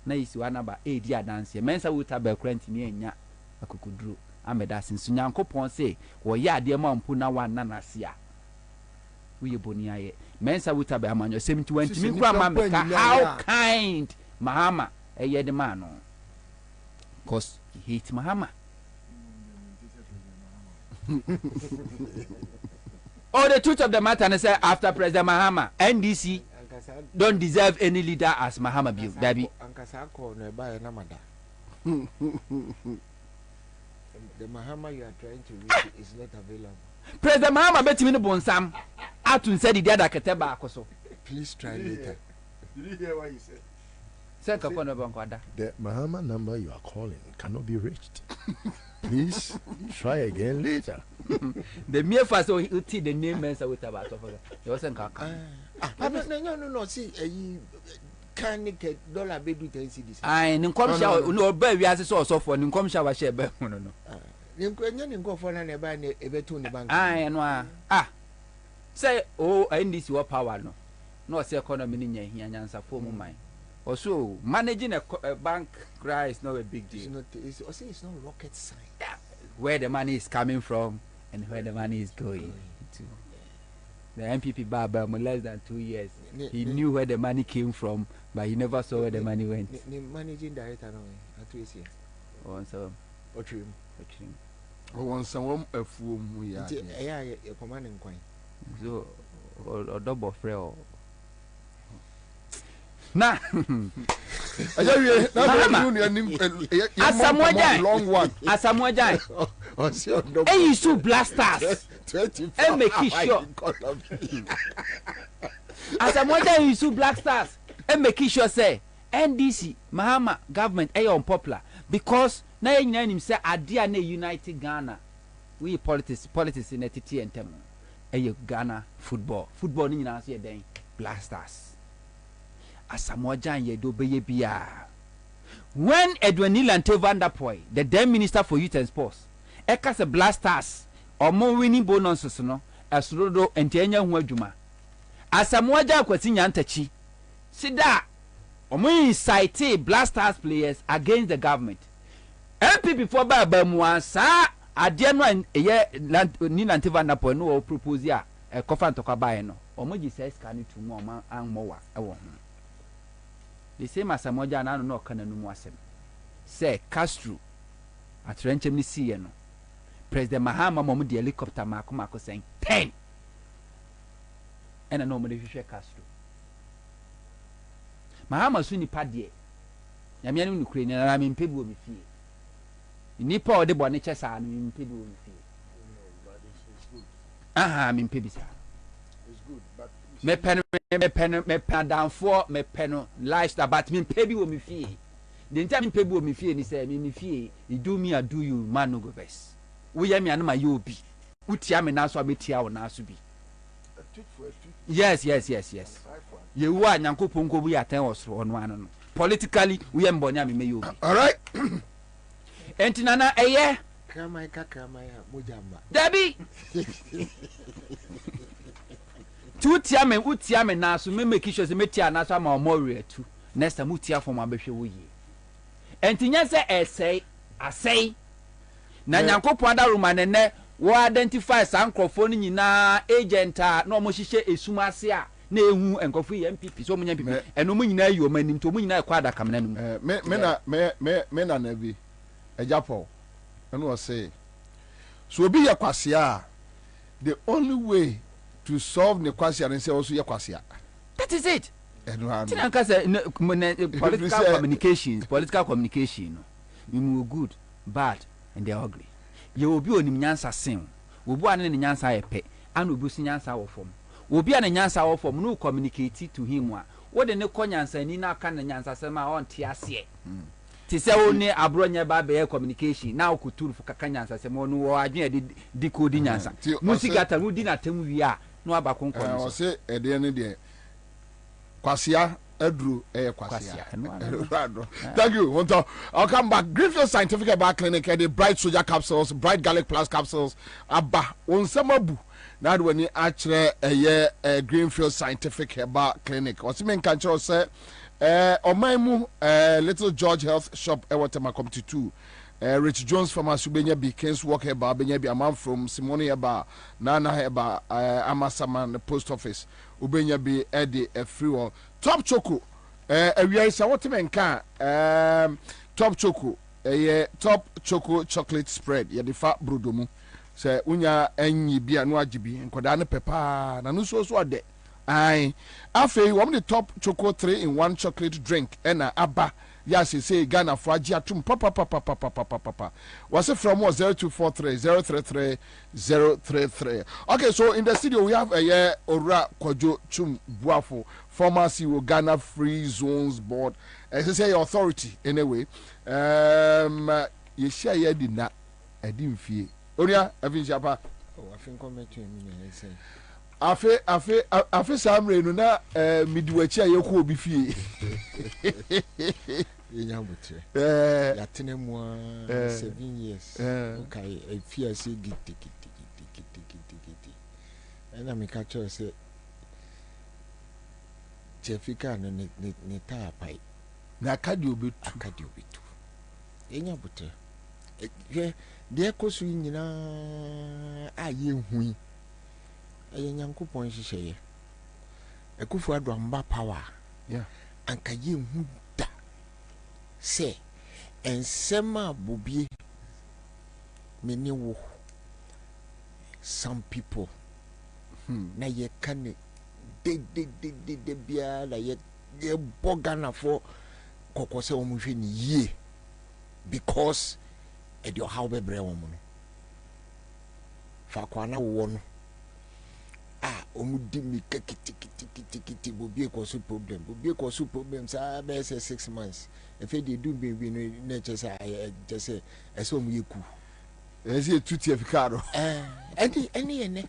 na isuanaba edi adanse mensa wotabe krant mi enya akukuduro ameda sinsu nyankopon se wo ya ade ma mpu na wanna nasia uye boni aye mensa wotabe amanyo 70 mi kura mameka how kind Mahama eye de man no cause he hate Mahama. Oh, the truth of the matter is that after President Mahama, NDC don't deserve any leader as Mahama Bill. Dabi. The Mahama you are trying to reach is not available. President Mahama bet me no bonsam. Atun said the other keteba akoso. Please try later. Did you hear what you said? The Mahama number you are calling cannot be reached. Please try again later. The mere first so you see the name mensa with about you wasn't kaka. No. See, can $10 be 10 cedis. I nkom sha no ba wi ase so for nkom sha wa share ba no. Nko go for na ba na ebeto ni bank. No say NDC what power no. No say economy ni nya hia nyansa fo mu man. Also, managing a bank cry is not a big deal. It's not rocket science. Yeah. Where the money is coming from and where the money is going to. The MPP Baba, less than 2 years, he knew where the money came from, but he never saw where the money went. The managing director, Ansah. Otrim. Ansah afuom ya. Eya ye command in coin. So or double frel. Na Asamoah long one. Asamoah Hey, so blasters. 25. And make it sure. Asamoah is so black stars. And make it sure say NDC Mahama government are unpopular because na him say adia na United Ghana. We politics in the TT and tem. Ghana football ni nyina so den blasters. Asamoah ye do beye bia. When Edwin Nilante Vanderpoy, the then Minister for Youth and Sports, Ekas blasters or more winning bonuses no as Rodo and Tenya Wajuma. Asamoah kwesi nyantachi. Sida omo incite blasters players against the government. MP before ba mu sa ade no eye Nilante Vanderpoy no propose ya e kofa ntokwa bae no. Omo gi say scan to mu omo anmowa e wo ho. The same Asamoah na no kana no mu asem. Say Castro atrenchem ni see no. President Mahama mom the helicopter mako saying 10. And no mo de hwehwe Castro. Mahama so nipa de. Nyame anu nukure ni na me mpebu omi fie. Nipa o de bone chesa no me mpebu omi fie. Aha me mpebi sa. It's good, but Me pen down for me pen lifestyle but me pay bi wo me fie. The time me pay bi wo me fie ni say me fie, you do me I do you man no go best. We hear me and my you be. Utia me na so abetia wo na so bi. Yes. Ye wo anyankopon ko bu ya ten osro ono ano no. Politically we am bonya me you be. All right. Entinana eye kramai mojamba. Dabi. Utia me na so me make sure say metia na so ama omore atu next time utia for ma behwe wo yi entinya se asei na nyankopon adaruma ne wo identify sankrofo ni nyina agent a na omo hihye esumase a na ehu enkofo yi MPP so omunya MPP eno mu nyina yi o manim to mu nyina ekwa adaka me nanum me na bi ejapo eno o say so obi ye kwase a the only way to solve the question and say also your question. That is it. Political communication. We move good, bad, and they're ugly. You will be on nyansa sim. We be on nyansa epe, and we be nyansa or form. We be on nyansa or form. No communicate to him. What the no nyansa ni na kan nyansa sema on tiasie. Ti se oni abronya ba be communication. Now kuturu for kakanyansa sema no wo adwen decode nyansa. Musigata mu di na temu wi a no abakonkon so say e de ne de kwasia adru kwasia. Thank you. I'll come back. Greenfield Scientific Herbal Clinic the Bright Soldier capsules, Bright Garlic Plus capsules. Abba onsamabu na do ni akire Greenfield Scientific Herbal Clinic. Osimen kan kire say Omaimu Little George Health Shop Ewatema Committee 2. Rich Jones Pharmacy Benya B Kens Walk Heba Benya B Amam from Simone Heba Nana Heba Amasaman the post office Ubenya B Eddie a free one Top Choco we are what menka Top Choco Top Choco chocolate spread ya the fat brudomu say unya enyi bi anu ajibi nkoda ne pepa na no so ade ai afei wom the Top Choco 3-in-1 chocolate drink ena aba. Yes, you say Ghana for Ajiatum papa. Was it from 0243 033. Okay, so in the studio we have a Ora Kojo Chum Buafo, former CEO Ghana Free Zones Board. As I say, authority anyway. You share ye did not. I didn't fear. Oria, I think Japa. Oh, I think I'm making a say. Afe samre no na midiwachi ayeku obi fie yenya botre ya tenemu 7 years okay e fie say giti ena me ka cho say chefika no ne ta pai na akadi obetu yenya botre de ekosu nyina aye hui eye nyankopon hihye ekufu adwa mba power yeah anka ye hu da se ensema Bobie meni wo some people na ye kan de bia la ye bogana for kokose o muhwe ni yie because e de how be bre wo no fa kwa na wo no omudi mi kiti Bobie ko so problem sa be 6 months if they do baby no na just so mu yeku ezi tuti efikaro any ene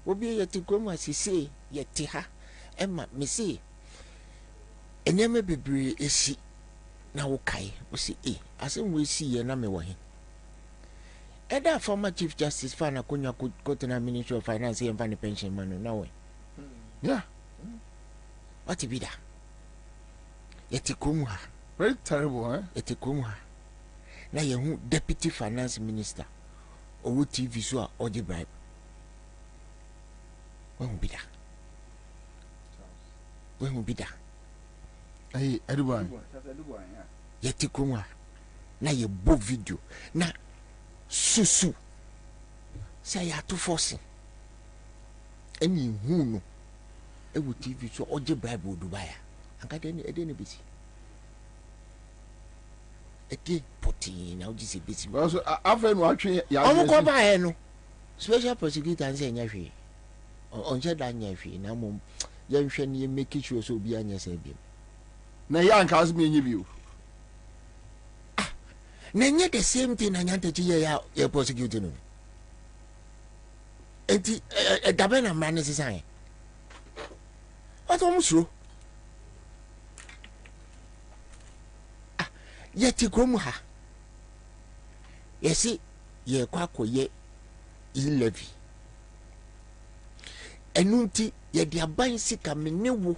Bobie yeti komu asise yeti ha ema me say enyeme bebre esi na wo kai wo say asem we si ye na me wo he Eda former Chief Justice Fana Kunya Kotena Ministry of Finance and Fana Pension Manu now. Yeah. What be that? Yetikumha. Very terrible, eh? Yetikumha. Now you Deputy Finance Minister or TV so or the bribe. When will be that? When will be that? Hey, everyone. Yetikumha. Now you both video. Now susu say ya to force any hu no e wo TV so oje Bible Dubai anka de ne bisi eke poti na oje se bisi also afa no atwe ya omo ko ba he no special prosecutor say nya hwe onje da nya hwe na mom ya hwe ne make sure so obi anya se bi na ya anka as me nyi bi o Nenye the same thing na nyante chi ya prosecute no. Enti dabe na man is say. What almost yeti krom ha. Yesi ye kwa koye levy. Enunti ye di aban sika menewo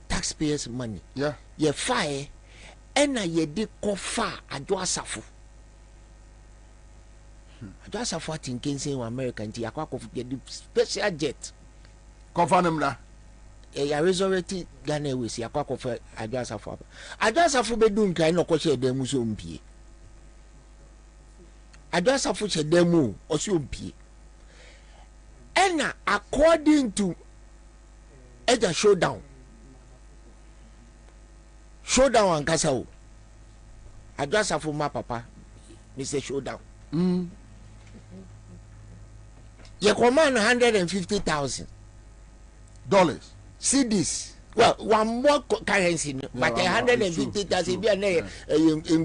taxpayers money. Yeah. Ye fire ena yedi kofa adwo asafo atinkense wa America nti akwa kofu yedi special jet kofa namna ya resurrect Ghana we si akwa kofu adwo asafo bedu nkan no koche dem mu so mpie adwo asafo che dem mu o so mpie ena according to eja showdown and Kasao. I just have for my papa, Mr. Showdown. You command $150,000 CDs. Well, one more currency, but 150,000 be in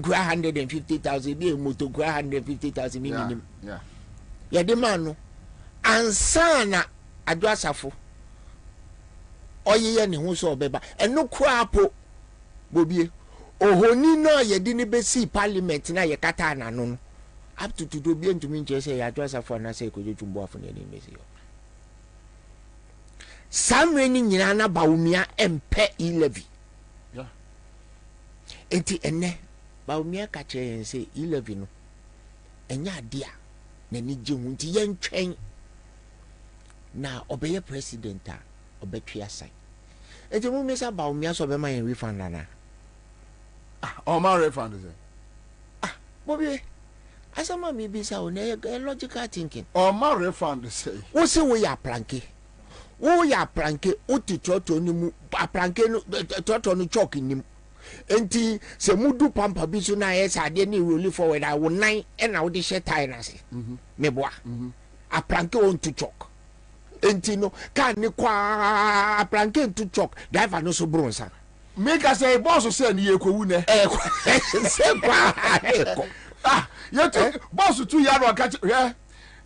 150,000 be moto 150,000 minimum. Yeah. Ya demand Ansah na adwasafo. Oye ne ho so obeba. Eno kwapo Bobie ohoni no yedi ni besi parliament na ye kata na no up to today bi ntumi nche say ya adwasafo na say kojotumbo afo ne mesi yo samwe ni nyina na baumia empe 11 yeah enti enne baumia ka che say 11 no enya dia na ni je hu nti ye ntwen na obeye president a obetwe asai enti mu mesa baumia so be man refund na oh my refund is Bobie asama mi bisa o na logical thinking oh my refund say wo se wo ya planke o ti toto ni mu planke no toto no chalk ni mu enti se mudu pampa bi so na yesa ade ni roll forward a wo nan e na wo de she tie na se me boa a planke on to chalk enti no kan ni kwa planke to chalk driver no so bronsa make us say boss say ni ekowu ne se kwa eko yetu boss tu ya no ka che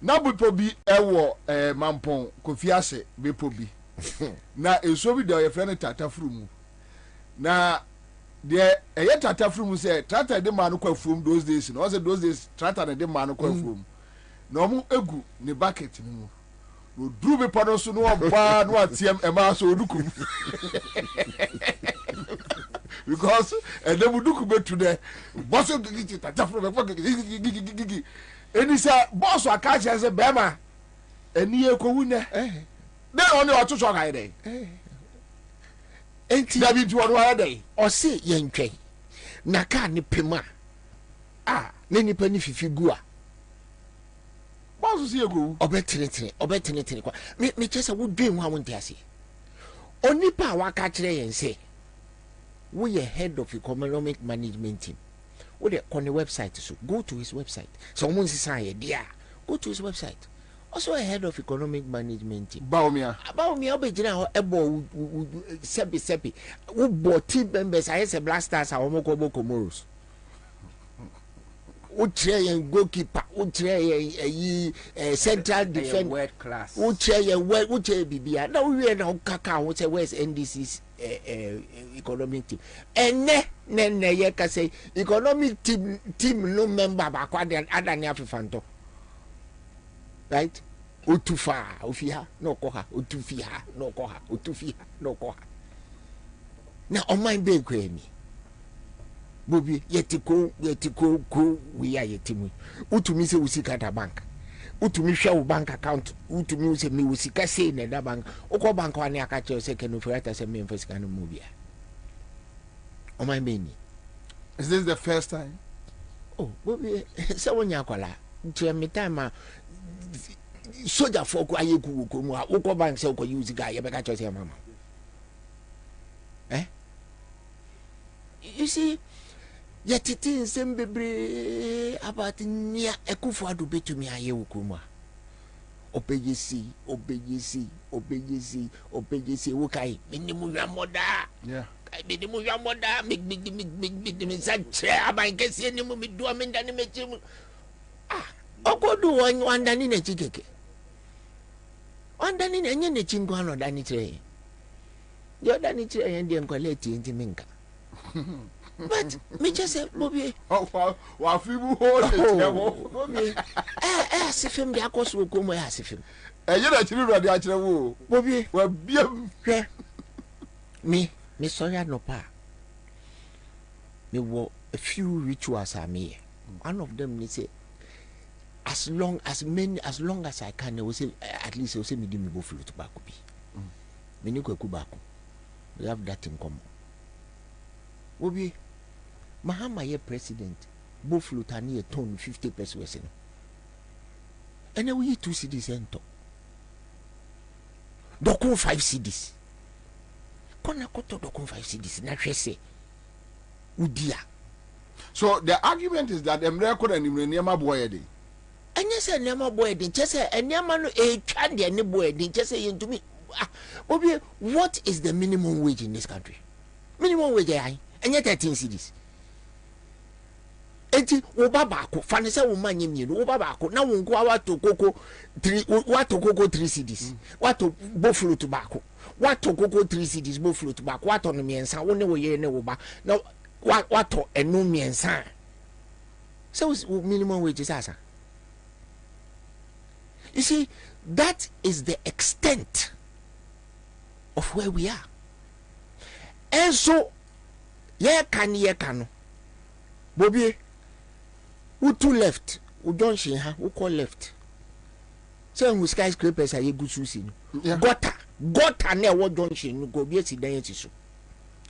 na bupo bi ewo mampon kofiase bepo bi na eso bi de ye friend tata frumu na de eye tata frumu say tata de man kwa from those days no say those days tata de man kwa from na omu egu ni bucket ni mu no dru be podo so no oba no atiem e ma so odukum because and then we do betu there boss tata frumu gigi eni say boss akache say bema eni ekowu ne dey only otuso kai dey enti David won wa dey o se ye ntwen na ka ne pema ne nipa ni fifi gu a boss see go obetenetene kwa me chese wo dwen ho a wonte ase onipa wa ka kire yen se wo ye head of economic management team wo the on the website so go to his website so wo nsisa ye dia go to his website also a head of economic management team Baumia obejina ho ebo sebi wo bo team members ayese blasters a wo moko Comoros wo tire yen goalkeeper wo tire yen central defense world class wo tire yen wo tire bibia na wo wie na kaka wo say where's NDC's economic team ene ye ka say economic team no member ba kwa adani afifanto right otufa ofia no koha otufia no koha otufia no koha na o mind be kwani Bobie yetiko ko we are yetimu utumi se usika da bank utumi hwa wo bank account utumi se me usika sei na da bank ukọ bank wa ne aka che se kenu frata se me mfasika no mu bia o mind be ni. Is this the first time? Oh Bobie se wonya akwala ntia me time soja for ko ayeku ko mu ukọ bank se ko use guy ye be ka che se mama you see yetiti nsem bebre about nia ekufu adu betumi aye wukuma obeyesi wukai minimu yamoda yeah minimu yamoda me sache abankesi enimu midua mendani mechimu okodu wandani ne chikeke wandani ne nye ne chingwano dani tre yo dani tre ndi enkoleti ntiminka. But me just say Bobie wa fibu ho le Bobie asifim de akoso komo asifim eye na chiri rode a kire wo Bobie wa biam hwe me sorry no pa me wo a few rituals are me one of them they say as long as I can they will say at least they will say me dim me go flow to back bi me ni kwaku back we have that in common. Bobie Mahama ye president Buffalo tani a ton 50 pesos no and we 2 cedis ento dokun 5 cedis kona koto dokun 5 cedis na hwese udia. So the argument is that emre ko na nimreniema boy dey enye se niema boy dey chese eniema no twa de ne boy dey chese yentumi Bobie what is the minimum wage in this country? Minimum wage ai enye 13 cedis enti wo baba ko fa ne se wo manye mienu wo baba ko na wo nko wato koko 3 cedis wato Buffalo to bako wato koko 3 cedis Buffalo to bako wato no miensa wo ne wo ye ne wo ba na wato enu miensa so minimum wage is asa. You see, that is the extent of where we are. And so ye can Bobie who two left who don't see her who call left say who skyscrapers are ye good susi gota ne wo don't see no go be si dan ti so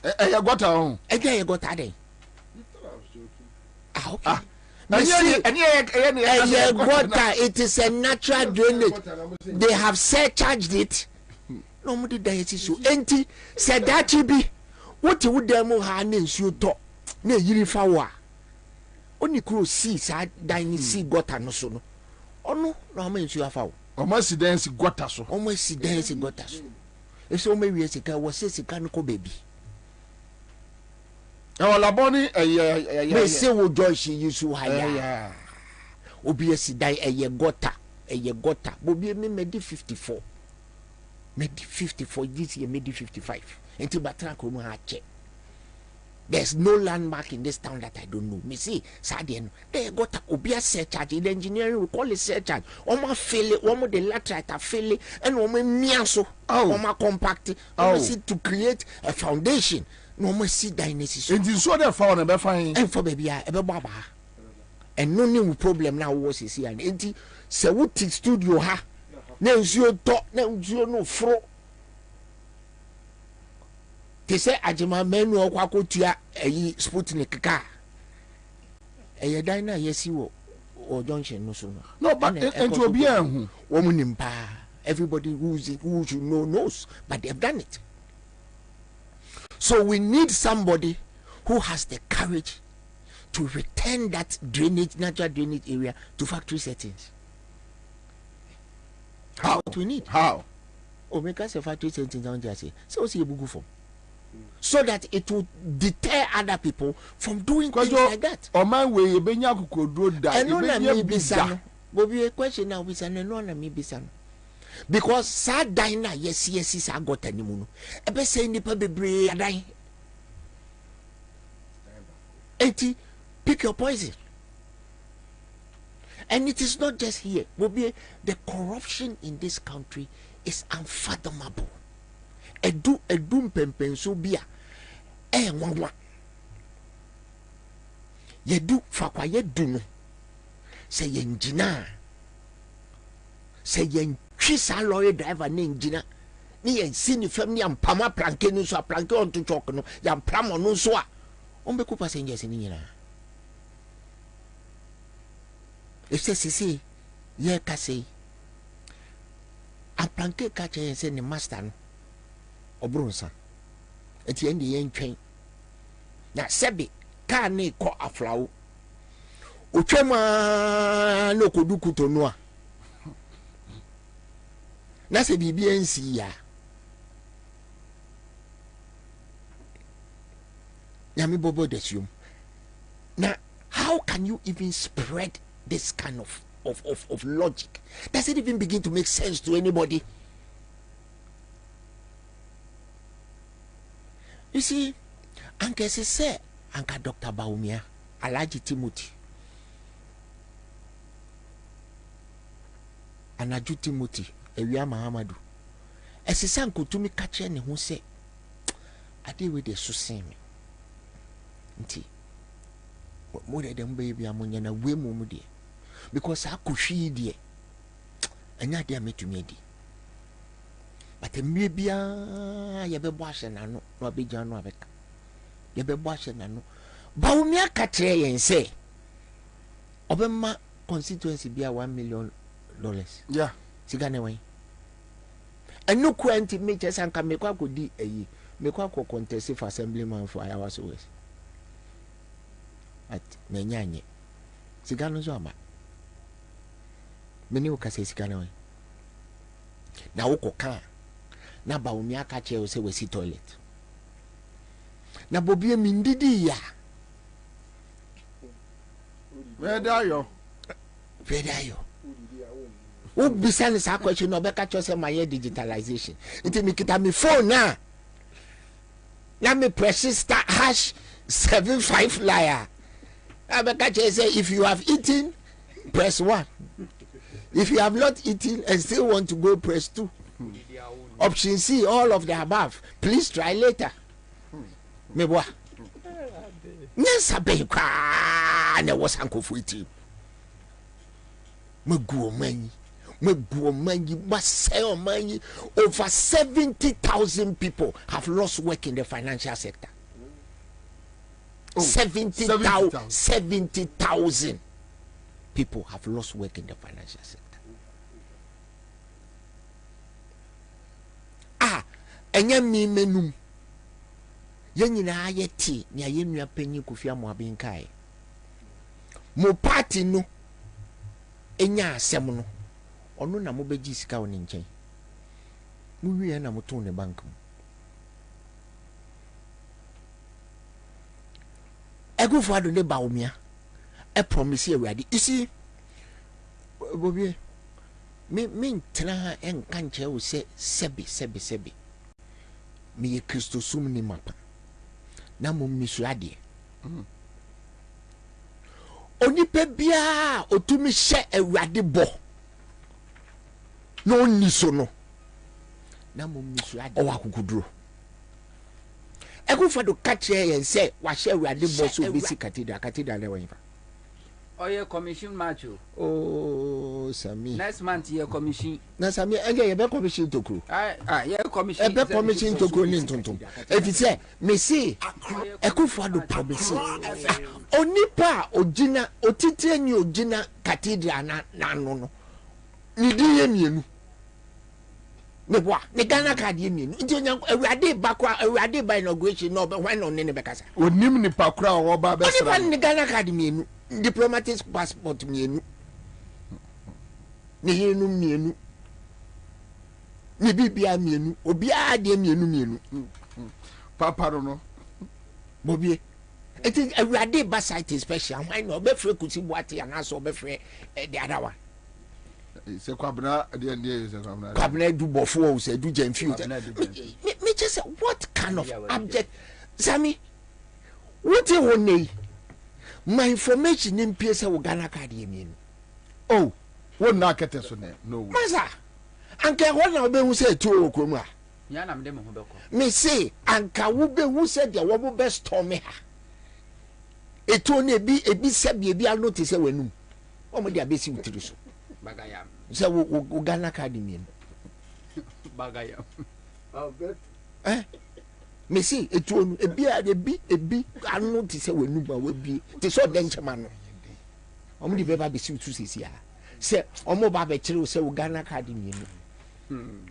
ya gota ho ya gota den okay gota it is a natural drainage they have surcharged it no mo di dan ti so enti said that bi what you dem ha na nsuo to na yiri fa wa oni kro si sa dan si gota no so no ono na ma nsuo afa wo o ma si dan si gota so eso me wi sika wo se sika no ko baby e wala boni me se wo joshi yusu haya obi esi dan eye gota Bobie me medi 54 this year medi 55 enti batra ko mu ha che. There's no landmark in this town that I don't know. Me see, Sadian, they got a obia surcharge. The engineering will call it surcharge. Oma fail it, oma the latrite fail it, and oma miaso, oma compact, oma see to create a foundation. No more see dynasty. And this what they found a fine. And for baby, baba. And no new problem now was here. And enti, se wuti studio ha. Ne nzio to, ne nzio no fro. te say ajima menu okwa kotua eyi Sputnik ka eye dan na yesi wo junction no so no but into obi ehun woman pa everybody who should know knows, but they've done it. So we need somebody who has the courage to return that natural drainage area to factory settings. How? What we need. How? Oh, make us a factory settings down there. So see a bugu form. So that it will deter other people from doing things like that. Oh man, we benya kukodro da. And no na me bisa. Bobie a question now bisa no na me bisa. Because sad dina yes sa got animu. Ebe say nipa bebre adan. Enti pick your poison. And it is not just here. Bobie, the corruption in this country is unfathomable. Edum pempenso bia nwanwa yedu fakwa yedu no se yenjina se yentwi sa lorry driver na enjina ni yensi ni fam ni ampama planke no so planke on to chok no ya plamo no so a on be ko passengers ni nyina ese sisi ye kase a planke ka che yense ni master no obronsa eti endi yen twen na sebi ka ne ko aflawo otwema no koduku to no a na se bibi ensi ya nyame bobo desium. Now how can you even spread this kind of logic? Does it even begin to make sense to anybody? You see, Anke say, Anka Dr. Baumia, Alaji Timothy, Anaju Timothy, Ewia Mahamadu. Esisan kutumi kache ne ho se, ade we de so sen me. Nti, mo de dem baby amonya na we mu de. Because akohwi de, anya de ametumi adi. But maybe ya be boashe na no be jano abeka ya be boashe na no Baumia katre yen say obema constituency bia $1 million. Yeah, sigane wen enu kwenti me chesa nka me kwa kodi eyi me kwa ko contest for assemblyman for Ayawa West at menyanye sigano zo ama meni ukase sigane wen na uko kan na Baumia kache o se we si toilet na Bobie mindidi ya Vedayo o bisane sa question no be kache se my digitalization nti mi kita mi phone na me press star #75 liar be kache say if you have eaten press 1, if you have not eaten and still want to go press 2. Option C, all of the above. Please try later. Me boy. Nessa be kwa na wasanko fuiti. Me guo manyi, maseo manyi. Over 70,000 people have lost work in the financial sector. 70,000 people have lost work in the financial sector. Enya mi menum yenyina ayeti nya yenua panyi Kofia Moabin kai mo party no enya asem no ono na mo beji sika woni nchen mo wie na mo ton ne bank mu egufo ado ne Baumia e promise Awurade you see Bobie me ntena enka nche wo se sebi me Kristo sum ni mapa na mo misuade onipa bia otumi hye Awurade bo no ni so no na mo misuade o akukuduro egufo do kache yen se wa hye Awurade bo so bisi cathedral le wenfa Oye commission match. Oh, Sammy. Next month ye commission. Na Sammy, ege be commission to kru. Ye commission. Be commission to kru ni tonton. If you say, me see, Akufo-Addo promise. Onipa ogina, otiti ni ogina cathedral na no. Ni diye mienu. Ne boa, ne Ghana card ye mienu. Nti onyan Awurade bakwa, Awurade by inauguration no be when on ne bekasa. Onim ni pakura o ba be sra. Onipa ne Ghana card mienu. Diplomatic passport mienu. Ni hinu mienu. Ni bibia mienu. Obia de mienu. Papa no. Bobie. It is Awurade ba site special. Why no be free kusi boate and so be free the other one. Se Kwabena de ndie se Kwabena. Kwabena do bofo say do Jenfiu. Me just say what kind of object Sammy? What you want my information in PS Ghana card you mean? Oh, what na kete so ne? No. Masa. Anka what na be hu say to okroma. Ya na me ho be ko. Me say anka wo be hu say de wo be storm me ha. Eto na ebi sabi ebi notice wenum. O mo de abesi utiri so. Bagayam. Say wo Ghana card mean. Bagayam. Me see eto no ebi notice wenum ba we bi. Te so denchema no. O mo de be ba besi utu sisi a. Say o mo ba be kire say wo Ghana card mean.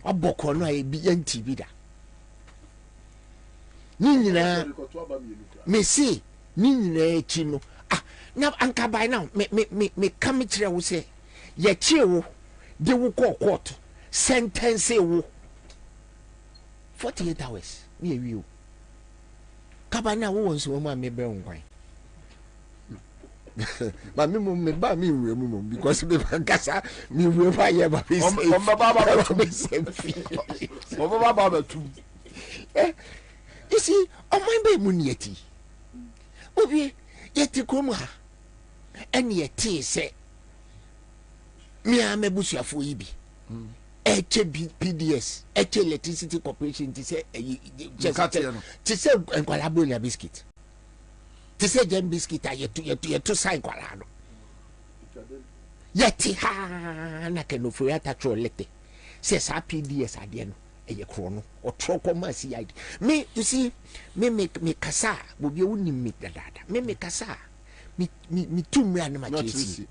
Oboko no ebi yanti bi da. Ni nyina me see ni nyina echi no na anka by now me come kire wo say ye chi wo de wo court sentence wo 48 hours ni ewi o kaba na wo wonso mo me be nkwan ma me ba mi wure mu because me bankasa mi wure fa ye ba be say o baba tu you see o man be mu nieti obi yeti krom ha ene yeti se mi a mebusuafo yi bi eche PDS eche electricity corporation ti se ti se enkwala bonya biscuit ti se jam biscuit a yetu sign kwala no yeti ha na kenofo ya ta trolete se sa PDS ade no eye kro no o troko ma si ide me you see me kasa bobi woni me dada me kasa me tumra na ma chesi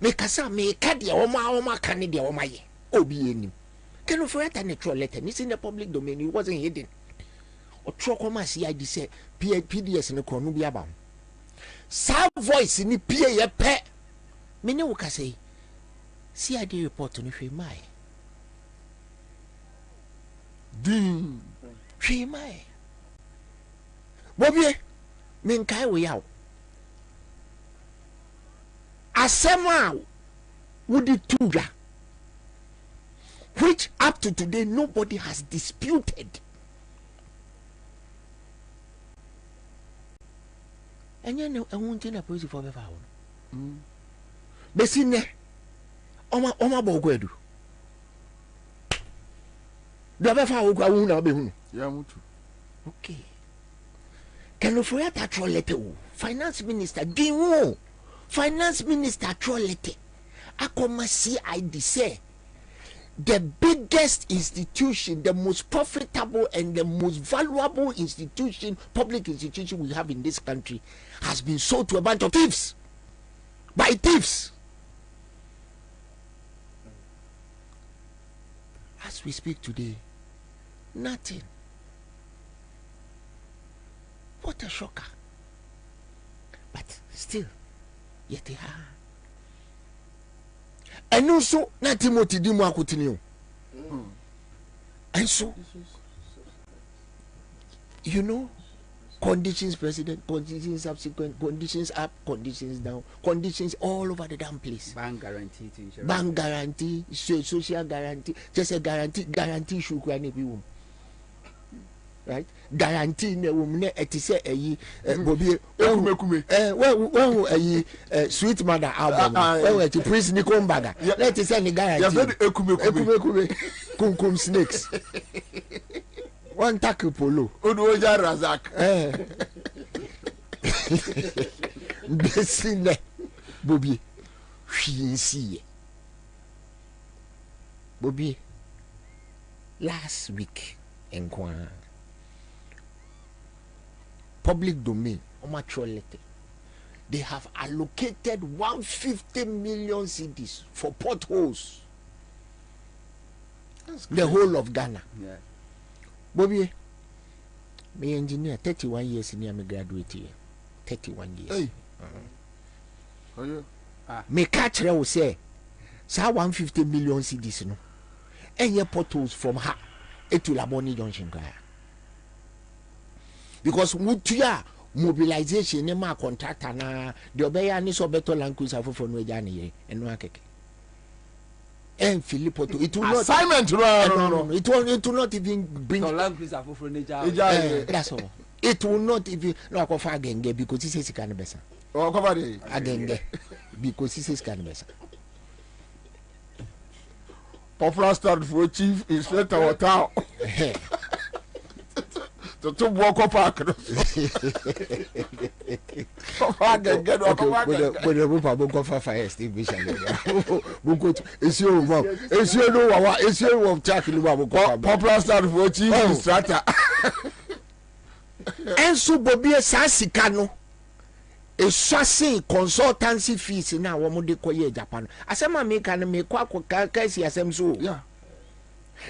me kasa me ka de o ma ka ne de o ma ye obi enim kenofo ya ta ne trolete ni in the public domain it wasn't hidden o troko ma si ide se PDS ne kro no bi aba sa voice ni pie ye pe me ne wo kasa yi si ide report no hwe mai din hwe mai Bobie me nkai wo yawo asema would tuja which up to today nobody has disputed enye no ehunti na police for be fa wo besine oma bogo edu do be fa wo kwa wu na be hu ya mutu okay kenofo ya ta trolete wo finance minister dinwo finance minister trolete akoma CID say the biggest institution, the most profitable and the most valuable institution, public institution we have in this country has been sold to a bunch of thieves. By thieves. As we speak today, nothing. What a shocker. But still, yet they are. And also, not Timothy Dimo Akutini. And so, you know, conditions president, conditions subsequent, conditions up, conditions down, conditions all over the damn place. Bank guarantee to insurance. Bank guarantee, social guarantee, just a guarantee should be right? Guarantee ne woman eti say Bobie when sweet mother album when to Prince Nikombaga let us say ni guarantee ekume kum snakes one tackle polo odoja razak Bobie hwinsie Bobie last week enkwa public domain letter they have allocated 150 million cedis for potholes. The whole of Ghana. Yeah. Bobie, my engineer, 31 years in me graduate here. 31 years. Hey. Oh, yeah. Me catch will say, sa 150 million cedis no. And your potholes from her to Laboni Junction. Because Mutia mobilization nema contractor na the obeya ni so better land cruiser for no jani and no akeke. And Filippo to it will not assignment no. It will not even bring land cruiser for no jani. That's all. It will not even no cover again because he says he can better. Oh, cover again because he says can better. Popular start for chief inspector of town. To walk up park. But the roof of Bunko fire extinguisher. It's your mom. It's your no. It's your of tackling popular start for chief instructor. And so Bobie Sasikano is swasi consultancy fees in our Modekoye Japan. Asema make and make Kwakasi Asemso. Yeah.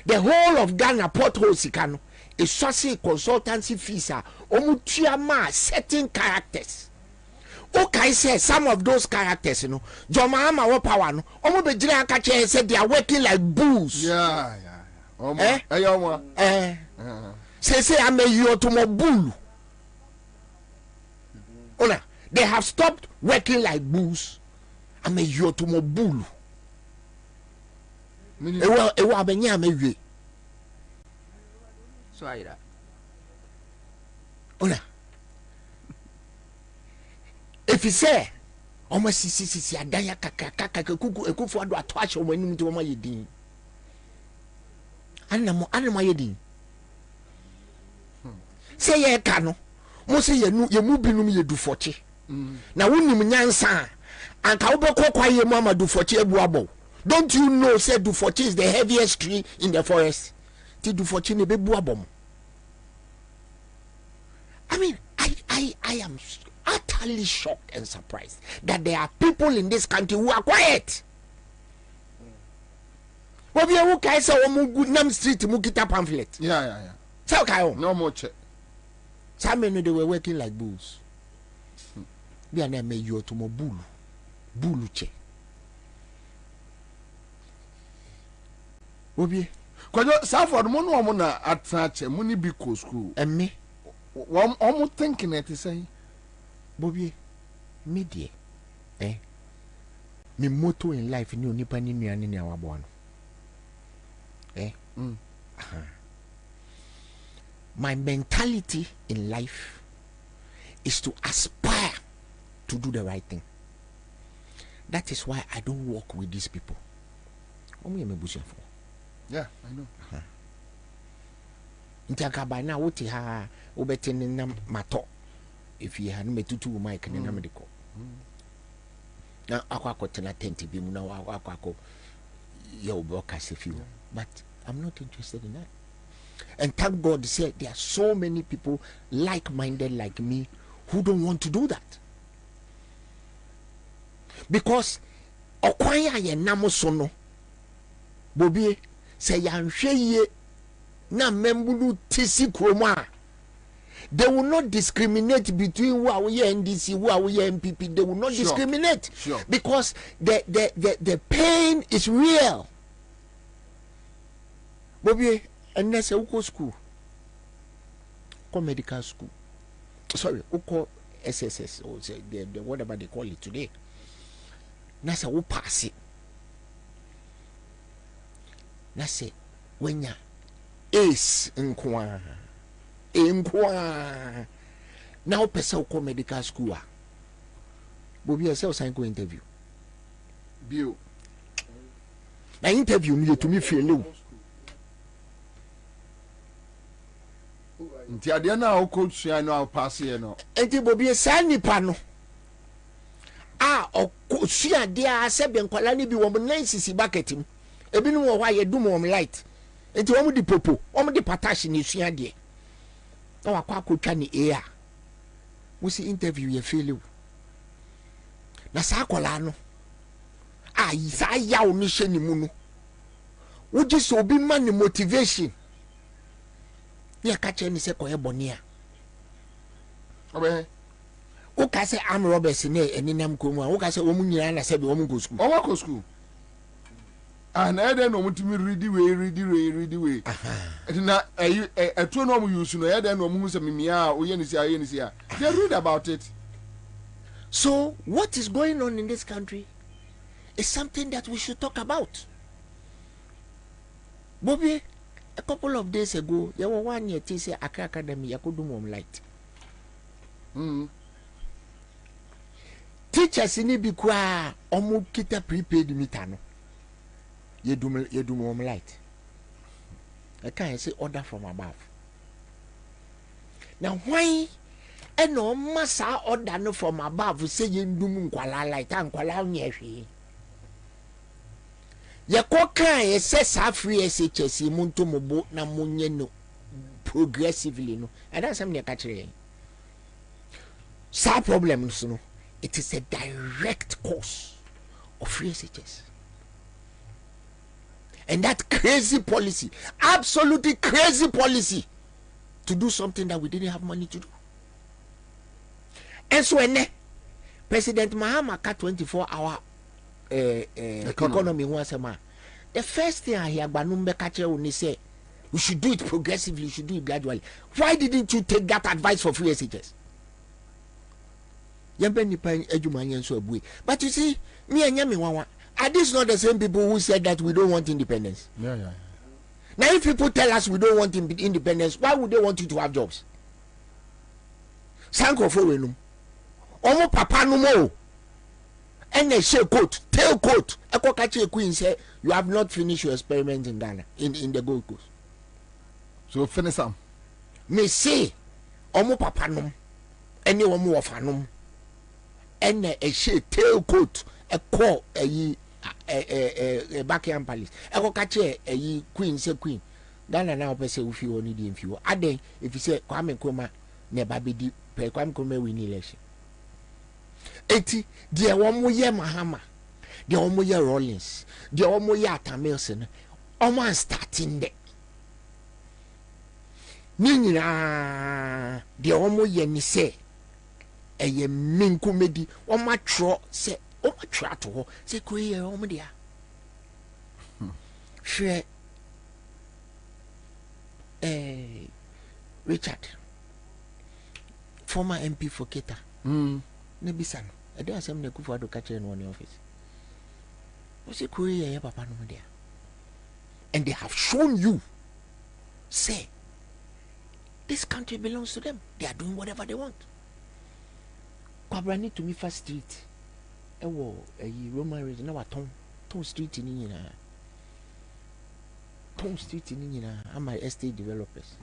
The whole of Ghana pothole Sikano. A source consultancy fees are omutuama certain characters. Okay, say some of those characters, you know, Joma Ama power no, omu bejira akache said they are working like bulls. Yeah. Say I'm a yotomo bull. Ona, they have stopped working like bulls. I'm a yotomo bull. Ewa benya me. So I that. Ona. If you say, almost si adaya kaka kuku ekufu ado atwache omo nim nti omo yedin. Anamo yedin. Say ye ka no. Mo say ye mu binum ye du foche. Na wonim nyansa anka wo be kokwa ye mu amadu foche ebu abo. Don't you know say du foche is the heaviest tree in the forest? I mean, I am utterly shocked and surprised that there are people in this country who are quiet. What you okay? So Nam Street Mukita pamphlet. Yeah. So no more check. Some men they were working like bulls. We are name you to mo bulu che. Bobie. Kwajo Sanford mo no mo na attrache mo ni bi ko school. Me. Omo thinking it say Bobie me die. Me motto in life ni onipa ni nuane ni awabo ano. My mentality in life is to aspire to do the right thing. That is why I don't work with these people. Yeah, I know. Intaka by now what ha obetin nam mato if you had metutu mic and namedico. Now aqua tena tenti be now aquaco yo broadcast if you, but I'm not interested in that. And thank God said there are so many people like-minded like me who don't want to do that. Because okwanya ye namosono Bobie say yanhwe na membulu tisi kroma. They will not discriminate between who are we NDC, who are we MPP. They will not discriminate because the pain is real. Bobie, and that's a school, medical school. Sorry, SSS or the whatever they call it today. That's a pass it. That's it. When ya ace nkwa now person call medical school. Bobie yourself sign go interview. Bio. Na interview me to me feel low. Nti ade na o coach ya no pass here no. Enti Bobie sa nipa no. sua dia se be nkwala ni bi wo mo 9cc bucket mu ebi no wo ye dum wo light enti wo mo di popo wo mo di patash ni sua de na wakwa akotwa ni air mo si interview ye fail o na sa akola no sa ya o ni hye ni mu no wo ji so obi man ni motivation ya ka che ni se ko ye boni a obe o ka se am roberts ne eninam komu a o ka se wo mu nyina na se be wo mu go school o wa ko school na ede no mutimi ready way na etu no mu use no ede no mu se mimia o ye ni sia they read about it. So what is going on in this country is something that we should talk about. Bobie, a couple of days ago there were 1 year say Accra Academy yakudum light. Teachers ni bi kwa omu kita prepaid meter no yedum light. I can't say order from above. Now why no massa order no from above say yendum nkwala light ankwala nyehwe. Ye kokan ye say sa free SHS muntu mobo na munye no progressively no. And that's something ka kire. Sa problems no. It is a direct cause of free SHS. And that crazy policy, absolutely crazy policy, to do something that we didn't have money to do. And so when President Mahama cut 24-hour economy once a month, the first thing I hear Banumbe Kache when say we should do it progressively, we should do it gradually. Why didn't you take that advice for free SHS? But you see, me and Yami Wawa, are these not the same people who said that we don't want independence? Yeah. Now, if people tell us we don't want independence, why would they want you to have jobs? Sanko for Renum. Omo papa no mo. And a share coat, tail coat. Eko kachi queen say you have not finished your experiment in Ghana, in the Gold Coast. So finish some. Me say, omo papa no. Any omo wafanum. And a share tail coat, a call a backyard palace. Eko kachi a queen say queen. Ghana now pese ufi oni di mfiwo. Ade if you say Kwame Nkrumah ne babedi pe Kwame Nkrumah win election. Eti dia womo ye Mahama, dia womo ye Rollins, dia womo ye Atamilson. Omo starting de. Nyina dia womo ye ni se eye minkumedi omo atro se omo atro ato ho se koye omo dia. Hwe Richard, former MP for Keta. Nebisa no. I don't asem na kufu ado catch in one office. What's it Korea papa no there? And they have shown you, say, this country belongs to them. They are doing whatever they want. Kwabena need to me first street. Ewo Roman region na ton street ni nyina. Ton street ni nyina. Am my estate developers.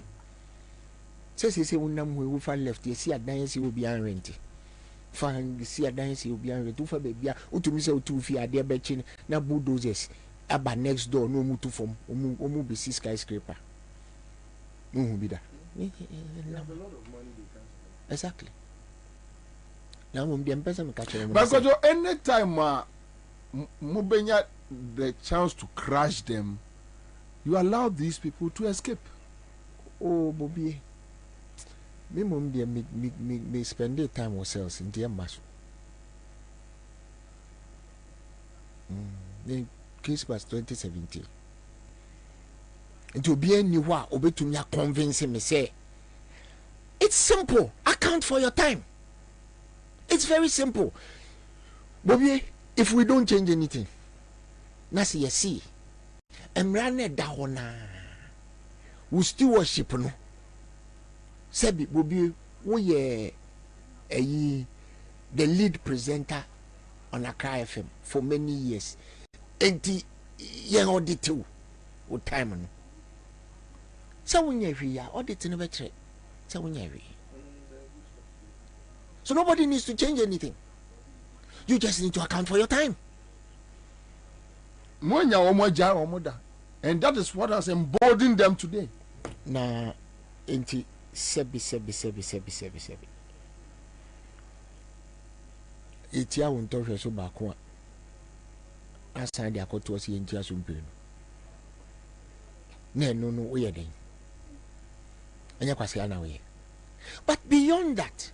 Say unam we fa left. You see adan si obi an rent. Fan see adan si obi an rent. Ufa baby utumi say utu fi ade bechi na bulldozers aba next door no mutu from omu be skyscraper. Muhu bi da. They have a lot of money they can. Exactly. Now mum dem pesa me catch them. Because anytime mubenya the chance to crash them, you allow these people to escape. Oh, Bobie. Me mum dem me spend their time ourselves in their mass. The case was 2017. And to be any wa obetumia convince me say it's simple. Account for your time. It's very simple. Bobie, if we don't change anything, nasi you see, emrane daona, we still worship no. Sebi Bobie, we the lead presenter on Accra FM for many years. Enti yen audit with time no. So when you audit never check. So when you so nobody needs to change anything. You just need to account for your time. And that is what has emboldened them today. Na enti sebi. Etia wonto hwe so ba ko a asan de akoto so yentia so mpere no. No we den. Anya kwase ana we. But beyond that,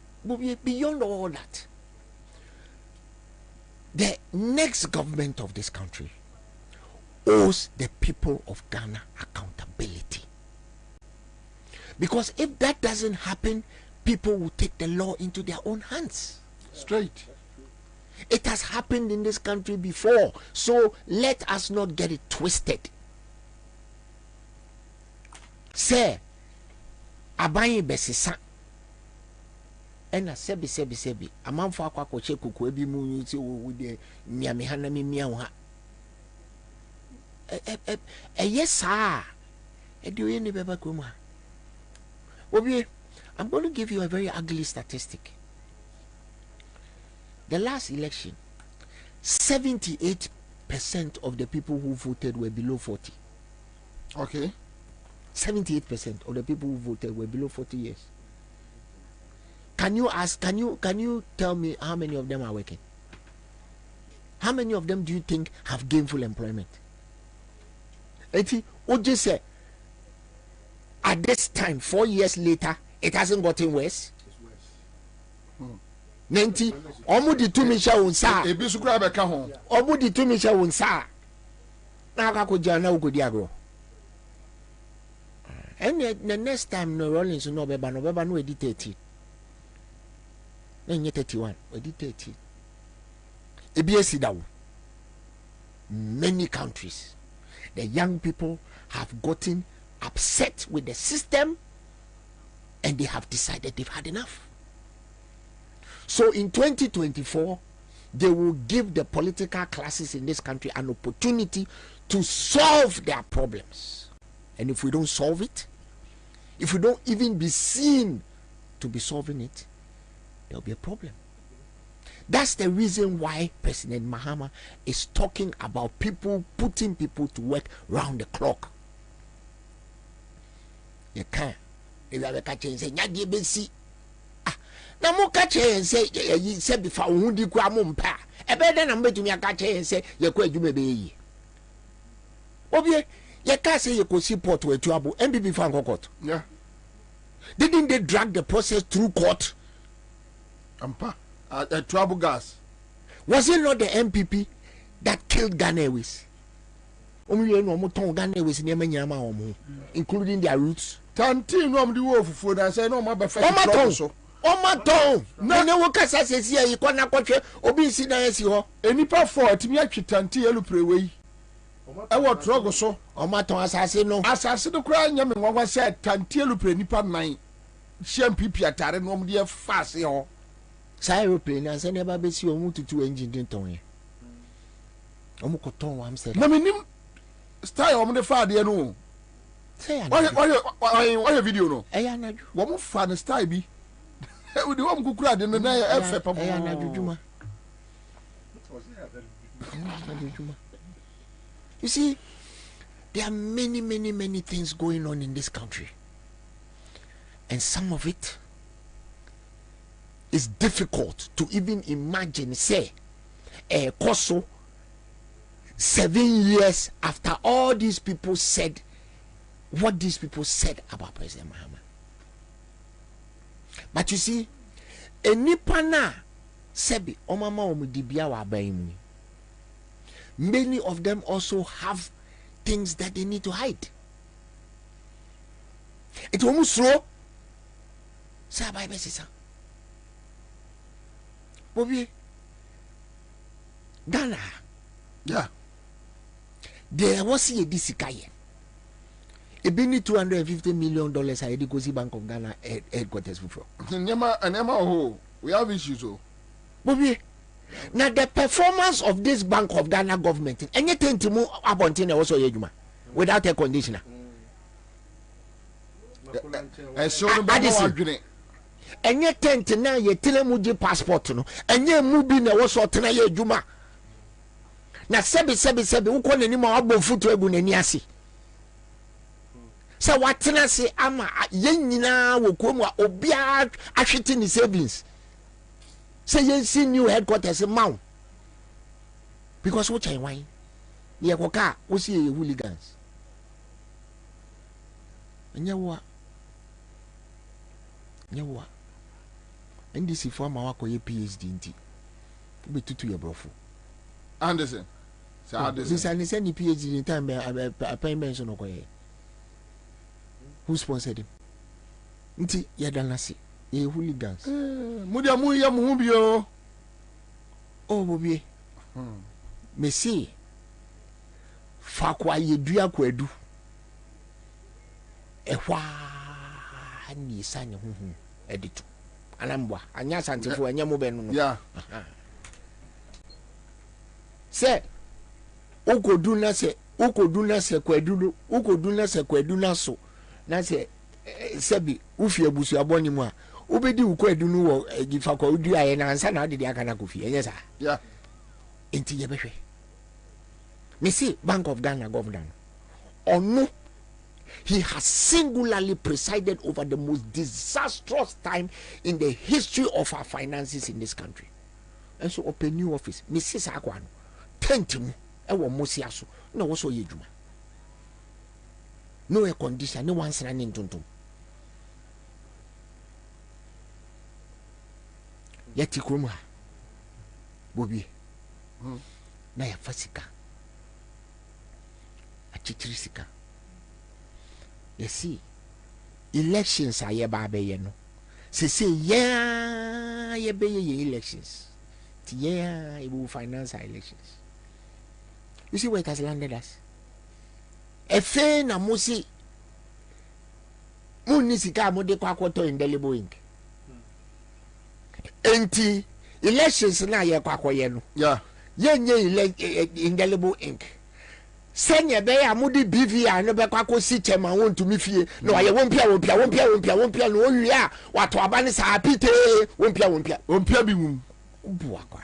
beyond all that, the next government of this country owes the people of Ghana accountability. Because if that doesn't happen, people will take the law into their own hands. Straight. It has happened in this country before, so let us not get it twisted. Say, abayi besisa. Ena sebi. Amanfo akwa koche kuku ebi mu nti wo de miame hana mi mia wo ha. Yes, do any beba kuma. Bobie, I'm going to give you a very ugly statistic. The last election, 78% of the people who voted were below 40. Okay. 78% of the people who voted were below 40 years. Can you tell me how many of them are working? How many of them do you think have gainful employment? Oje say, at this time, 4 years later, it hasn't gotten worse. It's worse. Nenti, omu di tu misha unsa. Ebi sukura beka ho. Omu di tu misha unsa. Na ka ko jana ugo di agro. And the next time no Rollins no beba no edi 30. Nenye 31, edi 30. Ebi esidawo. Many countries, the young people have gotten upset with the system and they have decided they've had enough. So in 2024, they will give the political classes in this country an opportunity to solve their problems. And if we don't solve it, if we don't even be seen to be solving it, there'll be a problem. That's the reason why President Mahama is talking about people, putting people to work round the clock. You can't. If you have a catch and say, Nyadi Bensi. Now, more catch and say, you said before, Woody Quamumpa. A better number to me, a catch and say, you're quite you may be. Bobie, you can't say you could see port to a trouble and be before court. Yeah. Didn't they drag the process through court? Ampa. Trouble gas. Was it not the MPP that killed Ghana Airways? Including their roots. Tanti no am di wo fufu na say no ma be fa so. Omaton. Na ne wo kasa sesi e ko na kwotwe obi si na esi ho. Enipa 4 atimi atwi tanti elupre yi. E wo trogo so. Omaton asase no. Asase no kura nya me ngwa say tanti elupre nipa 9. Hiem pipi atare no om de fa se ho. Sa aeroplane and say never be see omu tutu engine din ton ye. Omu ko ton wa am say. Na menim style om de fa de no. Say why video no? Eya naju. Wo mo fa ne style bi. We do am kukura de no na e fe pa. Eya naju juma. You see, there are many things going on in this country. And some of it is difficult to even imagine. Say, Koso, 7 years after all these people said what these people said about President Mahama. But you see, enipana sebi omama omudibia wa baimu. Many of them also have things that they need to hide. It almost slow. Say bye bye sisa. Bobie, Ghana. Yeah. There was a disikaye. It be $250 million at the Gozi Bank of Ghana headquarters before. We have issues. Bobie, now the performance of this Bank of Ghana government, anything to move about also yejuma without a conditioner. enye tent na ye tele mu je passport no enye mu bi na wo so tena ye adwuma na sebi wo ko nani ma wabɔ futu egu nani ase sɛ watena se ama yɛn nyinaa wɔ kurom a obia ahwete ne savings sɛ yɛnsi new headquarters maw because wo kyɛn wan yɛ kɔka wo si yɛ hooligans nyɛ wo NDC fo ama wakɔyɛ PhD nti wobɛtutu yɛ borɔfo Anderson Anderson ni sɛ ni PhD in time appointment no kɔyɛ who sponsored him nti yɛda nase yɛ hooligans mudia mu yɛ mu hu bio Bobie mesi fa kwa yɛdua kwadu ɛhwa ni sanye huhu editu anambwa anya santefo anya mo benu no yeah se ukodu na se kwadu na so na se sebi ufi abusu aboni mu a ubedi ukwadu no wo gifa kwa udu aye na ansa na de aka na kofi enye sa yeah enti ye behwe me see Bank of Ghana governor onu he has singularly presided over the most disastrous time in the history of our finances in this country. And so open new office. Mrs. Akwano, tentim, ewo mosiaso, no was so yejuma. No air condition, no one's running tuntum. Yeti krumha, Bobie, na ya fasika, achichirisika. You see, elections are ye no. Say yeah, ye be ye elections. Yeah, it will finance our elections. You see where it has landed us. Efe na musi munisika mo de kwa kwoto indelible ink. Enti elections na ye kwa kwoye no. Yeah. Ye nye indelible ink. Senya be ya mudi BVI no be kwa ko si chairman won to me fie no aye wompia no owi a wato abane sa apite wompia bi mum bua kwa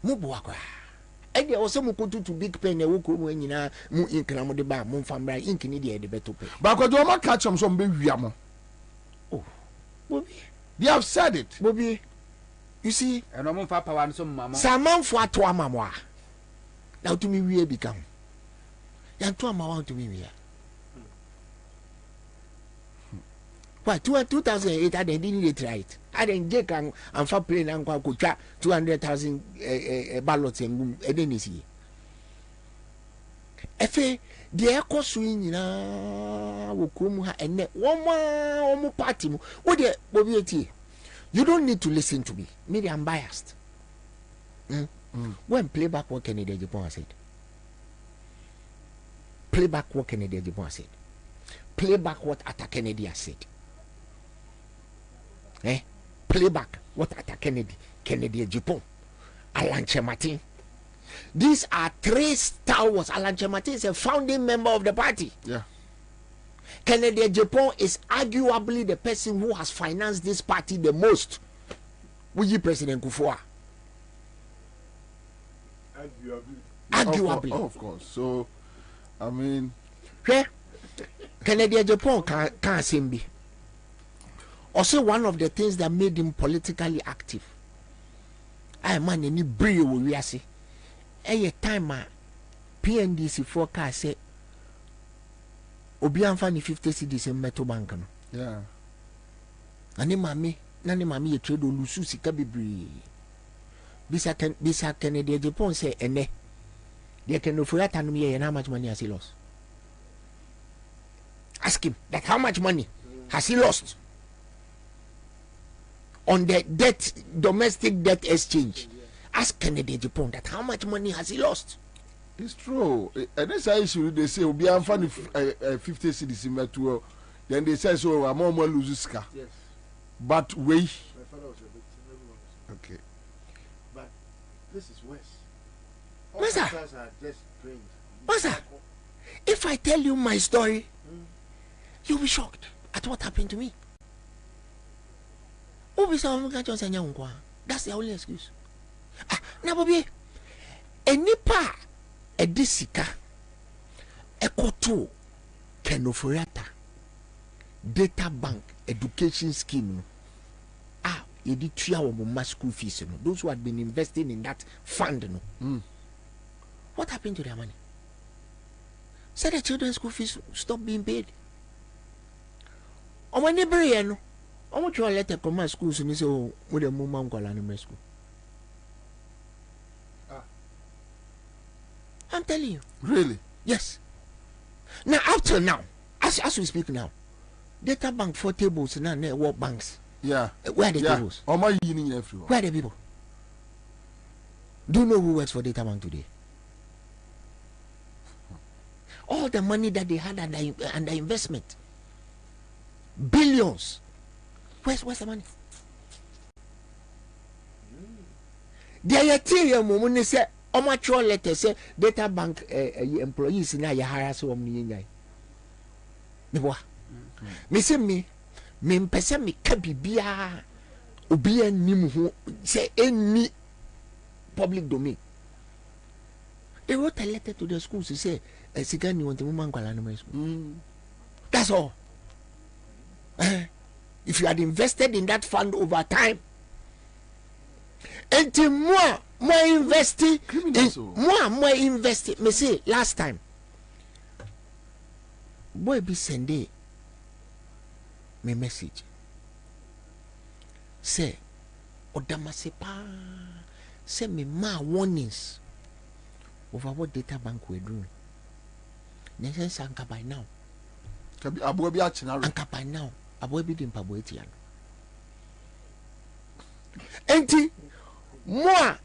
mu bua kwa e de o se mu kotutu big pen e wo ko mu nyina mu ink na mu de ba mu famra ink ni de beto pe ba ko do ma catch am so be wia mo. Oh Bobie, they have said it Bobie, you see and no fa power no so mama samanfo ato amamwa now to me we become yanto amawa to me we why 2008 I didn't get right I didn't get and for plane and kwa 200,000 ballots and edenisi efe the echo swing na wo krom ha ene one party mu wo de Bobie you don't need to listen to me maybe I'm biased. When playback what Kennedy Japan said. Playback what Kennedy Japan said. Playback what Atta Kennedy has said. Playback what Atta Kennedy Japan. Alan Chematin. These are three stalwarts. Alan Chematin is a founding member of the party. Yeah. Kennedy Japan is arguably the person who has financed this party the most. We President Kufuor. Arguably. Of course. So, I mean, Kennedy Japan can't seem be. Also, one of the things that made him politically active. I man any brave we are say. A time PNDC forecast say Obi anfa ni 50 cedis in Metro Bank no. Yeah. Ani mami ye trade olusu sika bebre. Bisa Kennedy Japan say ene. They can offer that and me how much money has he lost? Ask him that how much money has he lost on the domestic debt exchange. Ask Kennedy Japan that how much money has he lost? It's true. And this issue they say Obi anfa ni 50 cedis in Metro. Then they say so I'm more lose ska. Yes. But wait. Okay. But this is worse. Master, if I tell you my story, you'll be shocked. at what happened to me. That's the only excuse. Now, Bobie, a nipa, a disika, a koto, kenoforiata, data bank, education scheme. You did 3 hours more school fees. Those who had been investing in that fund. What happened to their money? Said the children's school fees stop being paid. On my neighbor, I want you to let the command schools and say, oh, with a mom call animal school. I'm telling you. Really? Yes. Now, up till now, as we speak now, data bank 4 tables and network banks. Yeah. Where are the tables? Or my union everywhere. Where are the people? Do you know who works for data bank today? All the money that they had under investment, billions. Where's the money? The Ethereum moment say, amateur letter say data bank employees na ya harass wo mni nyai. Me boa. Me say me mpese me ka bibia obi anim ho say any public domain. They wrote a letter to the schools to say Sigani want to move school. That's all. If you had invested in that fund over time, and more investing, more investing. Me say last time, boy be sending me message. Say, Odamasepa, send me ma warnings over what data bank we're doing. Nation anka by now. Anka by now. Aboy bi dimpa boy tiano. Enti moi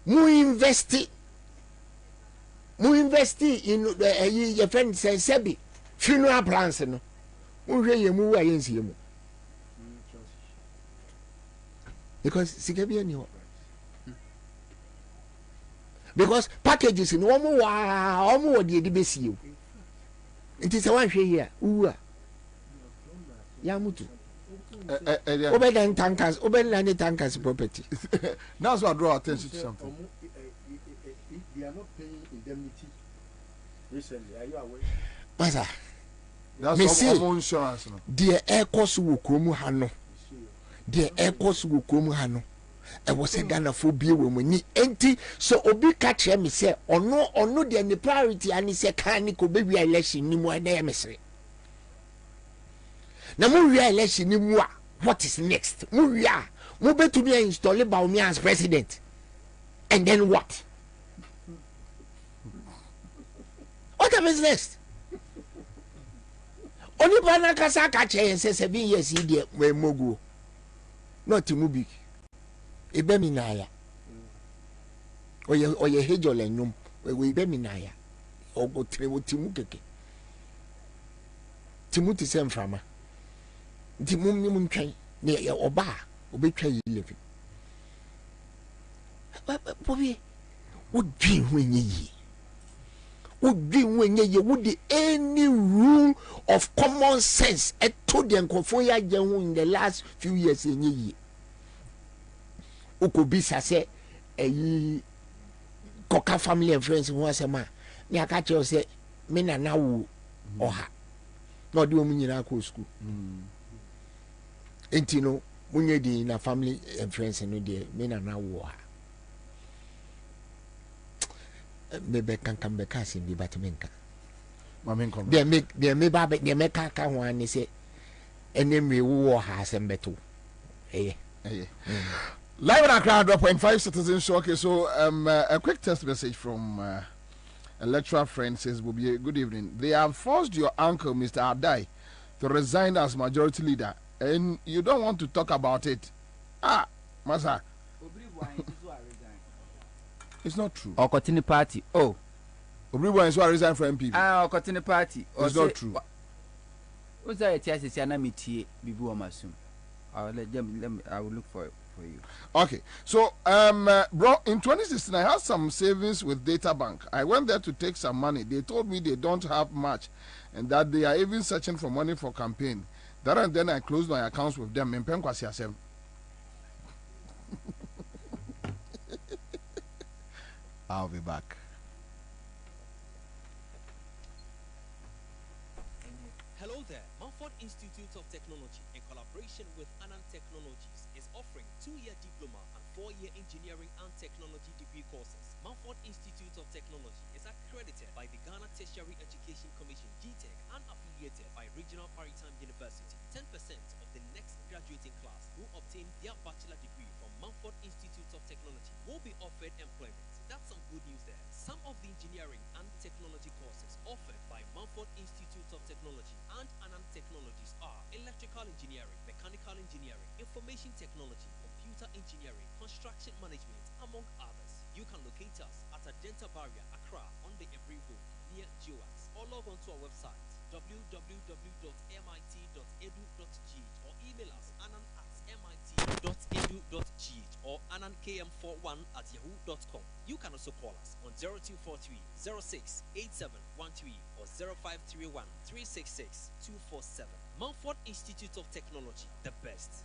invest in your friend say sebi funeral plans no. Mo hwe ye mu wa yensi ye mu. Because sikabi ani ho. Because packages in omo de besi you. It is a one here. Yamutu. Obey tankers, obey tankers property. Now, so I draw attention to something. They are not paying indemnity recently. Are you aware? Masa. That's all insurance. The air cost will come hano. The air cost will come hano. I was a Ghana phobia when we need empty. So Obi catch me say, or no, the any priority and he said, can you baby election ni more than emissary. Now, election ni more. What is next? Move to be installed by me as president. And then what? What happens next? Only Banakasa catch and says 7 years he where Mogu. Not to Mubik. Ebeminaya. Or your hedgehog and num, we beminaya. Or go to Timukeke. Timothy sent from her. Timum train near your oba, obey living. Bobie, would dream when ye would dream when ye would the any rule of common sense at Todi and Kofoya in the last few years in ye. Ukobisa say a Coca family and friends once a man. Niakacho say, Mena now or her. Not doing in our school. Enti no munye di na family and friends no dey me na wo ha bebe kan be ka sin bi batmenka mamen kon dey me ba be dey me ka ho ani se enemwe wo ha sembeto live on Accra 1.5 citizen show. Okay, so a quick text message from a lecturer friend says, Bobie, good evening. They have forced your uncle Mr. Adai to resign as majority leader and you don't want to talk about it. Masa. It's not true. Or continue party. Oh. Everyone is resign for MPP. Or continue party. It's not true. What's that? Yes, I meet Bibu Amasum. I will look for you. Okay. So, bro, in 2016, I had some savings with Data Bank. I went there to take some money. They told me they don't have much and that they are even searching for money for campaign. That and then I closed my accounts with them. I'll be back. Hello there. Mumford Institute of Technology, in collaboration with Anand Technologies, is offering 2-year diploma and 4-year engineering and technology degree courses. Mumford Institute of Technology is accredited by the Ghana Tertiary Education Commission (GTEC) and affiliated by Regional Maritime University. 10% of the next graduating class who obtain their bachelor degree from Mumford Institute of Technology will be offered employment. That's some good news there. Some of the engineering and technology courses offered by Mumford Institute of Technology and Anand Technologies are electrical engineering, mechanical engineering, information technology, computer engineering, construction management, among others. You can locate us at Adenta Barrier, Accra, on the Every Road, near Joas, or log on to our website, www.mit.edu.gh, or email us anan@mit.edu.gh or anankm41@yahoo.com. You can also call us on 0243 06 8713 or 0531 366 247. Mumford Institute of Technology, the best.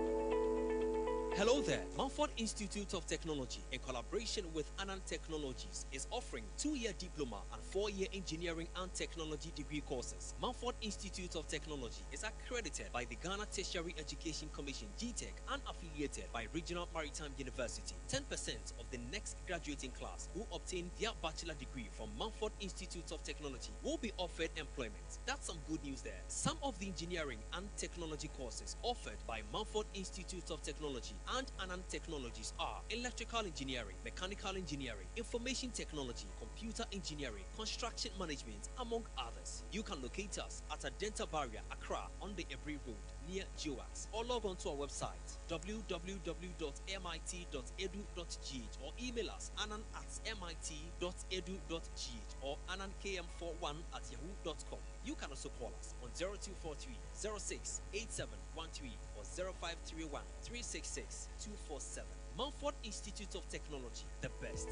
Hello there. Mumford Institute of Technology, in collaboration with Anand Technologies, is offering 2-year diploma and 4-year engineering and technology degree courses. Mumford Institute of Technology is accredited by the Ghana Tertiary Education Commission (GTEC) and affiliated by Regional Maritime University. 10% of the next graduating class who obtain their bachelor degree from Mumford Institute of Technology will be offered employment. That's some good news there. Some of the engineering and technology courses offered by Mumford Institute of Technology and Anand Technologies are electrical engineering, mechanical engineering, information technology, computer engineering, construction management, among others. You can locate us at Adenta Barrier, Accra, on the Every Road, near Joas, or log on to our website, www.mit.edu.gh, or email us anan@mit.edu.gh or anankm41@yahoo.com. You can also call us on 0243 06 8713 or 0531 366 247. Mumford Institute of Technology, the best.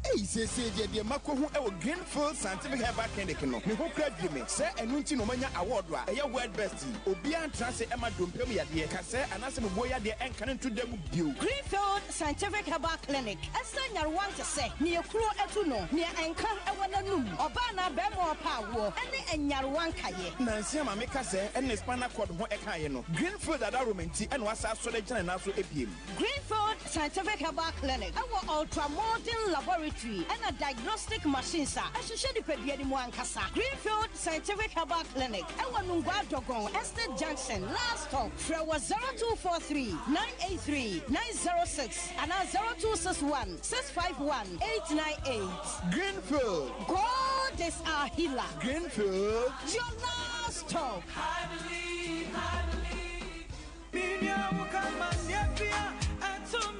Hey, say, dear Mako, who our Greenfield Scientific Herbal Clinic, no, me who crave me, say, and Nunti no mania award, a word bestie, Obian Transit Emma Dumpemia, dear Cassa, and as a boy, dear, and cannon to them you. Greenfield Scientific Herbal Clinic, a senior want to say, near Kro Etuno, near Anchor, I want to know, or Bana Bemo Power, and Yarwankaye. Nansima make us say, and Spana Quad Ekayeno. Greenfield at Arumanti, and was our selection and also APM. Greenfield Scientific Herbal Clinic, our ultra modern laboratory. And a diagnostic machine, sir. I should share the Pediani Mwankasa. Greenfield Scientific Herbal Clinic. Our Nungwa Dogon, Estate Junction, last stop. Frewa 0243 983 906 and 0261 651 898. Greenfield. God is our healer. Greenfield. Your last stop. I believe.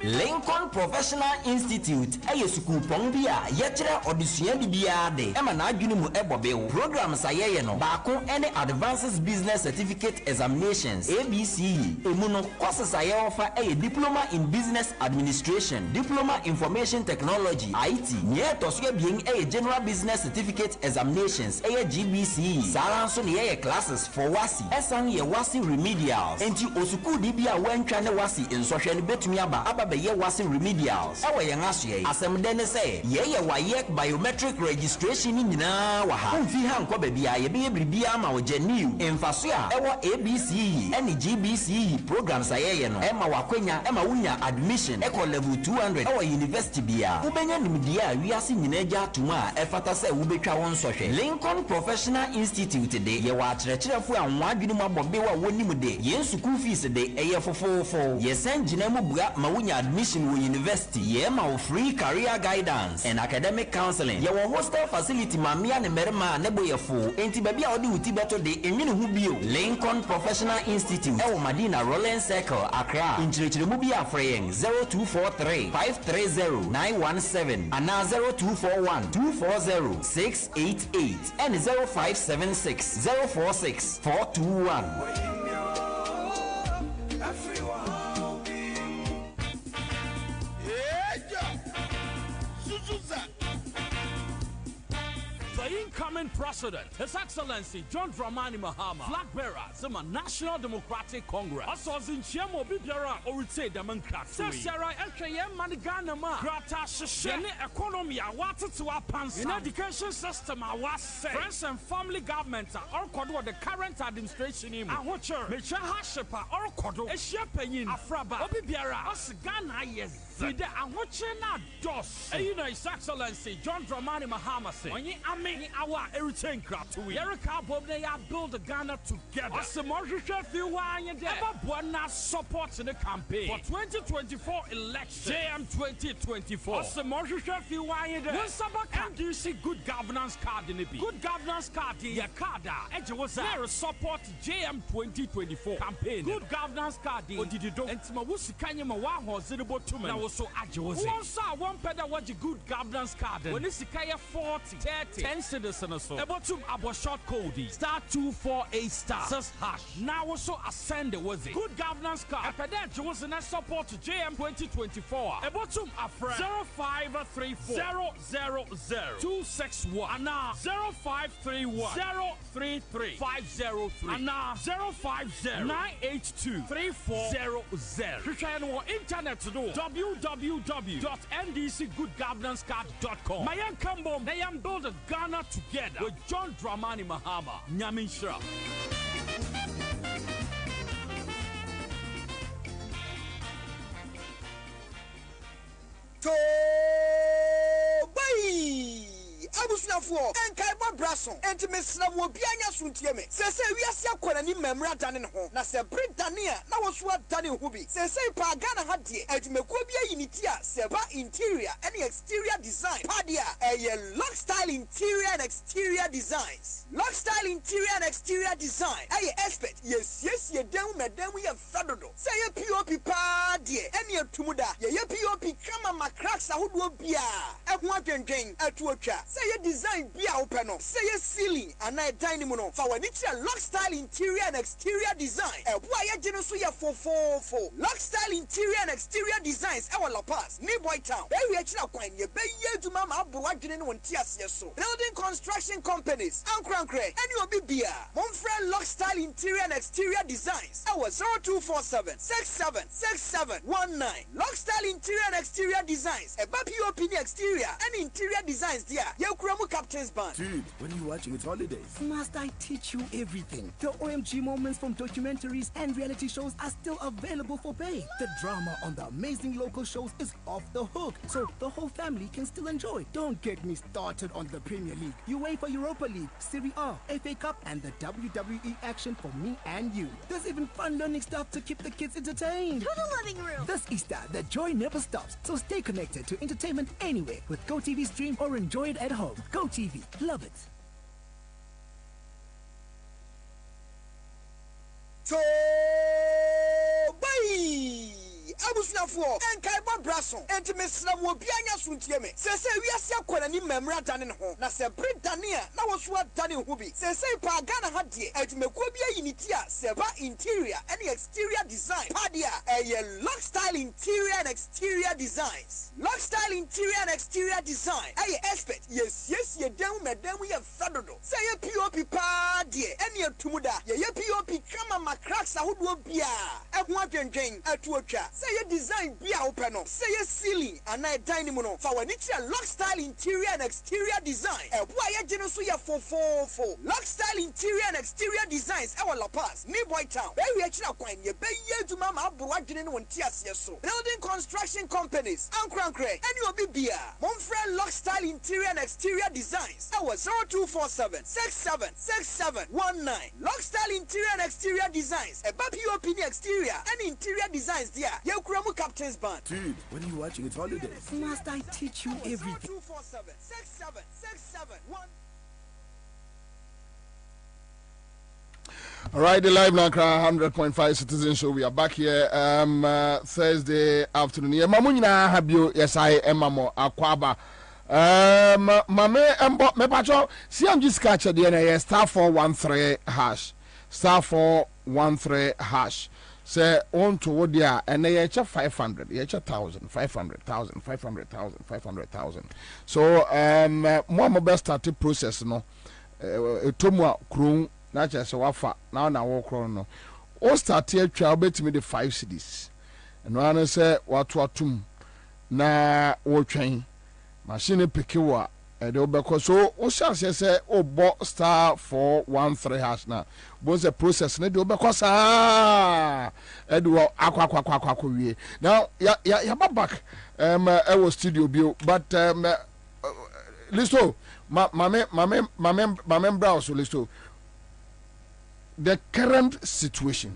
Lincoln Professional Institute aye school pon bia yekere odisua di bia de ema na adwene mu ebobe programs ayeye no baako ene advanced business certificate examinations ABCE emu no courses aye offer aye diploma in business administration, diploma information technology IT nye tosua bien aye general business certificate examinations aye GBCE sara so ne aye classes for wasi esan ye wasi remedials enti osuku di bia wantwa ne wasi ensohwe ne betumi aba be ye wasi remedials ewe ye ngasoye asem de say ye waye biometric registration ni nyina wa ha mfi ha nkwa bia ye be bribia ma wo genew emfaso a ewo ABCE ene GBCE programs ayeye no ema wakwenya ema wunya admission eco level 200 ewo university bia ubenya nimdia wiase nyina agya atuma efata say wo betwa won sohwe Lincoln Professional Institute de ye wa akyerɛkyerɛfo anwa adwene mu abɔbe wa wonim de ye school fees de eye fofofo ye san gyina mu bua ma wunya admission wo university ye ma free career guidance and academic counseling ye wo hostel facility mamia ne merma ne boyefo enti baby a odi wuti beto de enwene hu bio Lincoln Professional Institute e wo Madina Rolling Circle Accra inchirechire mu bia afreyen 0243 530 917 and 0241 240 688 and 0576 046 421. incoming president, His Excellency John Dramani Mahama, flag bearer, Zima National Democratic Congress. Also, Zinchiamo Bibiara, or say democracy. Sarah Elkayem Maniganama, Grata Shishani economy, I wanted to apans in education system. I was saying, friends and family government are all the current administration in Ahocher, Mecha Hashepa, or Kodo, a shepherd, Afraba, Obibiara, Osgana, yes. With the Ahochena dos, you know, His Excellency John Dramani Mahama say, when you are making our everything crap to Erica Bob, they are build Ghana together. As the Morisha feel why you never support in the campaign for 2024 election, JM 2024. As the Morisha feel why you there, MDC good governance card in the B. Good governance card in Yakada, Edge was there support JM 2024 campaign. Good governance card in Odido, and Timawusi Kanyama was the bottom. So Ajoze. One saw one pedal watch a good governance card. When it's Kaya 40, 30, 10 citizens or so. About to abo short code *248*. Says hash. Now also ascend was it. Good governance card. After that, you was in a support to JM 2024. About to a friend 0534 000 261. And now 0531 033 503. And now 050 982 3400. You can on internet to do www.ndcgoodgovernancecard.com. Mayan Kambo, they am build a Ghana together with John Dramani Mahama. Nyamin Shra. Abusnafo enkai ba brason enti mesna wo bianya suntie me se wiase akora ni memra dane ne ho na se bridania na wo so adane ho bi se pa Ghana ha de adwumako bia yiniti a se ba interior and exterior design padia lock style interior and exterior designs lock style interior and exterior design expert yes ye dem medam ye fadodo se ye POP pa de ene atumuda ye POP kama makracks ahodo bia ehun adwendwen atuotwa say design be a open up. Say ceiling and a dining room for when it's a lock style interior and exterior design. A why a genosuya 444. Lock style interior and exterior designs. Our La Paz, New Boy Town. Very actually quite ye bay to Mama Buagin one tias so. Building construction companies. Ancrancre. And you'll be beer. Monfrey lock style interior and exterior designs. Our 0247 676719. Lock style interior and exterior designs. A bappy opinion exterior and interior designs there. Captain's Band. Dude, when are you watching? It's holidays. Must I teach you everything? The OMG moments from documentaries and reality shows are still available for pay. The drama on the amazing local shows is off the hook, so the whole family can still enjoy. Don't get me started on the Premier League, UEFA Europa League, Serie A, FA Cup, and the WWE action for me and you. There's even fun learning stuff to keep the kids entertained. To the living room. This Easter, the joy never stops, so stay connected to entertainment anywhere with GoTV Stream or enjoy it at home. GoTV, love it. Abusnafo enkai ba brason enti mesna wo bianya suntie me se wiase akora ni memra dane ne ho na se bridania na wo so adane ho bi se pa Ghana ha de adwumako bia yiniti a se ba interior and exterior design padia lock style interior and exterior designs lock style interior and exterior design expert yes ye dem medam ye fadodo se ye POP pa de ene atumuda ye POP kama makracks ahodo bia ehun adwendwen atuotwa say your design be a open up. Say your ceiling and a dining room for when it's a lock style interior and exterior design. A why a genosuya 444. Lock style interior and exterior designs. Our La Paz, New Boy Town. Very actually quite ye bay to Mama Buagin one tias so. Building construction companies. Ancrancre. And you'll be beer. Monfrey lock style interior and exterior designs. Our 0247 676719. Lock style interior and exterior designs. A bappy opinion exterior and interior designs there. Yokramu Captain's Band. Dude, when are you watching? It's holidays. Must I teach you everything? 0247 676719. All right, the live now, 100.5 Citizen Show. We are back here Thursday afternoon. Yeah, Mamunina have you? Yes, I am Mamo Akwaba. Mame Mbo Mepacho. See, I'm just catching the DNA star 413 hash. Star 413 hash. Say on to there and they each 500, each 1,000, 500,000, 500,000, 500,000. So more mobile started process no. etomwa kron na chese wafa na wo kron no o start e twa obetimi de 5 cedis eno ane se watu atum na wo twen machine pikiwa de obekọ so o chance se o bo star 413 na bonze process na de obekọ sa e de akwa wie now ya back I was studio bio but listo my browse listo the current situation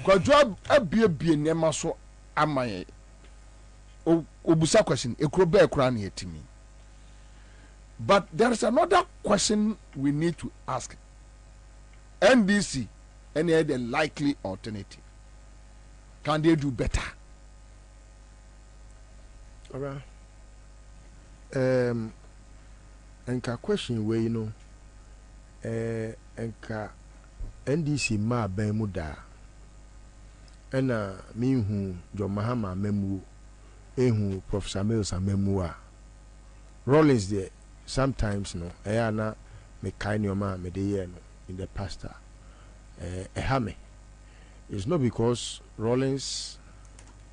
kwadwa abie nema so amaye obusa question ekro be ekra na yetimi but there is another question we need to ask NDC any the likely alternative can they do better? All right. Enka question where you know enka NDC ma ben mu da ena mi hu Jo Mahama memu ehu Professor Mills amemu a Rollins there sometimes no na me kind your man me dey no in the pastor ehame. It's not because Rollins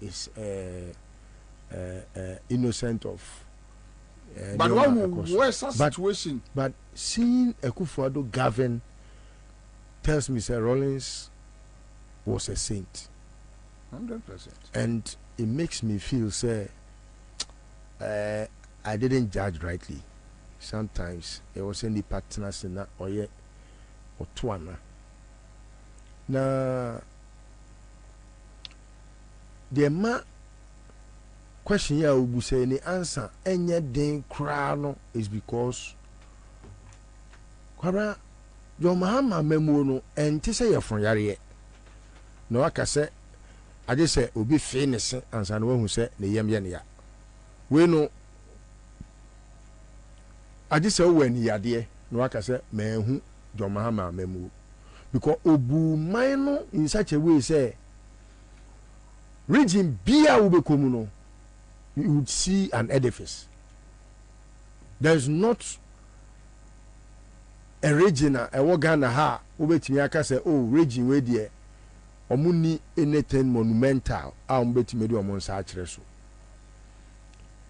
is innocent of but where's that situation? But seeing Akufo-Addo govern tells me Sir Rollins was a saint 100%, and it makes me feel say I didn't judge rightly. Sometimes it was any partners in that or tuana na the ma question ya ubu say ni answer enye den kra no is because kwara Jo Mahama memu no enti say yefon yare no aka say ade say obi fe ne se ansa no hu say ne yem ye ne ya we no ade say wo ani yade no aka say mehu Jo Mahama memu because obu man no in such a way say region bia wo be komu no you would see an edifice. There's not a region a Ghana ha ubetimi aka say oh region we there omuni anything monumental a ubetimi do omon sa akere so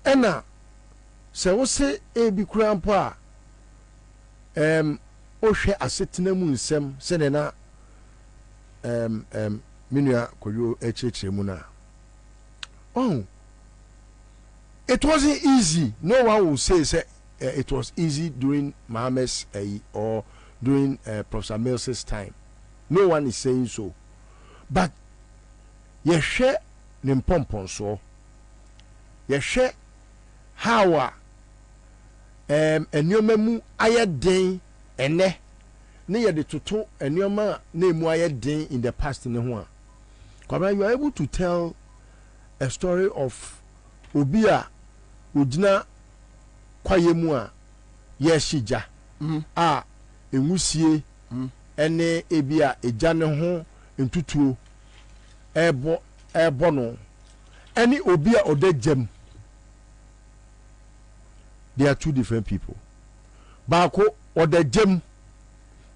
ena se wo se ebi kura mpo a ohwe asetena mu nsem se ne na minua koyo echechire mu na oh it wasn't easy. No one will say it was easy during Mohammed's or during Professor Mills's time. No one is saying so. But you share nimpompon so. You share how enyomemu ayeden ene ne ye de toto enyoma na emu ayeden in the past ne ho a. Kwabena, you are able to tell a story of Obia Ujina kwayemu a yeshija a enwusie ene ebia eja ne ho ntutuo ebo no ene obi a odagem. They are two different people. Baako odagem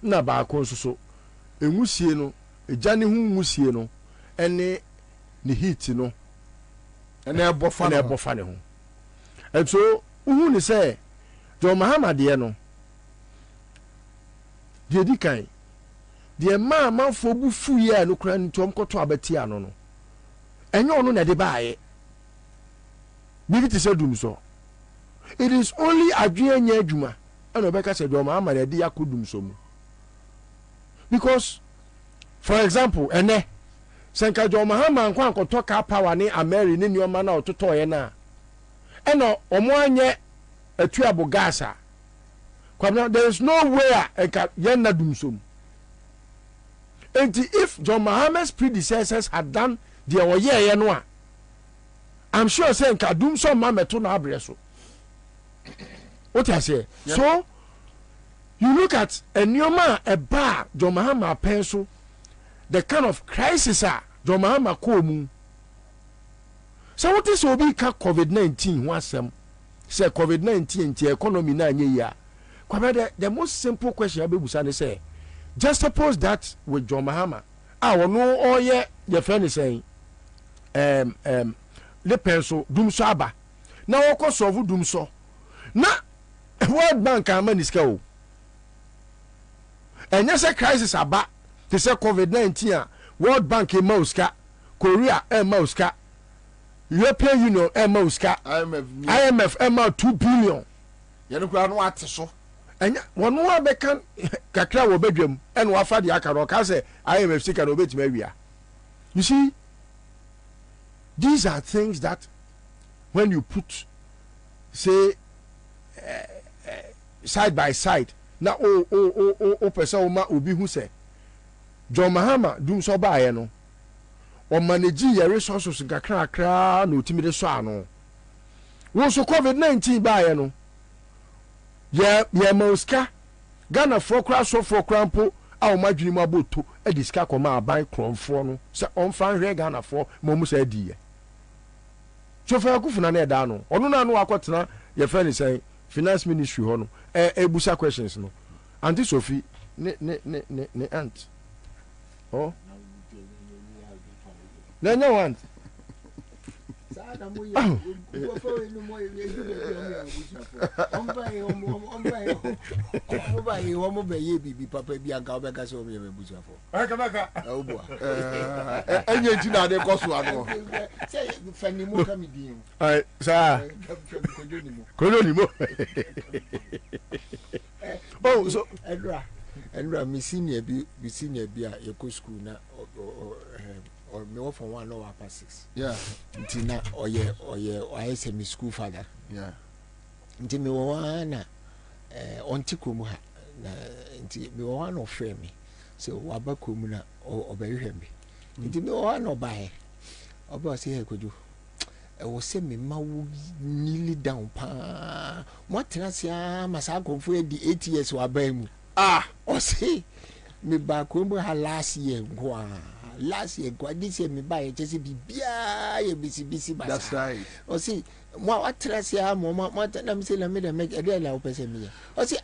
na baako nso enwusie no eja ne ho nwusie no ene ne heat no ene ebofa ne ho. And so, who ni say, Jo Mahama de no, de di kan, de man for bu fu ye no kra ntom koto abati ano no. Enye ono na de baaye. Bibi ti se dum so. It is only adwene nya adwuma. Ana obeka se Jo Mahama de yakodum so mu. Because for example, ene senka Jo Mahama nkwa nkoto ka power ni Ameri ni nioma na ototo ye na. Eno omoanye atuabo gasa kwabna there is no way eka yenna dumsom. And if John Mahama's predecessors had done their oye no a I'm sure say nka dumsom ma meto na abreso. What I say? Yeah. So you look at enyoma a bar John Mahama pencil the kind of crisis John Mahama komu. So what is obi ka COVID-19 wasem say COVID-19 nti economy na anye ya Kwabena, the most simple question I be busane say, just suppose that with John Mahama, no all ye your friend is saying, the pencil doom saba. Now of course of doom so. Na World Bank and money scale. And yes, a crisis about to say COVID-19, World Bank in Moscow, Korea and Moscow, European Union and Moscow, IMF and 2 billion. You know what so? And one more becan kakra wo bedwam and wafa de aka ro ka say IMF sika no bet mawia. You see, these are things that when you put say side by side na person ma obi hu say John Mahama dum so ba ye no o manage your resources kakra no timide so ano wo so COVID-19 ba ye no ye Moscow Ghana for kra so for krampo a o madwini mu aboto e diska koma aban kronfo no se on fan hwe Ghana for momu se di ye so fa akufuna na da no ono na no akotena ye friend say finance ministry ho no ebusa questions no Auntie Sophie ne aunt oh na want oh so Edra me senior bi a yeko school na or me off from 1 hour past 6. Yeah. Ntina oye semi school father. Yeah. Nti me wana onti komu ha na nti me wana ofre me. So waba komu na obehwe me. Nti me wana obae. Oba say he koju. E wo se me ma wo nearly down pa. Mo tenase masa konfo e di 8 years waba mu. O say me ba komu ha last year kwa. Last year, this year, me buy just be ye busy. That's right. Oh, see, what trust ya, Mama, what I'm saying, I made a make a deal of person. Oh, see,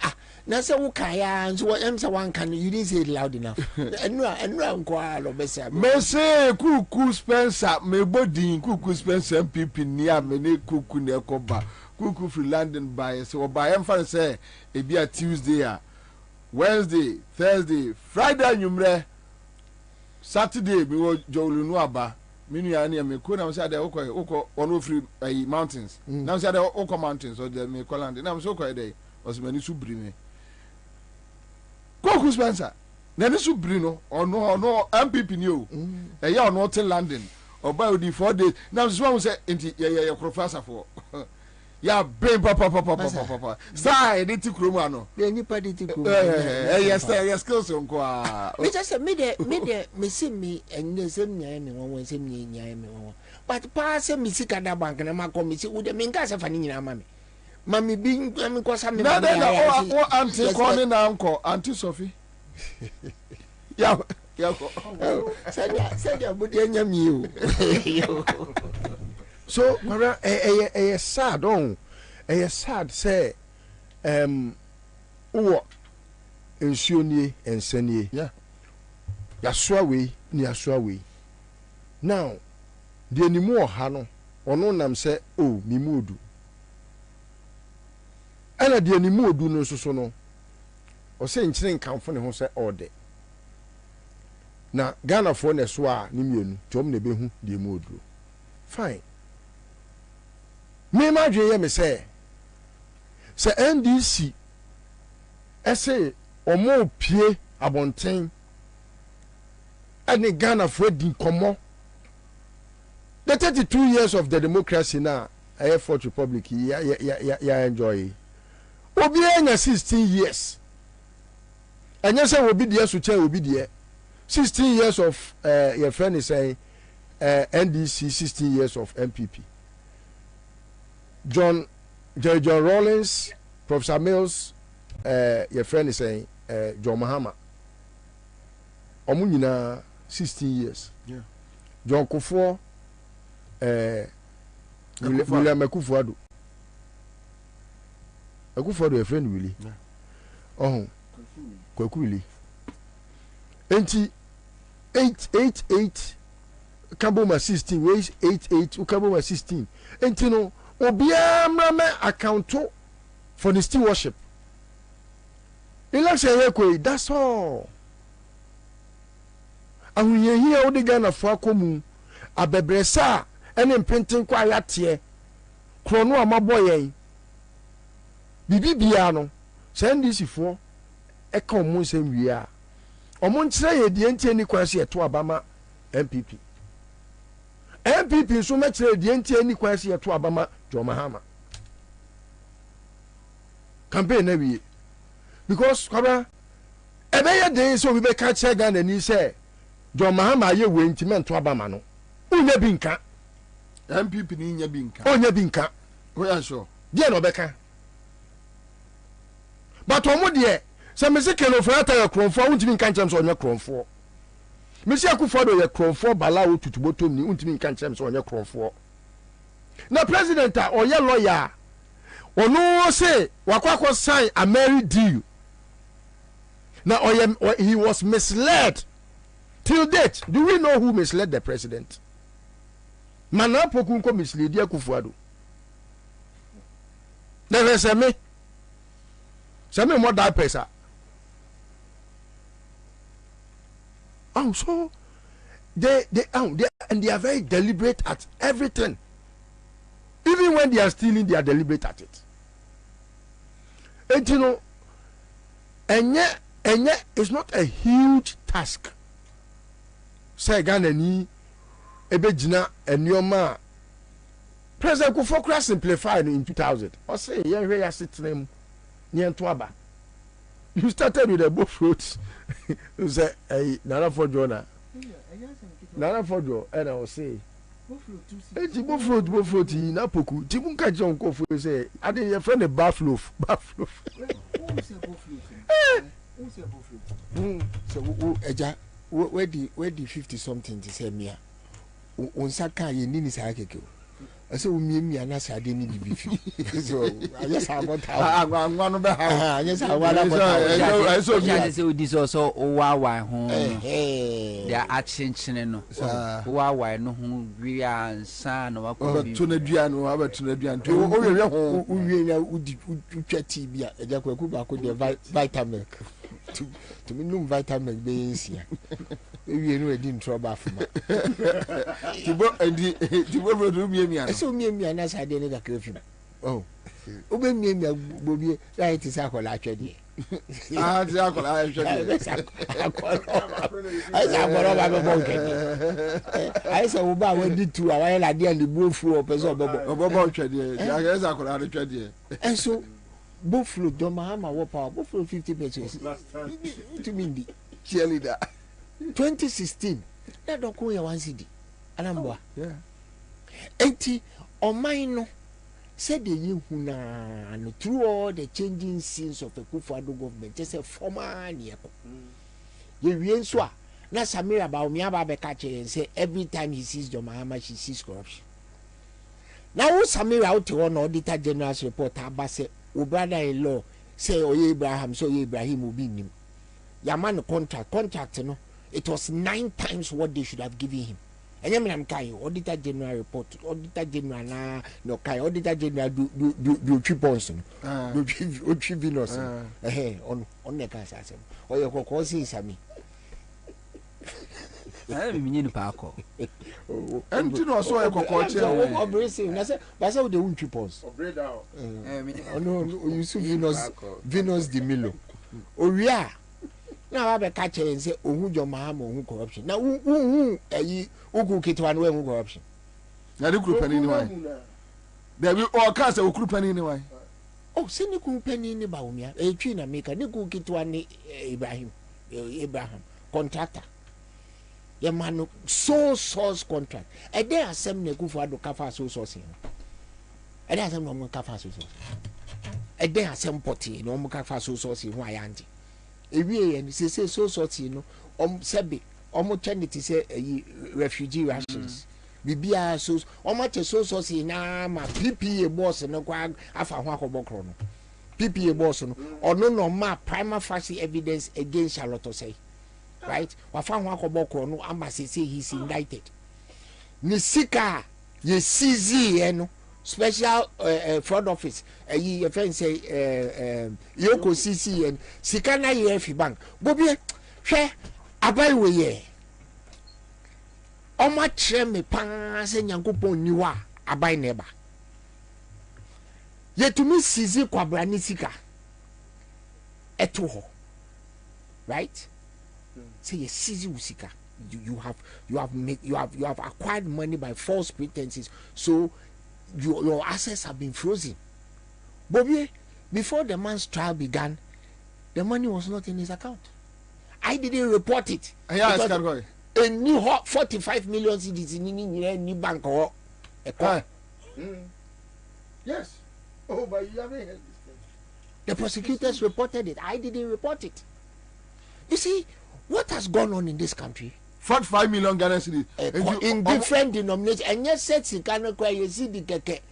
Nasa Wukaya, and so what I'm one can you didn't say it loud enough. And round qual of Bessa. Me say, Cuckoo Spencer, me body, Cuckoo Spencer, people near me, Cuckoo near Coba, Cuckoo for London by so by em say, it be a Tuesday, Wednesday, Thursday, Friday, you Saturday we were Jolunu Aba. Minu ya me ko na say dey oko ono free mountains. Na say dey oko mountains or dey me Koland. Na so ko dey was mani subri me. Ko Spencer. Na ni subri no ono MPP ni o. E ya ono te London. Oba odi 4 days. Na so one say enti ye professor for. Ya brain papa. Sai ni ti kromu ano. The nipa di ti kromu. Yes skills onko a. Me just say me see me and the same nyai me won same nyai me won. But pass me sika da bank na ma come see wo de me nka se fa ni nyina ma me. Mami bi me ko sa me na o auntie calling na uncle Auntie Sophie. Ya ko. Said ya budi enya mi o. So, Mara, sad on, sad say, Ensunie and Senie, yeah, Yaswawe, Niaswawe. Now, the anymore Hano, or no nam say, oh, Mimudu. And at the anymore do no so no, or saying train come from the home say all day. Now, Ghana for Neswa, Nimun, Tom Nebehu, the Modu. Fine. Me imagine me say NDC essay or more pie abonten and Ghana for di komo the 32 years of the democracy now a Fourth Republic ya enjoy obi enya 16 years and you say obi there so chair obi there 16 years of your friend is saying NDC 16 years of MPP John Rawlings, Professor Mills, your friend is saying, John Mahama. Omunina 16 years. Yeah. John Kufuor, William Ekufuado. Ekufuado, your friend, Willie. Yeah. oh kwakuili enti 888 Kaboma 16 ways 88 Kaboma 16 enti no obia mrame account for the stewardship election here that's all ahunye here odi Ghana fo akomu abebresa ene mpenten kwa yatie krono amaboyen bibi bia no sendisi fo eka omo nsem wi a omo nkyere ye die ntie ni kwase eto abama MPP so me kyere die ntie ni kwase eto abama John Mahama campaign na wi because kwaba ebe ye dey so we be catch Ghana ni say John Mahama ye we ntime to abama no unya bi nka MPP ni nya bi nka onya bi nka we are sure die no beka but omo de se me se kelo for ata ye kronfo untimi nka nchem so onya kronfo me se akufo do ye kronfo bala wo tutubotom ni untimi nka nchem so onya kronfo na president a oye lawyer onu say wakwakọ sign a married deal na he was misled till date. Do we know who misled the president? Mana pokunko misled Akufo-Addo. Never say me more that person. Oh, so they are very deliberate at everything. Even when they are stealing, they are deliberate at it. And you know, and yet it's not a huge task. Say Ghana ni ebejina enioma President Kufuor simplified in 2000. Or say yeah ya sitting near Twaba. You started with the both roads. You say Nana for Jonah. Nana for Joe, and I will say both road na poku. Timun ka John Kofu say I didn't your friend the buffalo. So eja where the 50 something to say me unsaka ye nini sa keke I say mi ana sa de ni bibi so I just have got agwa no be ha I just have got so say this also owa ho they are achinchine no owa no ho wi Ansah no akọ to na dua no abeto na dua nto o we ho uwie na udi twati bia eja kwaku ba ko de vitamin to me num vitamin be nsia ewie no edi trouble afuma tibo bro miemia so miemia na sa de ne ga krefim oh obe miemia Bobie right is akola atwede ti akola atwede ai sa boro ba be bonke ai sa wo ba wadi tu awa la de and bofu o person obobo atwede ya sa akola atwede and so Buffalo John Mahama wo power Buffalo 50 pesos to me cheerleader 2016 na doko ya 1 cedi anambwa enti oman no said the huna no through all the changing scenes of the Akufo-Addo government just a former nieko ye wie so a na Samira Bawumia ba be catch and say every time he sees John Mahama she sees corruption. Now Samira out to one auditor general's report abase o brother-in-law say Oye Abraham so Oye Ibrahim will be him. Yaman contract no it was 9 times what they should have given him. And I'm kai auditor general report auditor general na no kai auditor general do 3 points do 3 Venus on the case asem o ye kokko si sami mi nyini pa akọ enti no so ye kokko che o brese na say ba say de 3 points o break down no you see Venus de Milo o wia na wa be ka che say ohun John Mahama ohun corruption na eyi uku kitwa no ohun corruption na de group ani ni wan there we all can say group ani ni wan oh se ni group ani ni Bawumia twi na make ni group kitwa ni Abraham contractor ye man sole source contract e dey asem na Akufo-Addo kafa sole source e dey asem no mo kafa sole source e dey asem poti no mo kafa sole source ho ayante ewie ye se so sorti no sebe chanity say refugee rations bibia so che so sorti na ma PPA boss no kwa afa ho akobokro no PPA boss no no ma prima facie evidence against Charlotte say. Right? Wa fa ho akoboko no ama say he's indicted. Ni sika ye CZ no special fraud office your friend say yoko CCN sika na ye fi bank Bobie hwe abai we ye oma kire me pa se nyankopon niwa abai neba yetumi CZ kwabra ni sika eto ho right say ye CZ usika you have acquired money by false pretenses, so your assets have been frozen. Bobie, before the man's trial began, the money was not in his account. I didn't report it. A new 45 million cedis in new bank or yes. Oh, but you haven't heard this thing. The prosecutors reported it. I didn't report it. You see, what has gone on in this country? 45 million Ghana cedis in different denominations, and yes, said Sikana kwa yesi di keke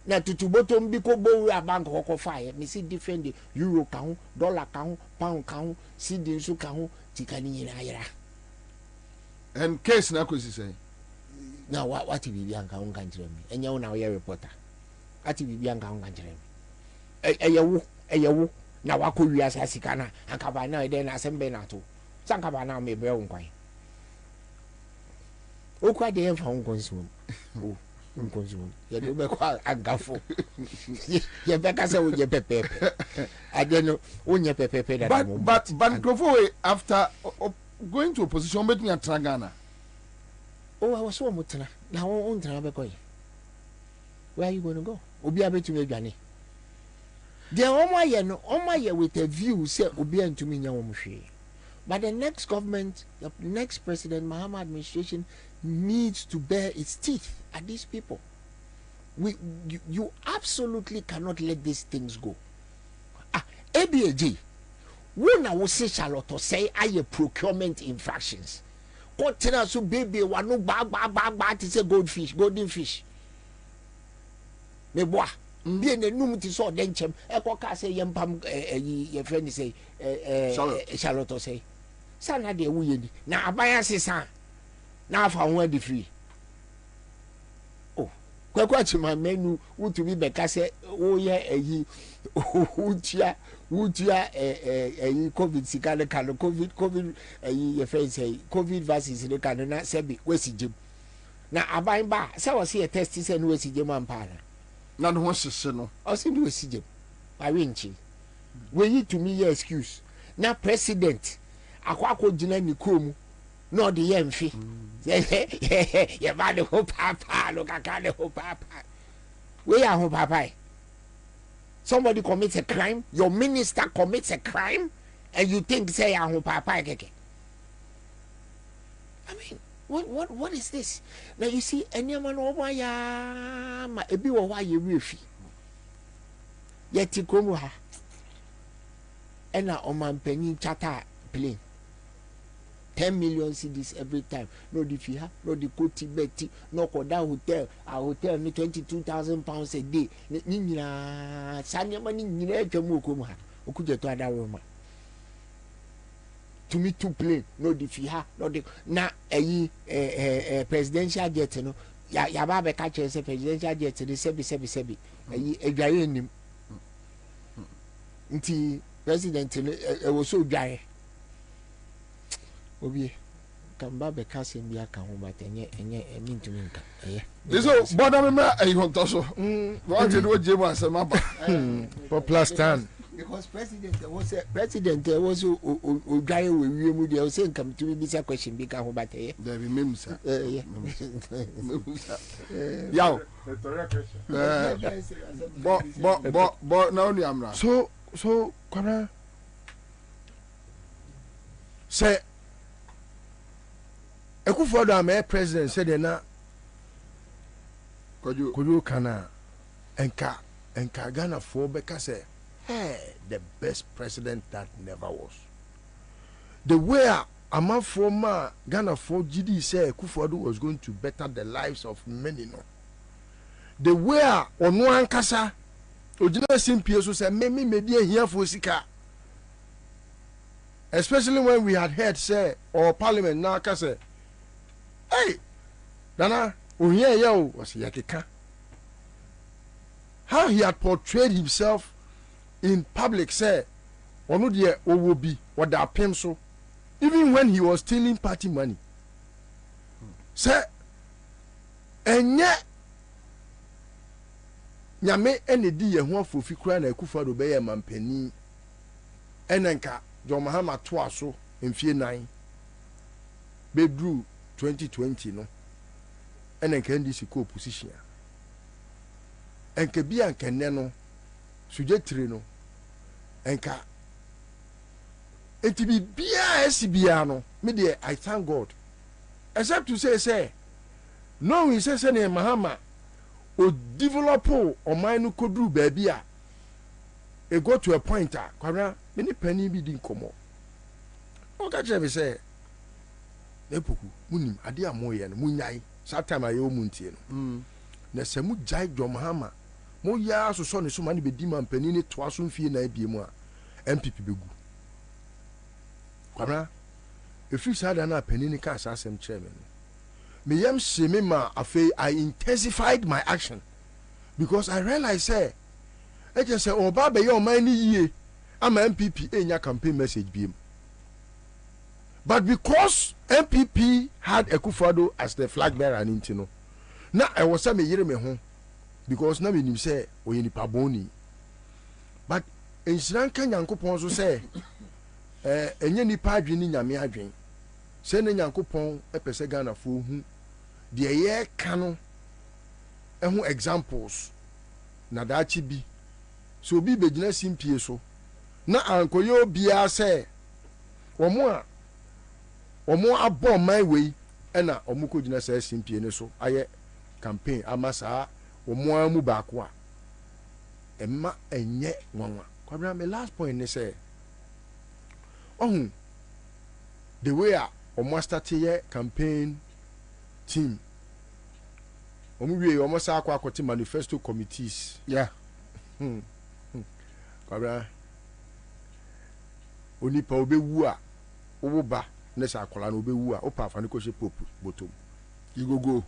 na tutubotom biko bo bank hoko fire. Me see different euro count, dollar count, pound count, CD so count, tikani yira. And case na kwesi say. Now what bibi anka on kan kire me. Enya na we reporter. Ati bibi anka on kan kire me. Eyewo na wako wiasa Sikana anka ba na e na asembe na to. Sanka ba na me bre nkwan. Okwa de en fa unkonsumo unkonsumo ye do be kwa agafo ye be ka se wo je pepe adeno onye pepe that but Grofo after going to opposition between Ghana. Oh, I was so mutana na won tana be koy where are you going to go obi abetumi adwane de omo ye with a view say obi antumi nya wo mhwe. But the next government, the next president, Mahama administration needs to bear its teeth at these people. You absolutely cannot let these things go. ABAG, when I will say Charlotte say I procurement infractions. Continue so baby wanu ba to say golden fish. Me boy, be ne num ti so denchem e ko ka say yempam ye friend say Charlotte say sana de wuye ni na abaya sesa na afa ho adi free oh kwakwa chima menu utumi beka se wo ye utia covid sikale kan covid ye friend say covid vaccines le kan na sebi wesijem na aban ba se wo se test se no wesijem ampa na no hwese no o se no wesijem awinchi we need to me excuse na president akwako jina ni krom no de ye mfi ye ba de ho papa lo kaka de ho papa we are ho papa. Somebody commits a crime, your minister commits a crime, and you think say ho papa keke. I mean, what is this? Now you see any man over ya ma ebi wo wa ye refi ye ti krom ha ena omanpanyin chata plane 10 million cedis every time. No the fee, no the koti beti, no koda hotel. A hotel ni 22,000 pounds a day. Nina sanya mani nina chemu kuma. Okuje to ada Roma. To me to plane, no the fee, no the na presidential jet no. Ya ba be catch say presidential jet the sebi. Edwaye nim. Nti president e wo so dwaye. Bobie kamba be kase mbia ka ho batenye enye mintumi nka so boda me ma ayonto so what did we je ma sama ba for plus 10 because president was odwaye we wiemu de o say nkam tumi bi say question bi ka ho bateye there be memsa yaw bo na oni amra so Kwabena say Ekufuor am president said na koju kana enka Ghana for beka say hey the best president that never was. The way a from Ghana for GD say Ekufuor was going to better the lives of many no. The way ono ankasa Ojina simpie so say me media here for sika. Especially when we had heard say or parliament now ka say hey Nana ohia yo was yakeka. How he had portrayed himself in public say ono de owo bi oda pem so even when he was stealing party money. Say enye nyame ene di ye ho afofi kura na akufa do be ye mampani enenka John Mahama to aso mfie 9 bedru 2020 no enenka ndisi ko position enka bi ankenne no sujetire no enka enti bi bia esibia no me de I thank God except to say no we say ne Mahama o develop o man no kodru baby a e go to a point kwara me ni pani bi din komo o ka che me say epoku munim ade amoye no munyai satime ayo muntie no na se mu jai John Mahama mo ya so ne so man be di man pani ni to aso mfie na abie mu a MPP begu kwara efi sada na pani ni ka asasem chairman me yam se me ma afei I intensified my action because I realized say I just say oba be your man ye am MPP enya campaign message biem but because MPP had Akufo-Addo as the flag bearer and intino na I was say me yire me ho because na me nim say oyenipa boni but ensiran kan Yankopon so say enye nipa adwene nyame adwen say na Yankopon epese Ghana fo hu de ye ka no ehu examples na dachi bi so bi begina simpie so na ankoyo bia say omo abo my way na omo ko gina say simpie ne so aye campaign amasa omo amu ba ko a emma enye nwanwa kwabra me last point ne say ohun the way omo start ye campaign team omuwe omo sa akwa manifesto committees yeah kwabra onipa obewu a owoba na sa akola na obewu a opa afa ne ko she popu bottom you go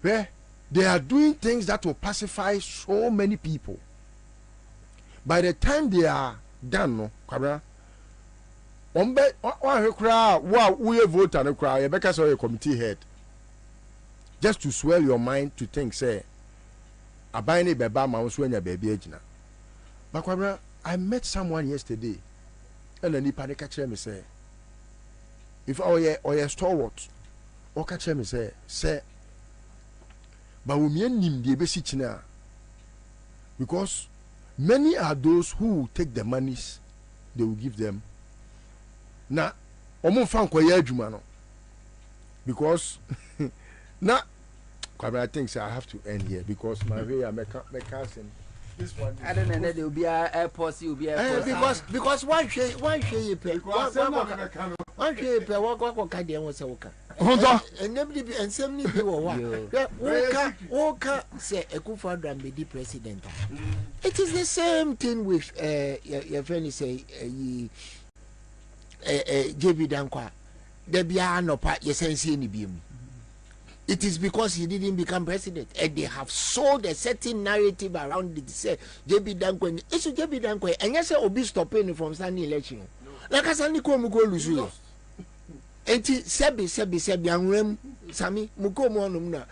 where they are doing things that will pacify so many people by the time they are done no kwabra ombe wa hekura we vote na kura ye beka say committee head just to swell your mind to think say aban ne beba ma so anya ba bia agina bakwabra I met someone yesterday and ani pa de ka kire me say if oye stalwart o ka kire me say ba wo mia nim de be si kina because many are those who take the monies they will give them na omo fa nkoya adwuma no because na I think so I have to end here because my way I make this one I don't know there will be a posse will be a because one share you pay one share pay what ka dey won say woka and nobody be and same ni be wo woka say Akufo-Addo am be president it is the same thing with your friend say JB Dankwa there be anopa yesense ni biem. It is because he didn't become president and they have sold a certain narrative around it. Say JB Dankwa it's JB Dankwa and you say obi stopping from standing election like I say ko lose you enti sebi anwem sami muko mo onum na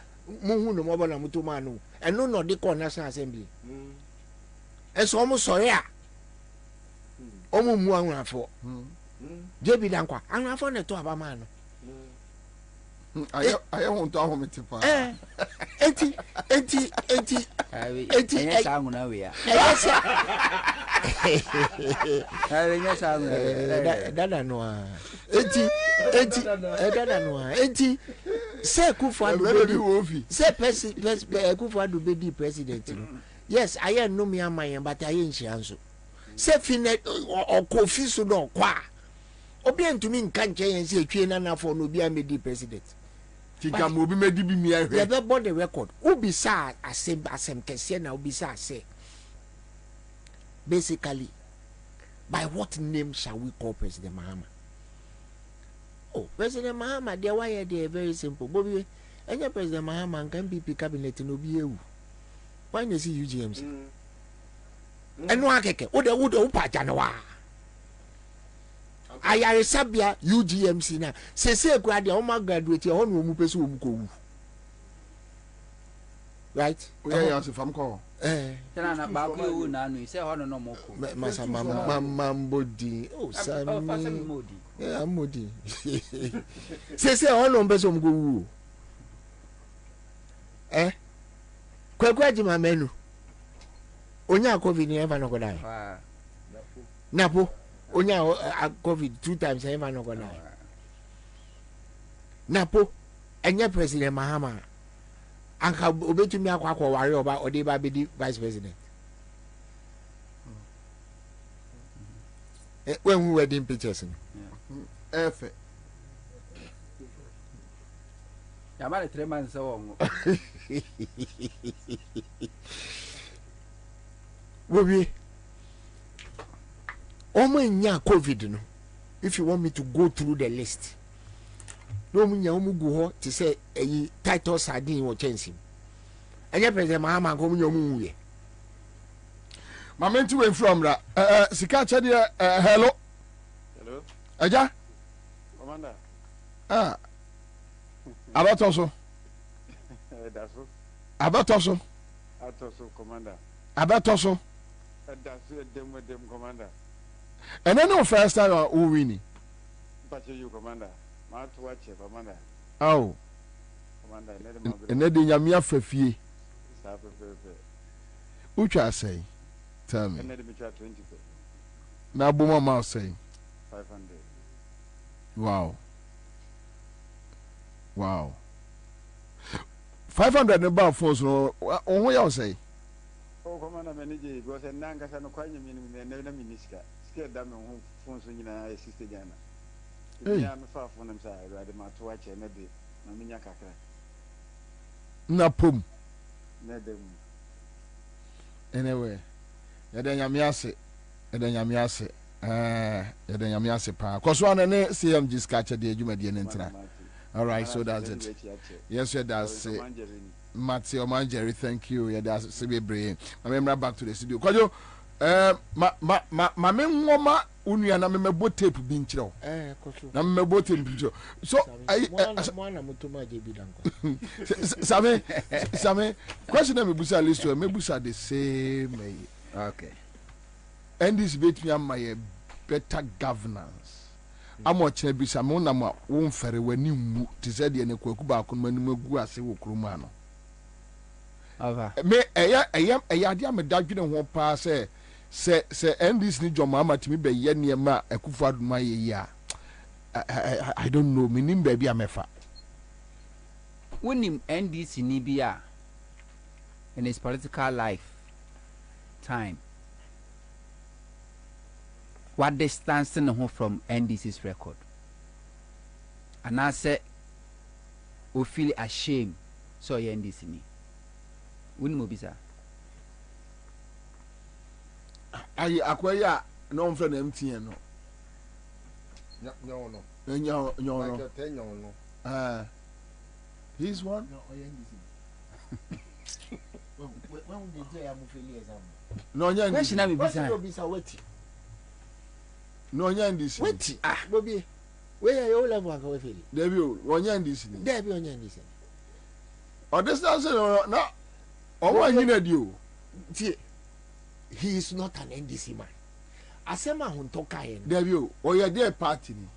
muhu no mo bana mutuma no eno no de ko national assembly eso omo sori a omo mu anwafo JB Dankwa anwafo na to abama no I want to have me to enti sanguna we ya dada no enti say Akufo-Addo be say Akufo-Addo be president no yes I am no me amayan but I ain't sure say fine or kofi so no kwa obi antumi nka nche yen say twe na na for no bi amedi president Tika mobi medi bi mi ahwe. You be born the record. Ubisa asem kese na ubisa say. Basically, by what name shall we call President Mahama? Oh, President Mahama, they why they are very simple. Bobie, any President Mahama can be cabinet no be you. Why you see UGMC? And one keke, Oda Upa Janoa. I sabia UGMC na. Say grad your own graduate your own room pesu umko. Right? Yeah, if I'm call. Tana ba ko ewu na anu say ho no mo ko. Masa mambodi. Oh, Sami. Yeah, Modi. Say ho no pesu umko. Kwekwaji ma menu. Onya COVID ni ever no go die. Napo. Onya COVID 2 times ever no go die. Napo. Enye President Mahama. Anka obetumi akwa wari oba odeba be vice president. When we wedding pictures. Efe. Ya male 3 months so. Bobie. Nya COVID no. If you want me to go through the list. No munya omugu ho to say a title sardine or change him. And yet President Mahama go munya omuye. Mamentu we from that. Sika chadi hello. Hello. Aja? Commander. Abatoso. Daso. Abatoso. Atoso commander. Abatoso. Daso dem commander. And then no first time who winning. But you commander. Ma to watch commander. Oh. Commander, and then nyamia fefie. Sa Ucha say. Tell me. And then me try 20. Na boma ma say. 500. Wow. Wow. 500 about phones no on you say. Oh commander manager because nanga sa no kwanye na miniska. Scared that me phones nyina assist Ghana. Yeah, me fa phone them say I dey ma to watch na dey na minya kakra. Na pom. Na dem. Anyway, yɛda nyame ase yɛda nyame ase pa kɔso ana ne CMG skacha de adwumadie ne ntina. All right, so that's it. Yes, that's it. Matthew Manjeri, thank you. Yeah, that's Sibebre. I remember back to the studio. Kwajo, ma menwoma unua na memebo tape bi nkyerɛ. Koso. Na memebo tape bi nkyerɛ. So mwana mutuma je bi danko. Same question na mebusa list we mebusa the same. Okay. And this bit me am my better governance. Amo che bi sa mo na ma wo mfere wani mu te se de ne kwaku ba ko manu magu ase wo kroma no. Ava. Me eya ade am dadwene ho pa se NDC ni John Mahama timi be ye ne ma Akufo Adoma ye ya. I don't know minim ba bi amefa. Wonim NDC ni bia in his political life time. What distance from NDC's record? And I say, we feel ashamed. So you NDC ni. Wouldn't move bisa. Akwaya no friend MTN no. No. He's one. No, NDC. When did they am failure exam? No, nya question na me bisa. No, nya NDC. Wait, Bobie. Where you level ka we fail? Debi o, nya NDC ni. Debi onya NDC. O distance no. O wa nyina di o. He is not an NDC man. Asema huntoka yen. Debi o ye dey party ni.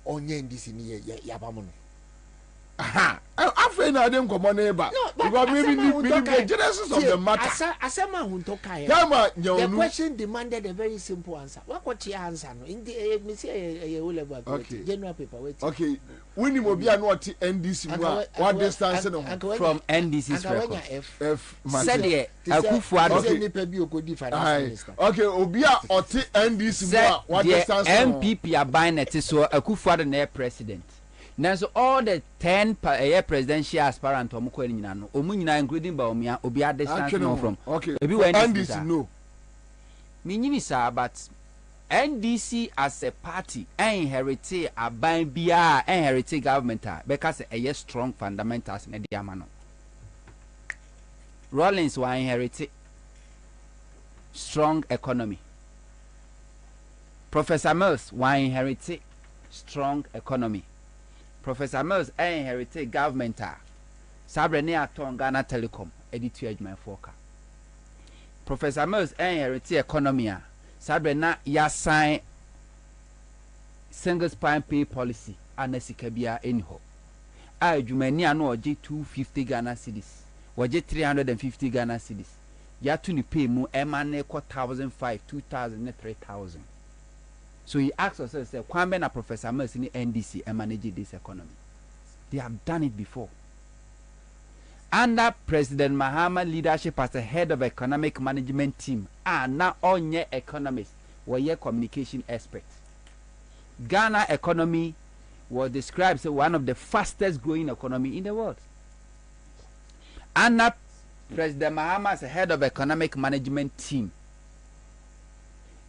Onya NDC ni yabamu no. Aha. After na dem komo na eba. Because maybe the genesis of the matter. Asema huntoka yen. The question demanded a very simple answer. What your answer no? In the me say a level general paper wait. Okay. Winni mo bia no oti NDC mu what distance no from NDC's record. F said the Akufo Adoma. Okay, obia oti NDC mu what distance no. MPP aban na te so Akufo Adoma president. Now so all the 10 presidential aspirants omo ko nyina no omu nyina including Baumia obi a distance no from okay ebi when NDC no me nyimi sa but NDC as a party inherited aban bia inherited government because a strong fundamentals in the amano Rawlings were inherited strong economy. Professor Mills were inherited strong economy. Professor Mills inherited government Sabrene aton Ghana Telecom edited my forecast. Professor Mills inherited economy Sabrena ya sign single spine pay policy anasikabia anyhow. Jumani ano oje 250 Ghana cedis. Waje 350 Ghana cedis. Ya to ni pay mu emane ko 1,500, 2,000, 3,000. So he asked us, say, Kwabena Professor Mills in the NDC and manage this economy. They have done it before. Under President Mahama leadership as the head of economic management team, now all your economists were your communication experts. Ghana economy was described as one of the fastest growing economy in the world. Under President Mahama as the head of economic management team,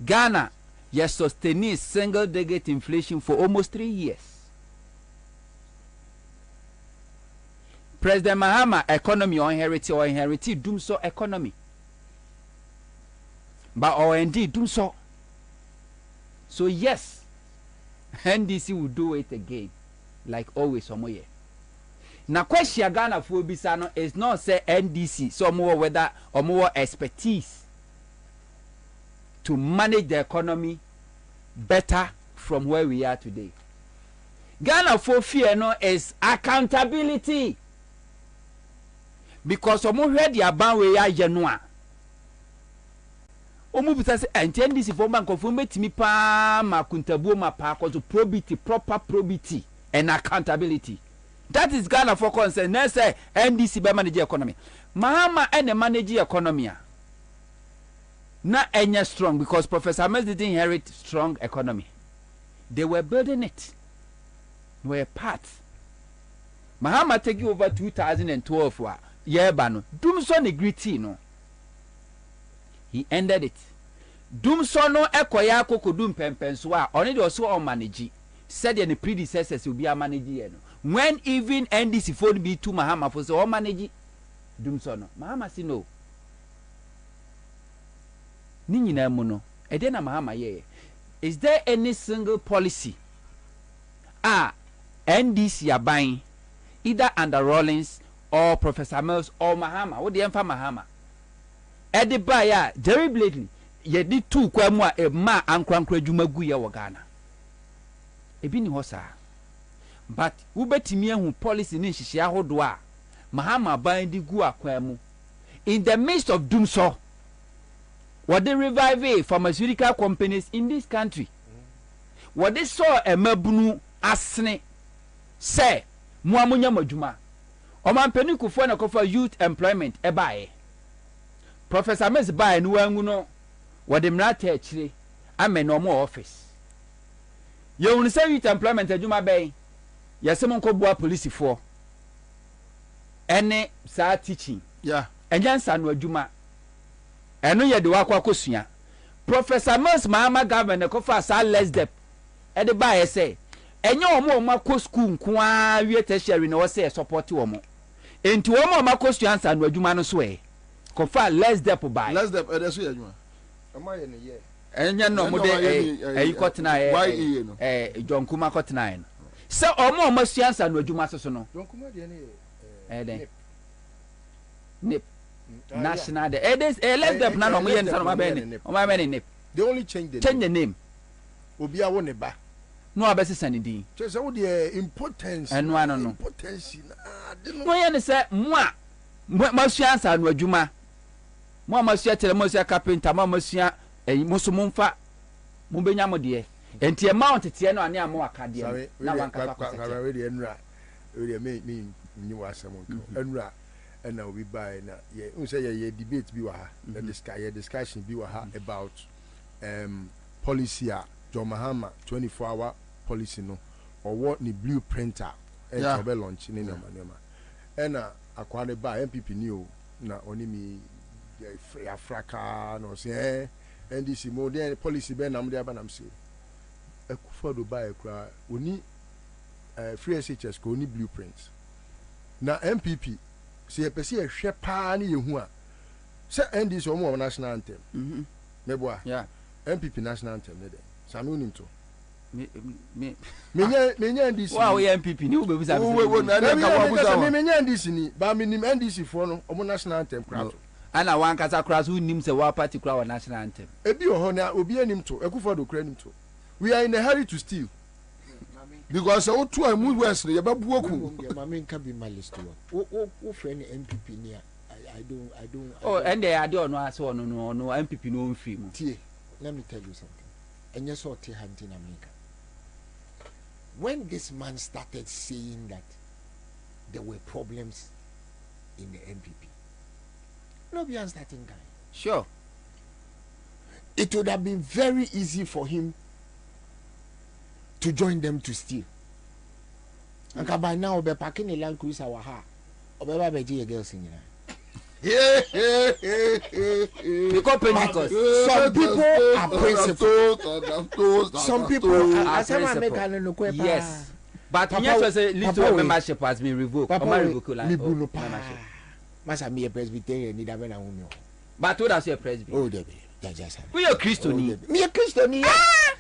Ghana has sustained single-digit inflation for almost 3 years. President Mahama economy or inherited doom so economy. But or indeed doom so. So yes, NDC will do it again, like always somewhere. Now question Ghana for Bisano is not say NDC so more whether or more expertise to manage the economy better from where we are today. Ghana for fear no is accountability. Because omo hwe dia ban we ya ye no a omo bisa se enten this for bank of metimi pa ma kuntabuo ma pa cause probity proper probity and accountability. That is Ghana for concern. Next say NDC be manage economy. Mahama and manage economy na enya strong because Professor Mills didn't inherit strong economy. They were building it. They were part. Mahama take over 2012 wa Yebano. Dumso ne gritty no. He ended it. Dumso no ekoya koko dum pempenswa. Only the also on manage. Said the predecessors will be a manager. When even NDC phone be to Mahama for so manage Dumso no. Mahama si no. Nini na muno. Edena Mahama ye. Is there any single policy? NDC are buying either under Rawlings or Professor Mills or Mahama. What the emfa Mahama? Edi baya Jerry Blakely. Ye di two kwa mwa e ma ankwankwa dwuma gu ye wo Ghana. Ebi ni hosa. But ubetimi ehu policy ni nhihia hodo a Mahama ban di gu akwa mu. In the midst of doom so what they revive pharmaceutical companies in this country. What they saw a mabunu asne say muamunya majuma. Omampeni kufo na kofa youth employment ebae. Professor Mills bae no wangu no what they mrata achire ame no mo office. Ye won say youth employment adwuma bae. Yesem nko boa police for. Ene sa teaching. Yeah. Enyansa no adwuma. Eno ye de wakwa kosua. Professor Mills Mahama government kofa sa less debt. E de bae say enye omo makọ school nko a wie tertiary na wo say support omo. Enti omo makọ Ansah no adwuma no so kofa less debt buy. Less debt e so adwuma. Am ye ne ye. Enye no mo de kotena John Kuma kotena no. Se omo Ansah no adwuma so no. John Kuma de ne nip. National de less debt na no mo ye no ma be nip. They only change the name. Obi a wo ne ba. No abesi sanidi. Say wo the importance. Eno ano no. Importance na. No ye ne say mo a masua Ansah no adwuma. Mo masua tele mo masua carpenter mo masua mo so mo mfa mo benya mo de. Enti amount tie no ane amo akade na wanka kwa kwa we de enra. We de me ni wasam nko. Enra na we buy na ye say ye debate bi wa ha. The discussion bi wa ha about policy a John Mahama 24-hour policy no or what ni blueprinter and Yeah. to be launch ni nema and akwade ba MPP ni o na oni mi Africa no say NDC mo dey policy be na mo dey aba na say Ekufodo ba ekra oni free SHS ko oni blueprints na MPP say e pese e hwe pa na yehu a say NDC omo national anthem meboa yeah MPP national anthem ne dey sami unim to me NDC wow MPP ni we bisa me NDC ni ba me nim NDC for no omo national anthem kra ana wan kasa kra so nim se wa party kra wa national anthem ebi oho na obi anim to Ekufodo kra nim to we are in a hurry to steal because o two am west ye ba buoku mama nka be my list wo friend MPP ni I don't oh and they ade ono ase ono no MPP no mfi mu tie let me tell you something enye so tie hunting America when this man started saying that there were problems in the MPP no be starting guy sure it would have been very easy for him to join them to steal and by now be parking a Land Cruiser wa ha obeba be je girls in because some people are principled. Some people are principled. Yes. But yes, little membership has been revoked. Masa me a Presbyterian need a but what does your Presbyterian? Oh, Debbie. We are Christian. Me a Christian.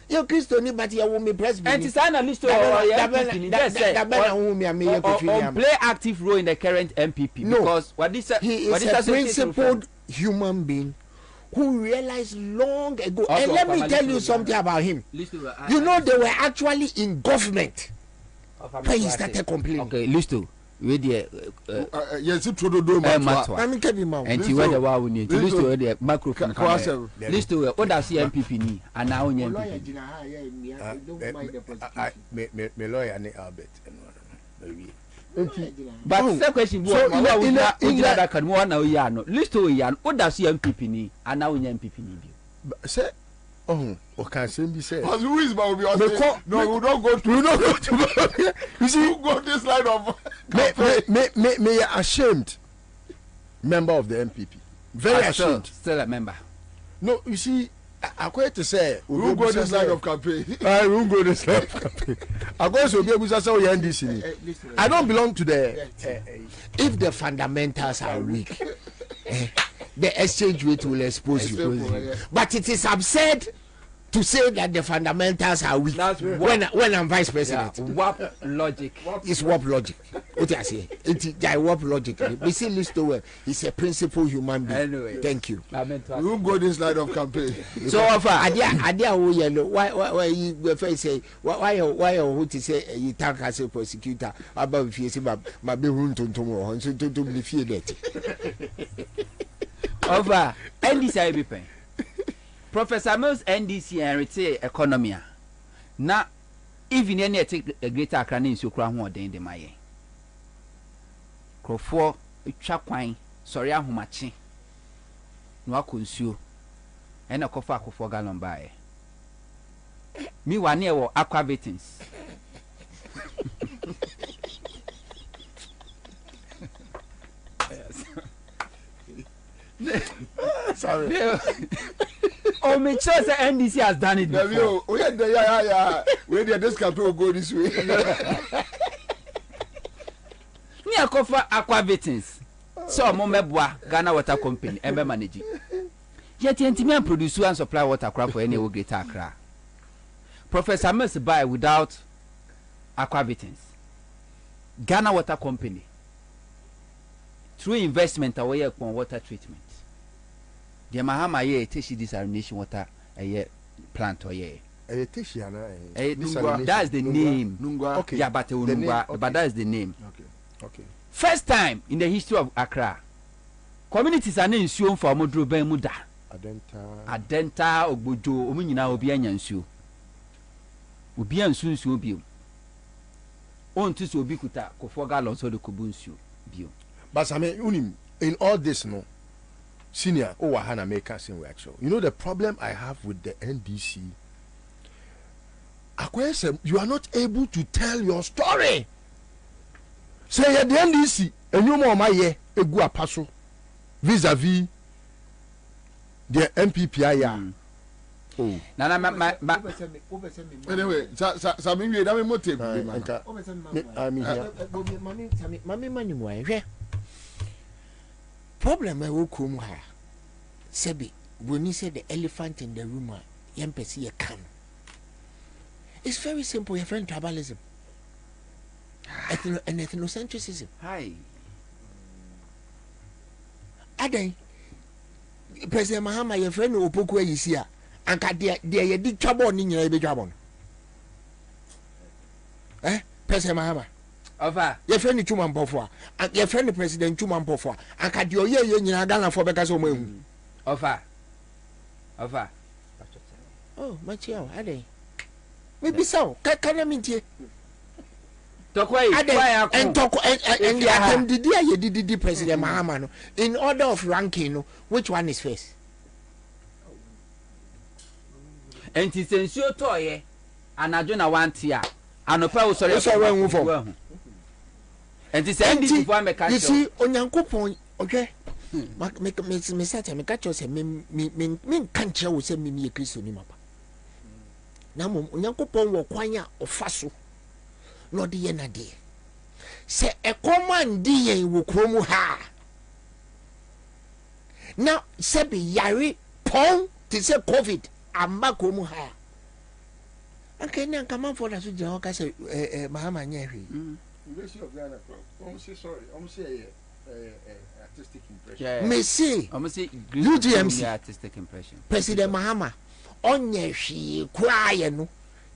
You're Christian, but you won't be Presbyterian. And it's an list of play active role in the current MPP. No, because what this he is a principled human being who realized long ago. Also, and let me tell you something about him. You know, they were actually in government when he started complaining. Okay, listen. We the yes it do matter I mean kebi ma and where the wa we need list to the microphone list to what does MPP ni and now onye MPP me lawyer ni Albert but the question so in that can one now ya no list to ya what does MPP ni and now onye MPP ni bi say oh can say be say as who is about no we don't go to you see you go this line of me ashamed member of the MPP very ashamed still a member no you see I quite to say we will go this line of campaign I won't go this line of campaign I go to be able to say NDC I don't belong to the if the fundamentals are weak the exchange rate will expose you but it is absurd to say that the fundamentals are weak when I'm vice president. Warp logic. It's warp logic. What I say? It's warp logic. We see Listo. He's a principled human being. Anyway, thank you. We won't go this line of campaign. So Adia why you first say why who to say you talk as a prosecutor about if you say my be run to tomorrow so to be fear that. Over NDC be pen. Professor Mills NDC and retail economy na even any take a greater Accra in Sukra ho den de maye krofo twa kwan sori ahomache no akonsuo ena kofa akofo gallon bae mi wa ne wo aqua victims sorry oh me sure say NDC has done it before. Oh yeah we this campaign will go this way me akofa aqua victims so mo meboa Ghana Water Company embe manage yet ntimi produce and supply water crop for any greater Accra. Professor Mills buy without aqua victims Ghana Water Company through investment away upon water treatment. The Mahama ye teshi desalination water a plant or ye. That's the name. Okay. Yeah, but that is the name. Okay. First time in the history of Accra, communities are named Sion for Modro Bemuda. Adenta Ogbojo Omunyina Obian Yansu. Obian Sunsu Bio. On to so bikuta, Kofoga Lonso de Kubunsu Bio. But I mean, in all this, no. Senior, Hana make us in reaction. You know the problem I have with the NDC. you are not able to tell your story. Say at the NDC, and you more my year, a good apostle vis-a-vis the MPPI. Oh. Anyway, Sammy, that motive. Mammy, problem I will come here. Sebi, when you say the elephant in the room, Yempesi a can. It's very simple, your friend tribalism. And ethnocentrism. Hi. Ade, President Mahama, your friend Opoku is here. And they did trouble in your baby trouble. President Mahama. Over. Your friend Chuman Pofwa. And your friend President Chuman Pofwa. And can you hear you in Ghana for because of me? Over. Oh, Machio, Ade. Maybe so. Can I mean you? Talk away. And talk and the President Mahama. In order of ranking, which one is first? And it's in your toy. And I don't want here. And a power sorry. And it's ending before I you see, on your point, okay? Me sata me catch us me can't tell we say me a Christian mapa. Na mo Onyankopon wo kwanya ofaso no de ye na de. Se e command di ye wo kromu ha. Na se be yare pon ti se COVID amba kromu ha. Anke na kama for that so je o ka se Mahama nya hwe. University of Ghana, sorry, artistic impression. Yeah. Me see, UGMC artistic impression. President Mahama, onye hwi kwaye no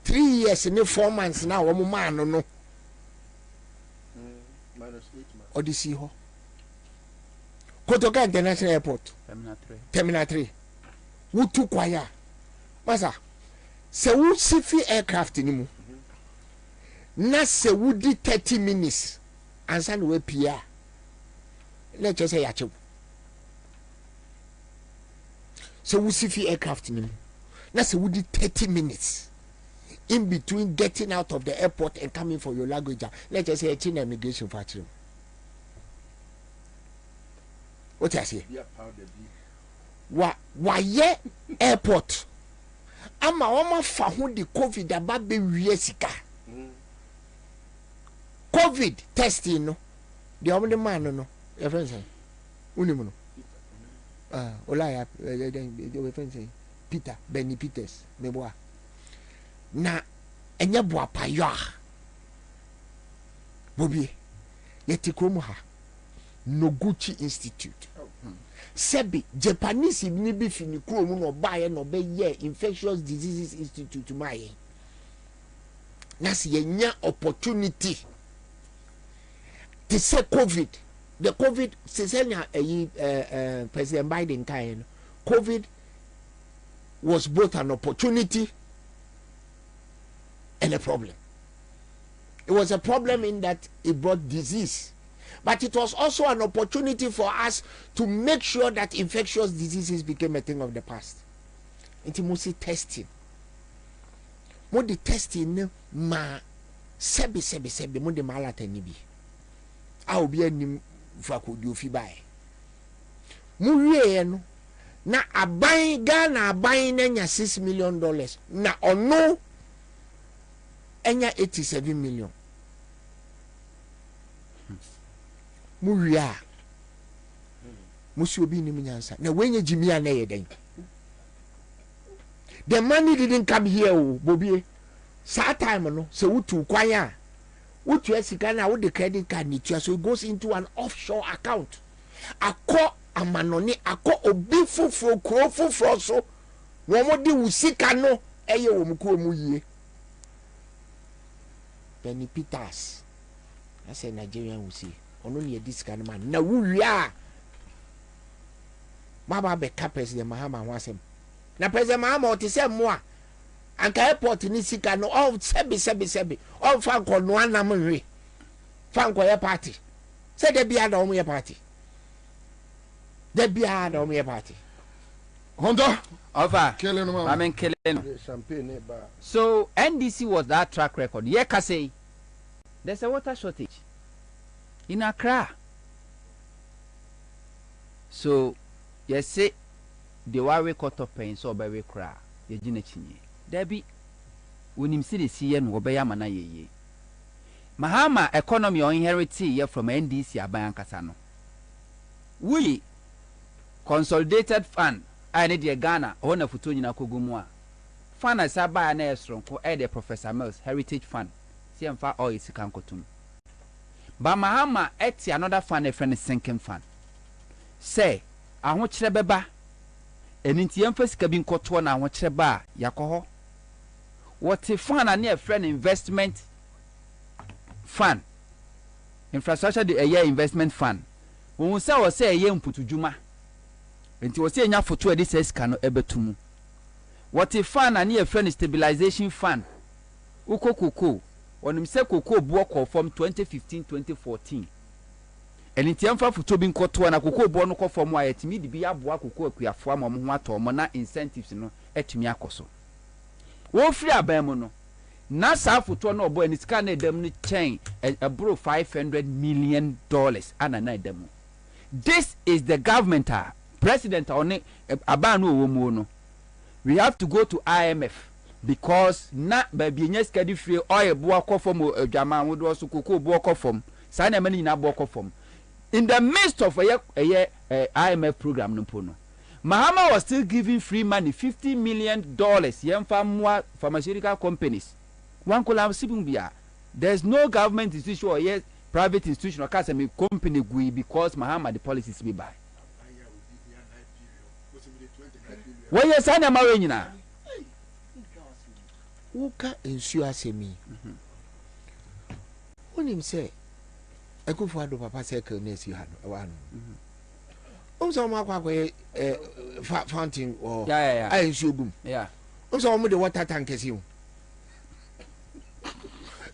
3 years ne 4 months na wo man no. -8 months. Odisi ho. Kotoka International Airport. Terminal 3. Wutu kwaya. Masa, se wu sifi aircraft ni mu. Na se wudi 30 minutes Ansah we pia let's just say yacho so we see aircraft nim na se wudi 30 minutes in between getting out of the airport and coming for your luggage. Let's just say a China immigration factory. What I say? Why ye airport ama wama fa ho di COVID aba be wie sika. COVID testing no the only man no your friend say unimu no olaya your friend say Peter Benny Peters meboa na enye boa payo Bobie yeti kromu ha Noguchi Institute sebi Japanese ni bi fini kromu no baye no be ye Infectious Diseases Institute maye na si yenya opportunity to say COVID, the COVID, President Biden time, COVID was both an opportunity and a problem. It was a problem in that it brought disease, but it was also an opportunity for us to make sure that infectious diseases became a thing of the past. It's mostly testing. More the testing ma sebi more the malata nibi. I'll be a nim fakudu fi buy. Muye no na aban Ghana aban nanya $6 million na ono enya 87 million. Muya musi obi ni munyansa na wenye jimia na yeden. The money didn't come here Bobie. Sa time no se wutu kwanya what you are with the credit card so it goes into an offshore account. Ako amanoni ako obi fufuro kro fufuro so wo mo di usika no eye wo mko mu yie. Benny Peters I say Nigerian we see ono ne disika no man na wuwia baba be President Mahama ho asem na President Mahama o te se mo a anka airport ni sika no all sebi all fan ko no anam nwe fan ko ye party say de bia da o mo ye party de bia da o mo ye party Honda. Alpha. Killing him. I mean killing him. Champagne. So NDC was that track record. Yeah, Kase. There's a water shortage in Accra. So you say the wire cut off pain so by we cry. You didn't chinny. Debbie, when him see the sea and Wobayamana ye. Mahama economy or inherited from NDC Abayan Kasano. We consolidated fund. I need a Ghana, owner for Tunina Kugumwa. Fund as I buy an airstrong, co add Professor Mills Heritage Fund. See, I'm far all is Kankotum. But Mahama eti another fund, a friend is sinking fund. Say, I want Trebeba. And in the emphasis cabin cotton, I want Treba, Yakoho. What a fund and near friend investment fund. Infrastructure, the a year investment fund. When we say a year put to Juma. Nti wo se nya foto edi se sika no ebetumu what a fund and a friend stabilization fund ukokoko onim se koko buo ko from 2015-2014 eni nti amfa foto bi nkoto na koko buo no ko from ayetimi di bi aboa koko akuafo am ho ato mo na incentives no etumi akoso wo free aban no na sa foto no obo eni sika na edam ni chain abro $500 million ana na edam. This is the government president on abanu owomu no. We have to go to IMF because na baby nye skedi free oil bo akofom adwama wodo so koko bo akofom sa na mani na bo akofom in the midst of a IMF program no po no. Mahama was still giving free money $50 million yemfa mwa pharmaceutical companies one kolam sibunbia. There's no government institution or yet private institution or kasemi company gui because Mahama the policies be by. Why you say na mawe nyina? Uka ensure asemi. Onim say ekufo ado papa circle na esi ha no wa no. So ma kwa fountain or I ensure gum. Yeah. So mo the water tank esi o.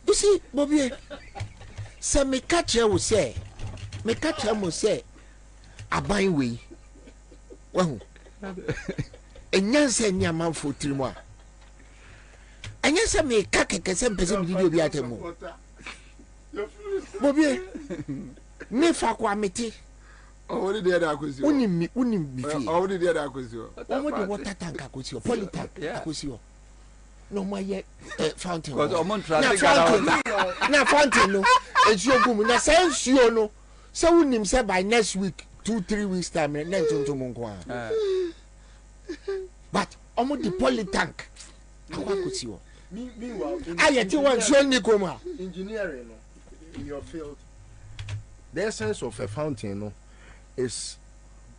You see Bobie say me catch you say mo say aban we. Wahu. Enyanse ni amanfo tirimo a enyanse me ka keke se mpese mi di obi atemu Bobie me fa kwa meti o ni dey akosi unim bifi o ni dey akosi o mo de water tank akosi o polytank akosi o no mo ye fountain because o mon try na fountain no esuo gum na say esuo no say unim say by next week 2-3 weeks time na ntonto mo nko a but almost the polytank meanwhile engineering in your field the essence of a fountain no is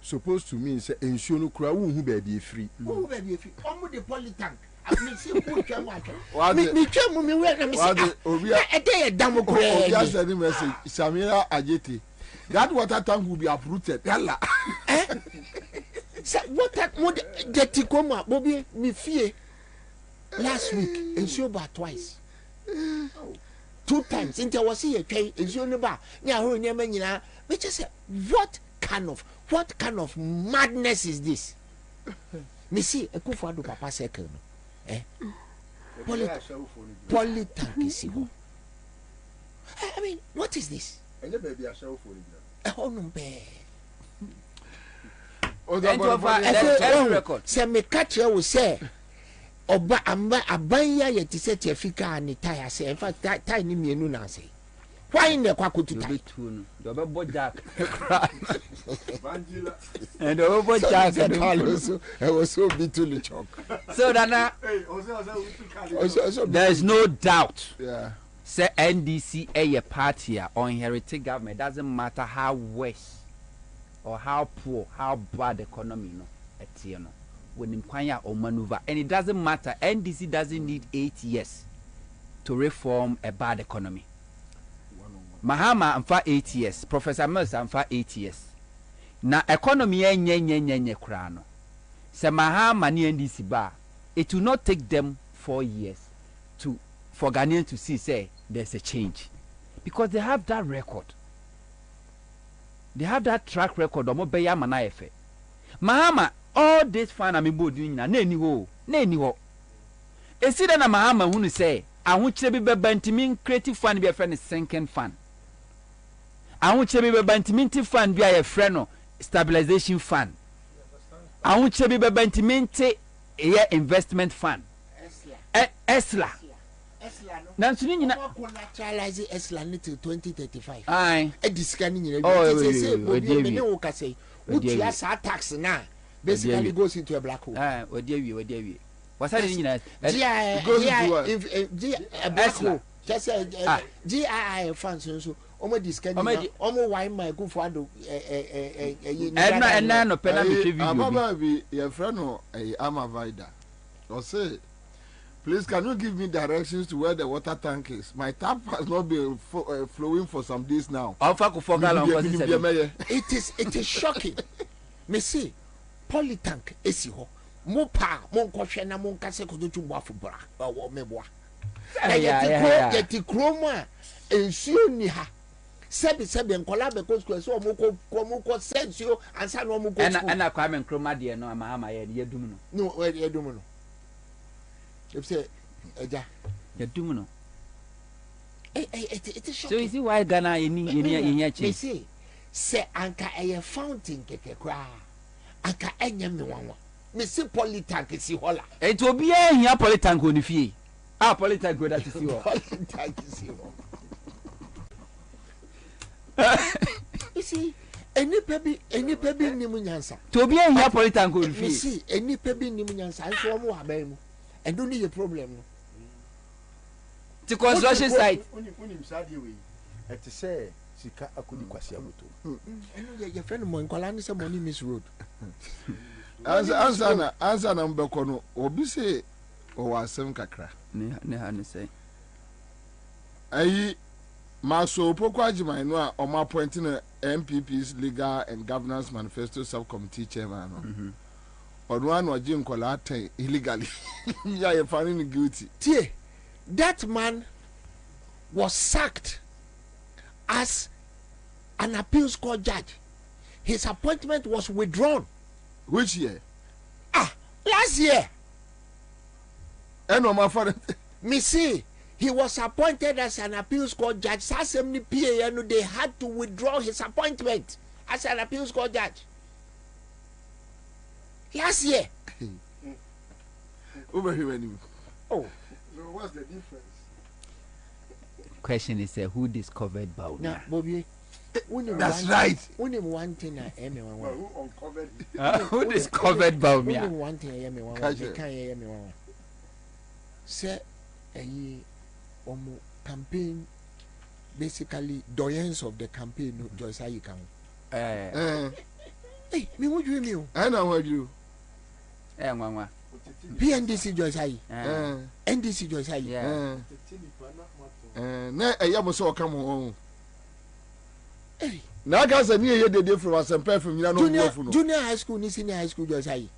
supposed to mean say ensure no kura wo hu baby free almost the polytank me say put twa me twa mu me we na me say obi a dey dam ko obi a send message Samira Ajete that water tank will be uprooted yalla so what that mod dirty koma Bobie me fear last week ensure but twice 2 times into was here twa ensure no ba nya ho nyama nyina me just say what kind of madness is this me see ekufo ado papa circle no polytank is here. I mean what is this and baby a show for it oh no be record say me catch you say oba abanya ye ti say Africa ni tire say in fact tire ni mienu na say why na kwakotu tire no do be bo jack and do bo jack so I was so bitterly choke so dana there is no doubt say NDC a party or inherited government doesn't matter how worse or how poor, how bad the economy no etieno when inquire or maneuver and it doesn't matter. NDC doesn't need 8 years to reform a bad economy. Mahama am for 8 years, Professor Mills am for 8 years. Na economy nye krano. Se Mahama ni NDC ba, it will not take them 4 years for Ghanaians to see say there's a change because they have that record. They have that track record of Mobeya Manaefe. Mahama, all this fun I'm doing na any ho. Esi da na Mahama hunu say, I want to be bantimin creative fun be a friend sinking fun. I want to be bantimin fun be a friend stabilization fund. I want to be bantimin investment fund. Esla. Now, so you collateralize Esla until 2035. Aye. A discanning in a which has tax now basically goes into a black hole. Ah, what do you? What's that in a black hole? Just GII funds so almost discanning. Almost why my good father and no penalty. Your friend, I'm a vida. Or say, please, can you give me directions to where the water tank is? My tap has not been flowing for some days now. It is shocking. Me see, polytank is here. Mo pa, mo nkoshe na mo nkase ko do bua fubra. O meboa. Yeti kroma ensuo ni ha. Sebi nkola be ko school so mo ko sensuo ansa no mo ko school. Na kwa me kroma de no ama ye dum no. No, ye dum no. If say eja ye dum no. It is shocking. So you see why Ghana you me see say anka eye fountain keke kwa. Anka enya me wanwa. Me see polytank si hola. It will be a polytank on fie. Ah, polytank go that si ho. Polytank si ho. You see, any pebi ni munyansa. To be a polytank on fie. You see, any pebi ni munyansa so mo haban mu. And don't need a problem no. The construction site. Unim sadi we. Et say sika akudi kwasi amoto. Your friend mo nkwala ni say money miss road. Ansah na mbeko no obi say o wasem kakra. Ne ha ne say. Ayi maso poko ajiman no a o ma appoint na MPP's legal and governance manifesto subcommittee chairman no. Odwan oji nkola aten illegally. Yeah, you finding guilty. Tie, that man was sacked as an appeals court judge. His appointment was withdrawn. Which year? Last year. And my father. Me see, he was appointed as an appeals court judge. They had to withdraw his appointment as an appeals court judge. Last year. Over here, oh. So what's the difference? Question is who discovered Bobie? Now, Bobie. That's right. Only one thing I am. Who uncovered? Who discovered Bobie? Only one thing I am. They can't hear me. Say, campaign. Basically, doyens of the campaign. Joyce, how you come? Hey, me what you mean? I know what you. PNDC Joyce Ayi. NDC Joyce Ayi. Na eya so come home. Na ga say me dey from Asempa from you no go. Junior high school ni senior high school Joyce Ayi.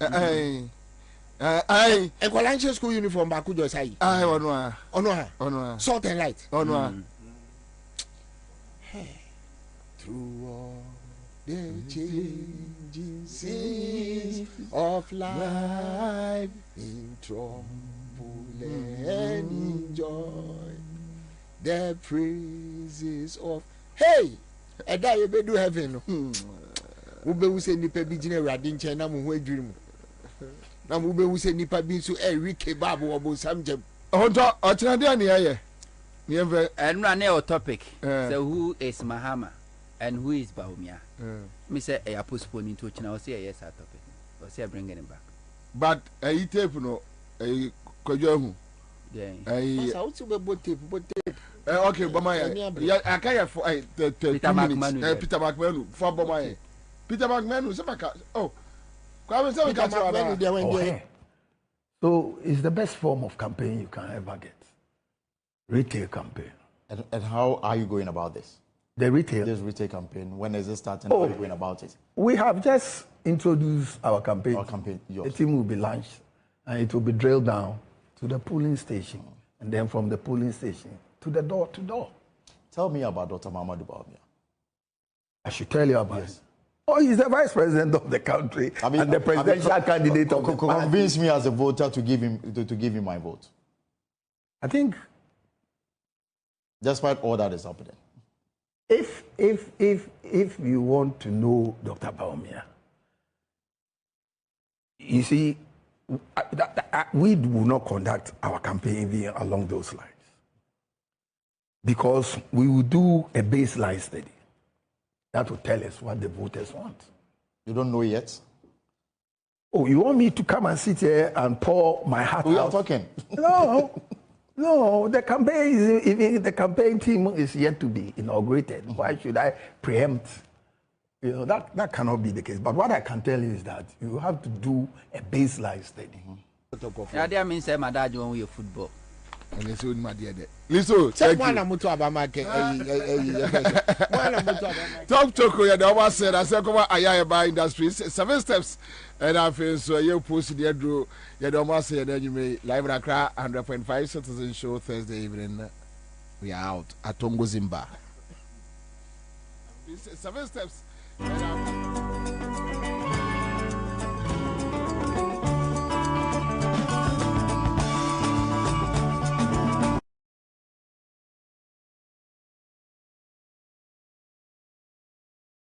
Equal school uniform back Joyce Ayi. Ono. Salt and light. Ono. Through all the changing seas of life, in trouble and in joy, the praises of and I be do heaven. Ube say nipa bi jina radin che na mo ho adwiri mu. Na mo ube say nipa bi so Eric Babu obo samjem. Onto ochina de na ye. Me and run our topic. So who is Mahama and who is Bawumia? Me say I postpone into China. I say yes, our topic. I say bringing him back. But I tape no, I kojo yeah. I also be tape. Okay, Boma. Yeah, I can't for Peter McMahon. Peter McMahon for Boma. Peter McMahon, Sabaka. Oh, so it's the best form of campaign you can ever get. Retail campaign. And how are you going about this? The retail? This retail campaign. When is it starting? How are you going about it? We have just introduced our campaign. Our campaign, yours. The team will be launched and it will be drilled down to the polling station and then from the polling station to the door-to-door. Tell me about Dr. Mahamudu Bawumia. I should tell you about it. Oh, he's the vice president of the country and the presidential candidate of the party. Convince me as a voter to give him my vote. I think, despite all that is happening, if you want to know Dr. Bawumia, you see, we will not conduct our campaign along those lines because we will do a baseline study that will tell us what the voters want. You don't know yet? Oh, you want me to come and sit here and pour my heart out? We are talking. No, the campaign team is yet to be inaugurated. Why should I preempt? You know, that cannot be the case. But what I can tell you is that you have to do a baseline study. Yeah, that means my dad won't win football. Liso, check thank one you. Top choco, yeah, the one said, I said, come on, Ayaba Industries, 7 steps. And I feel so you post the draw, you don't want to say, then you may live in Accra 100.5 Citizen Show Thursday evening. We are out at Tongo Zimba. 7 steps.